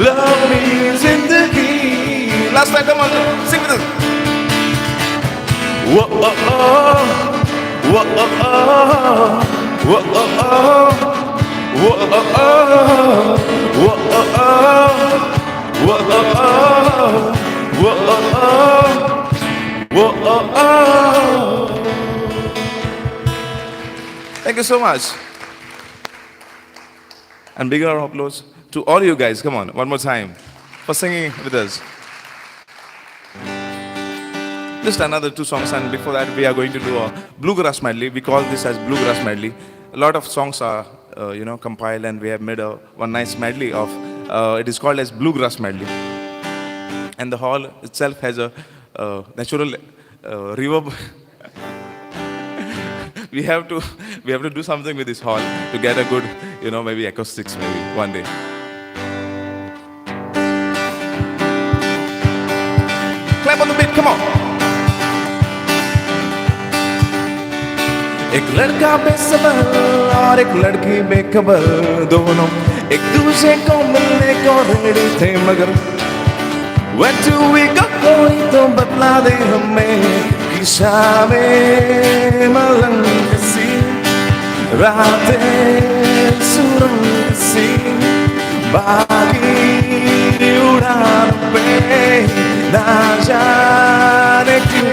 Love me zindagi. Last time, come on, sing with us. Whoa, oh, oh. Whoa, oh, oh. Whoa, oh, oh. Whoa, oh, oh. Whoa, oh, oh. Whoa, oh, oh. Whoa, oh, oh. Whoa, oh, oh. Thank you so much. And bigger applause to all you guys. Come on, one more time for singing with us. Just another 2 songs, and before that we are going to do a Bluegrass Medley. We call this as Bluegrass Medley. A lot of songs are, compiled, and we have made one nice medley of, it is called as Bluegrass Medley. And the hall itself has a natural reverb. we have to do something with this hall to get a good, maybe acoustics maybe one day. Clap on the beat, come on. एक लड़का बेसबर और एक लड़की बेखबर, दोनों एक दूसरे को मिलने को रेडी थे, मगर Where do we go? कोई तो बतला दे हमें कि शामें मलंग सी, रातें सुरंग सी, बाकी उड़ान पे ना जाने क्यों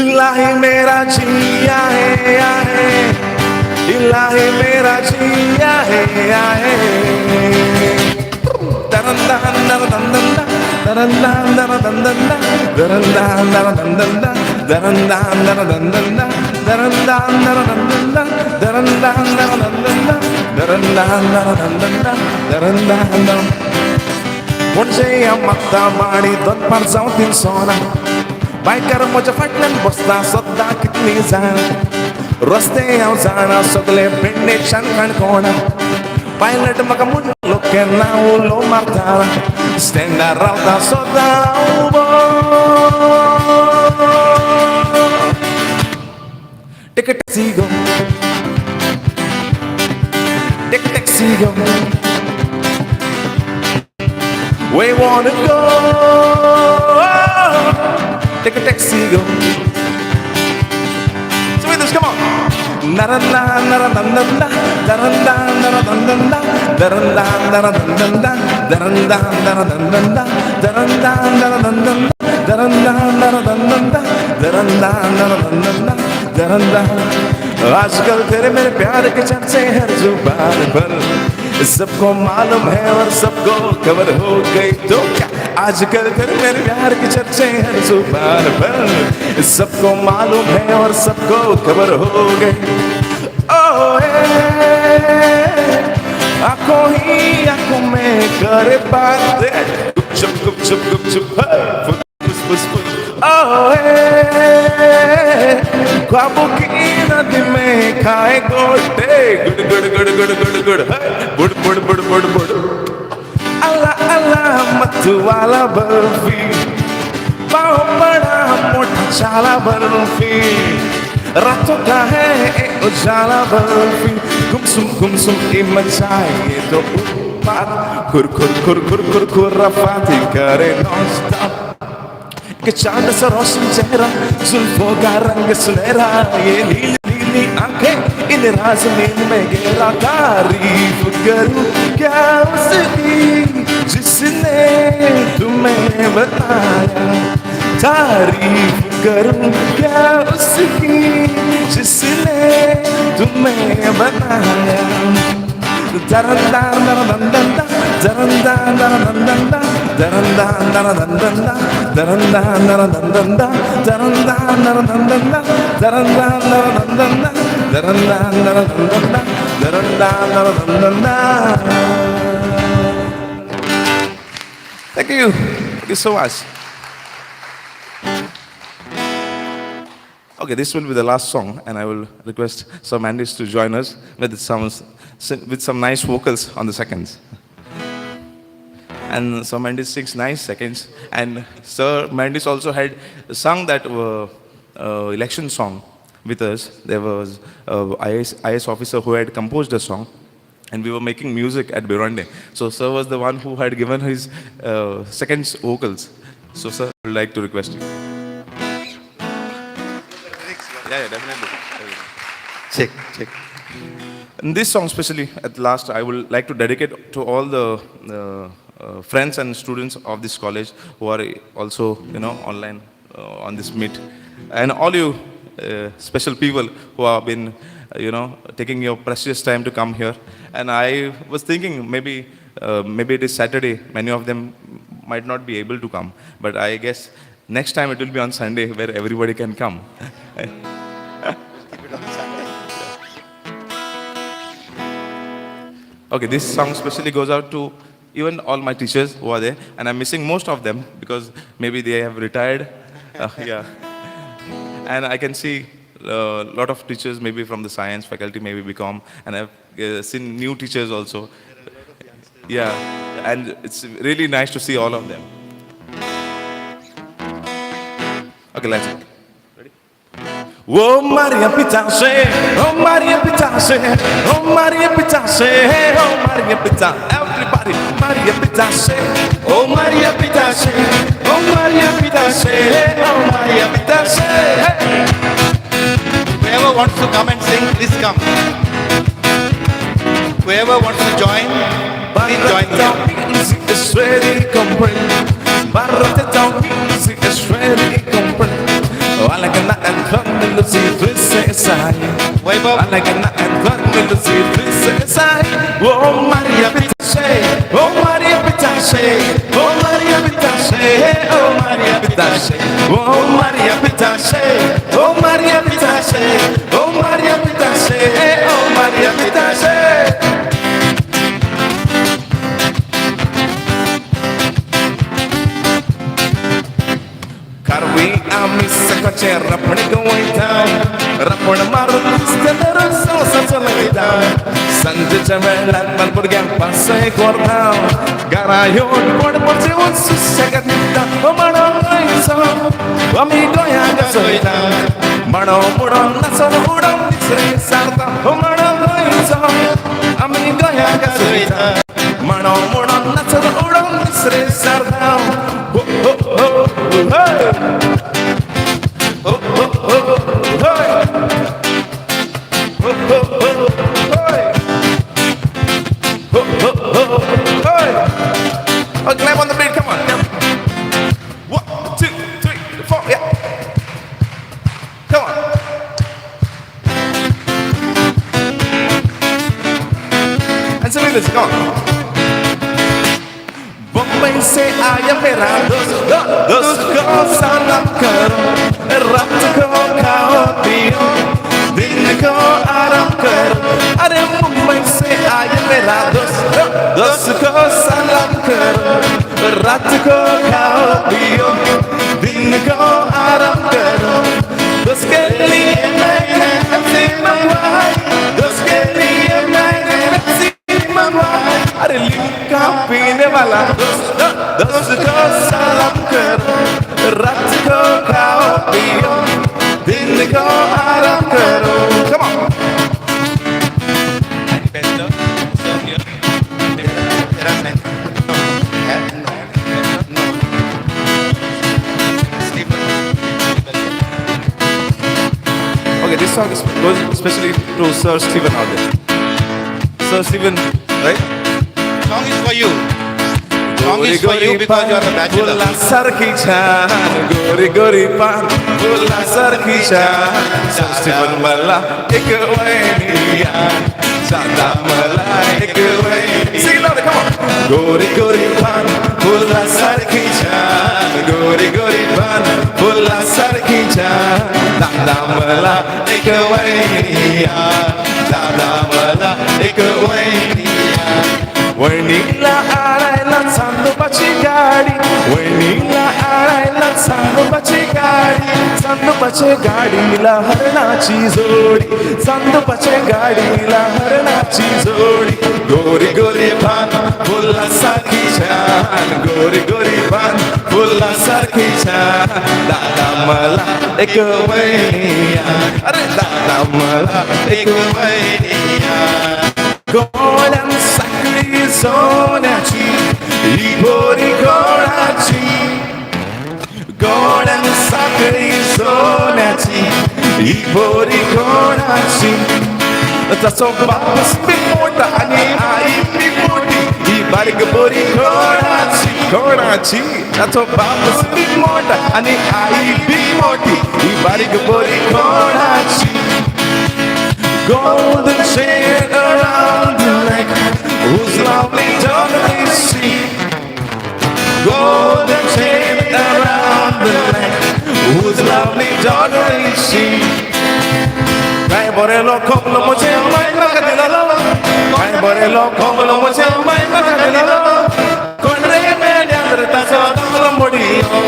इलाही मेरा जिया है, इलाही मेरा जिया है, दरंदान दरंदान दरंदान दरंदान दरंदान दरंदान दरंदान दरंदान दरंदान दरंदान दरंदान दरंदान म्हणजे या मागता माडी दोन पार जाऊन 300 बायकर म्हज्या फाटल्यान बसता सद्दां कितली जाण, रस्ते हांव जाणा सगळे पेडणेच्यान काणकोणा, पायलट म्हाका म्हणलो केन्ना उलो मारता, स्टँडार रावता सद्दां उबो. Take a taxi go, take a taxi go, where you wanna go? Take a taxi go. So with us, come on. Naranda, naranda, naranda, naranda, naranda, naranda, naranda, naranda, naranda, naranda, naranda, naranda. आजकल तेरे मेरे प्यार के चर्चे हर जुबान पर, सबको मालूम है और सबको खबर हो गई तो क्या, आजकल तेरे मेरे प्यार की चर्चे हर जुबान पर, सबको मालूम है और सबको खबर हो गई. आंखों ही आंखों में करे बातें, गुपचुप गुपचुप गुपचुप फुस फुस फुस. ख्वाबों की नदी में खाए गोटे, गुड़ गुड़ गुड़ गुड़ गुड़ गुड़ बुड़ बुड़ बुड़ बुड़ बुड़. अल्लाह अल्लाह मत वाला बर्फी, पाँव बड़ा मोटा चाला बर्फी, रातों का है उजाला बर्फी, गुमसुम की मचाए तो ऊपर खुर खुर खुर खुर खुर खुर रफाती करे नॉन स्टॉप. कि चांद सा रोशन चेहरा, जुल्फों का रंग सुनहरा, ये नीली नीली आंखें इन राज नींद में गहरा. तारीफ करूं क्या उसकी जिसने तुम्हें बताया, तारीफ करूं क्या उसकी जिसने तुम्हें बताया. दरंदान दरंदान दरंदान दरंदान दरंदान दरंदान दरंदान दरंदान दरंदान दरंदान दरंदान दरंदान दरंदान. Thank you so much. Okay, this will be the last song, and I will request Sir Mandis to join us with some nice vocals on the seconds. And Sir Mandis sings nice seconds, and Sir Mandis also had sung that election song with us. There was an IS officer who had composed a song, and we were making music at Birande. So Sir was the one who had given his seconds vocals So, sir, I would like to request you. Yeah, definitely. Check. And this song, especially at last, I would like to dedicate to all the friends and students of this college who are also, online on this meet, and all you special people who have been, taking your precious time to come here. And I was thinking maybe it is Saturday. Many of them might not be able to come, but I guess next time it will be on Sunday where everybody can come. Okay, this song especially goes out to even all my teachers who are there, and I'm missing most of them because maybe they have retired. Yeah, and I can see a lot of teachers maybe from the science faculty, maybe BCom, and I've seen new teachers also. Yeah, and it's really nice to see all of them. Okay, let's go. Oh Maria Pitashe, oh Maria Pitashe, oh Maria Pitashe, oh Maria Pitashe, everybody, Maria Pitashe, oh Maria Pitashe, oh Maria Pitashe, oh Maria Pitashe. Whoever wants to come and sing, please come. Whoever wants to join, please join here. Music is ready, comprehend. Barroteta music is ready, comprehend. I like a nut and fun in the sea, twist side. I like a nut and fun in the sea, twist side. Oh Maria Pitashe, oh Maria Pitashe, oh Maria Pitashe, oh Maria Pitashe, oh Maria Pitashe, oh Maria Pitashe, oh Maria Pitashe, oh Maria Pitashe. Carvi ami sakache rapne goita rapn marun stendar salsa chalita sanje chamela malburgan pasai korda garayon pod porjeon susagatita mano aisa ami goya gasoita mano mudon nason udon disre sarta mano aisa ami goya gasoita mano mudon nason udon disre sarta ho ho ho hey oh oh oh hey oh oh oh hey oh oh oh hey oh clap on the beat, come on. 1 2 3 4 yeah, come on. And so this, come on. Bombay se aaya mera dost ko salam karo, raat ko khao piyo, din ko aaram karo. Are Mumbai se aaya mera dost ko salam karo, raat ko khao piyo, din ko aaram karo. Dost ke liye maine apne mangwai, dost ke liye maine apne mangwai. अरे लिखा पीने वाला दोस्त को सलाम करो, रात को खाओ पियो, दिन को आराम करो. Come on. And better, so here, there are men. No. Sleeper. Okay, this song goes especially to Sir Stephen out there. Sir Stephen, right? Song is for you. Song is for you because you are a bachelor. Bola sarki chan, gori gori pan, bola sarki chan. Stephen mala ek wainiya, sada mala ek wainiya. Sing it louder, come on. Gori gori pan, bola sarki chan, gori gori pan, bola sarki chan. Sada mala ek wainiya, sada mala ek wainiya. वणीला आळायला चांदोबाची गाडी, वणीला आळायला चांदोबाची गाडी, चांदोबाच्या गाडीला हरणाची जोडी, चांदोबाच्या गाडीला हरणाची जोडी. गोरी गोरी पान फुला सारखी छान, गोरी गोरी पान फुला सारखी छान. दादा मला एक वहिनिया, अरे दादा मला एक वहिनिया. गोळ्यान साखळी सोन्याची, ही गोरी गोळाची, ही पोरी कोणाची तसो बापूस बी मोठा आणि आई बी मोठी ही बारीक पोरी कोणाची तसो बापूस बी मोठा आणि आई बी मोठी ही बारीक पोरी कोणाची Golden shade around the neck, whose lovely daughter is she? Golden shade around the neck, whose lovely daughter is she? Kai borelo konglo moche mai makadilalo, kai borelo konglo moche mai makadilalo. Konre me nyandr taso tanglo modiyo,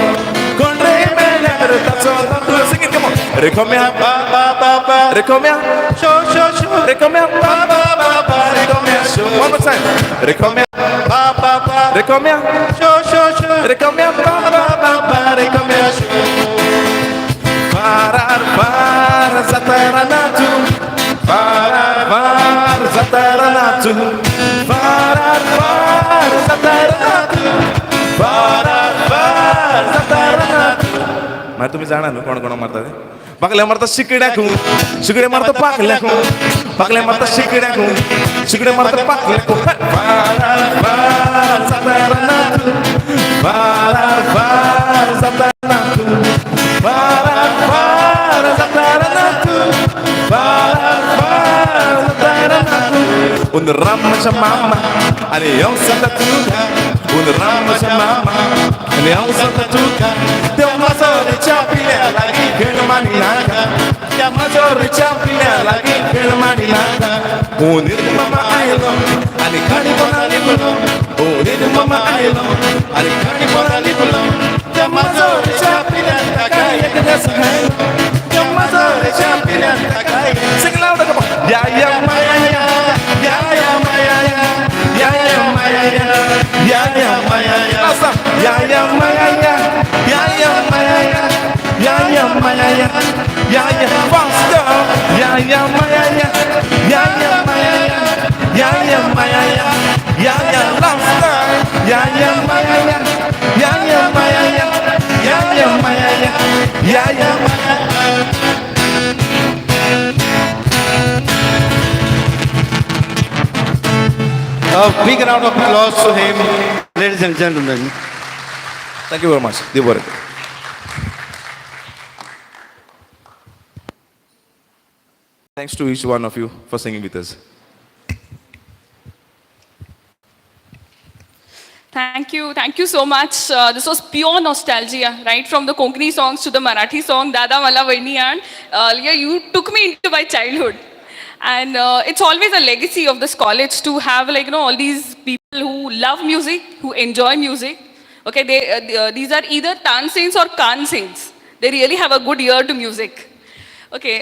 konre me nyandr taso tanglo sing it, come on. Rekomya ba ba ba ba, rekomya sho sho sho, rekomya ba ba ba ba, rekomya sho. One more time. Rekomya ba ba ba, rekomya sho sho sho, rekomya ba ba ba ba, rekomya sho. Far zataranatu, far zataranatu, far zataranatu, far zataranatu. मैं तुम्ही जाणार ना कोण कोण मारतात पाकल्या मारतात शिकड्याकून शिकडे मारतात पाकल्याकून पाकल्या मारतात शिकड्याकून शिकडे मारतात पाकल्याकून un ramaccia mamma आणि eu santa tuca un ramaccia mamma आणि eu santa tuca deu uma zona chapilha lagi kermaninaka ya mazore chapilha lagi kermaninaka unir mama ailo ani kani bonali bulo unir mama ailo ani kani bonali bulo ya mazore chapilha takai ekdesa hai ya mazore chapilha takai sing loud come on ya ya maya ya ya ya maya ya ya ya maya ya ya ya maya ya ya ya maya ya ya ya maya ya ya ya maya ya ya ya faster ya ya maya ya ya ya maya ya ya ya maya ya ya ya faster ya ya maya ya ya ya maya ya ya ya maya ya ya ya maya. A big round of applause to him, ladies and gentlemen. Thank you very much. Deborah. Thanks to each one of you for singing with us. Thank you so much. This was pure nostalgia, right? From the Konkani songs to the Marathi song, Dada Mala Vaini, and you took me into my childhood. And it's always a legacy of this college to have all these people who love music, who enjoy music. Okay, these are either Tanseens or Kanseens. They really have a good ear to music. Okay,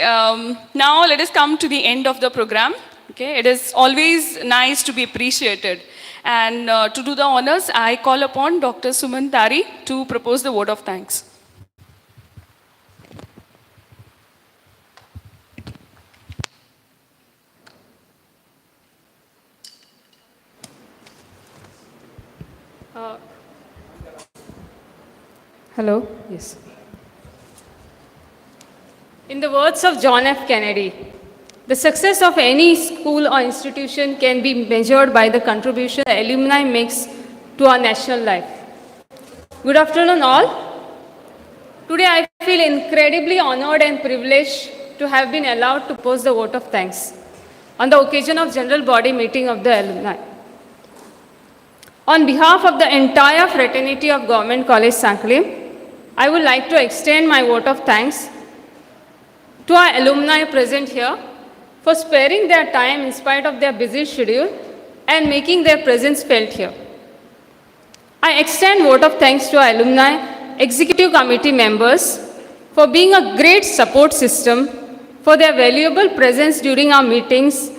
now let us come to the end of the program. Okay, it is always nice to be appreciated. And to do the honors, I call upon Dr. Suman Tari to propose the vote of thanks. Hello? Yes. In the words of John F. Kennedy, the success of any school or institution can be measured by the contribution the alumni makes to our national life. Good afternoon, all. Today I feel incredibly honored and privileged to have been allowed to pose the vote of thanks on the occasion of General Body Meeting of the Alumni. On behalf of the entire fraternity of Government College Sanquelim, I would like to extend my vote of thanks to our alumni present here for sparing their time in spite of their busy schedule and making their presence felt here. I extend vote of thanks to our alumni executive committee members for being a great support system, for their valuable presence during our meetings,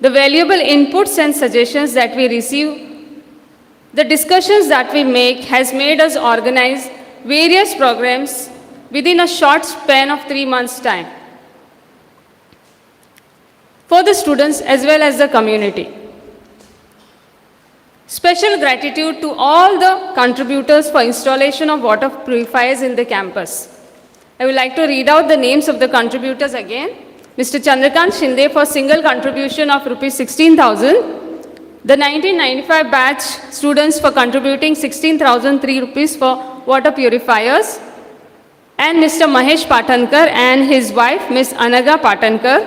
the valuable inputs and suggestions that we receive. The discussions that we make has made us organize various programs within a short span of 3 months' time for the students as well as the community. Special gratitude to all the contributors for installation of water purifiers in the campus. I would like to read out the names of the contributors again. Mr. Chandrakant Shinde for single contribution of rupees 16,000. The 1995 batch students for contributing 16,003 rupees for water purifiers. And Mr. Mahesh Patankar and his wife, Ms. Anaga Patankar,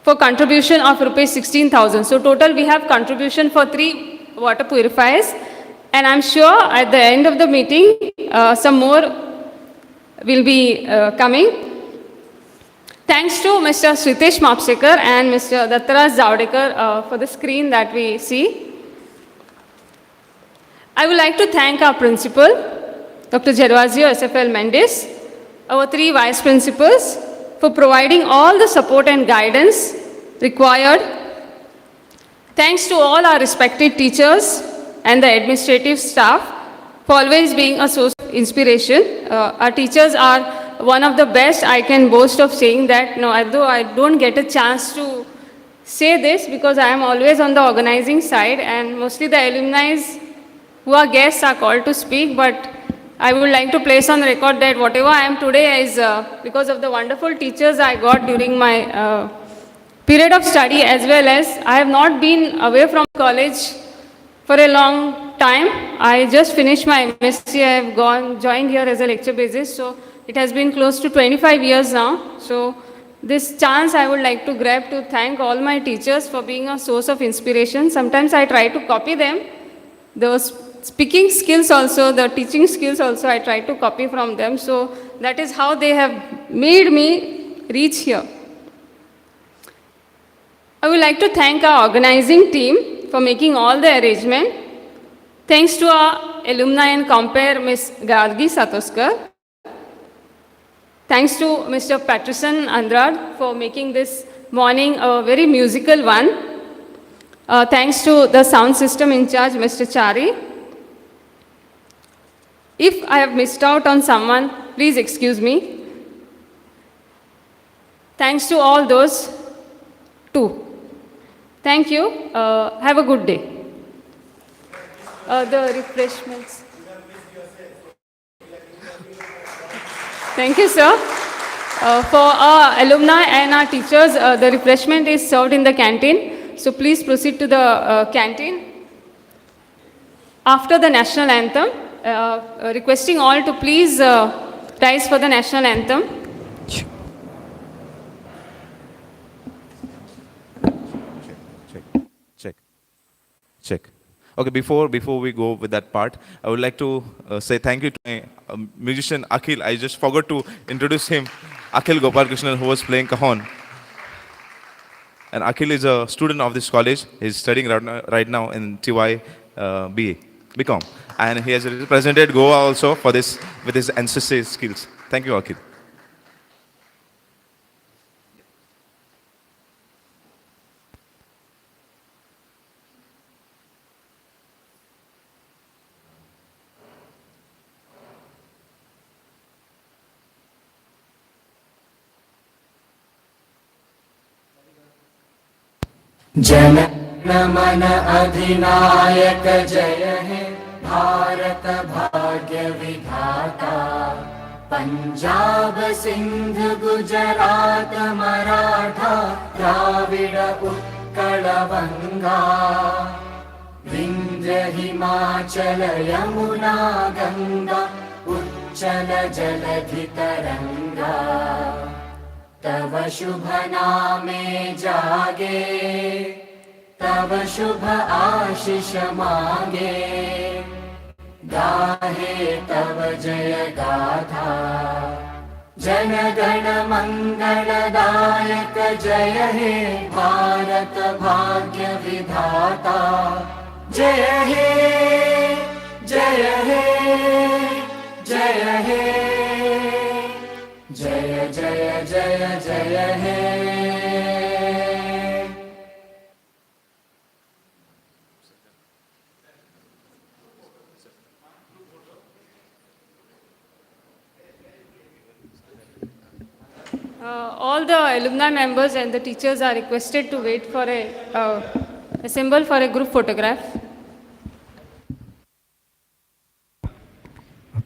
for contribution of rupees 16,000. So total we have contribution for 3 water purifiers. And I'm sure at the end of the meeting, some more will be coming. Thanks to Mr. Sritesh Mapsekar and Mr. Dattaraj Zavdekar for the screen that we see. I would like to thank our principal, Dr. Gervasio SFL Mendes, our 3 vice principals for providing all the support and guidance required. Thanks to all our respected teachers and the administrative staff for always being a source of inspiration. Our teachers are one of the best. I can boast of saying that, although I don't get a chance to say this because I am always on the organizing side and mostly the alumni who are guests are called to speak, but I would like to place on record that whatever I am today is because of the wonderful teachers I got during my period of study, as well as I have not been away from college for a long time. I just finished my MSc. I have joined here as a lecture basis, so it has been close to 25 years now. So this chance I would like to grab to thank all my teachers for being a source of inspiration. Sometimes I try to copy them. Those speaking skills also, the teaching skills also, I try to copy from them. So that is how they have made me reach here. I would like to thank our organizing team for making all the arrangement. Thanks to our alumni and compare, Ms. Gargi Satoskar. Thanks to Mr. Patterson Andrad for making this morning a very musical one. Thanks to the sound system in charge, Mr. Chari. If I have missed out on someone, please excuse me. Thanks to all those too. Thank you. Have a good day. The refreshments. Thank you, sir. For our alumni and our teachers, the refreshment is served in the canteen. So please proceed to the canteen. After the national anthem, requesting all to please rise for the national anthem. Check. Okay, before we go with that part, I would like to say thank you to my musician Akhil. I just forgot to introduce him, Akhil Gopalkrishnan, who was playing cajon. And Akhil is a student of this college. He's studying right now in TY BCom. And he has represented Goa also for this with his ancestry skills. Thank you, Akhil. Jana Gana Mana अधिनायक जय हे भारत भाग्य विधाता पंजाब सिंध गुजरात मराठा द्राविड़ उत्कल बंगा विंध्य हिमाचल यमुना गंगा उच्चल जलधि तरंगा तव शुभ नामे जागे तव शुभ आशीष मांगे गाहे तव जय गाथा जन गण मंगलदायक जय हे भारत भाग्य विधाता जय हे जय हे जय हे जय जय जय जय हे All the alumni members and the teachers are requested to wait for assemble for a group photograph.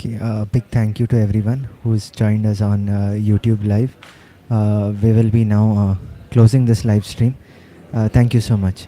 Okay, big thank you to everyone who's joined us on YouTube Live. We will be now closing this live stream. Thank you so much.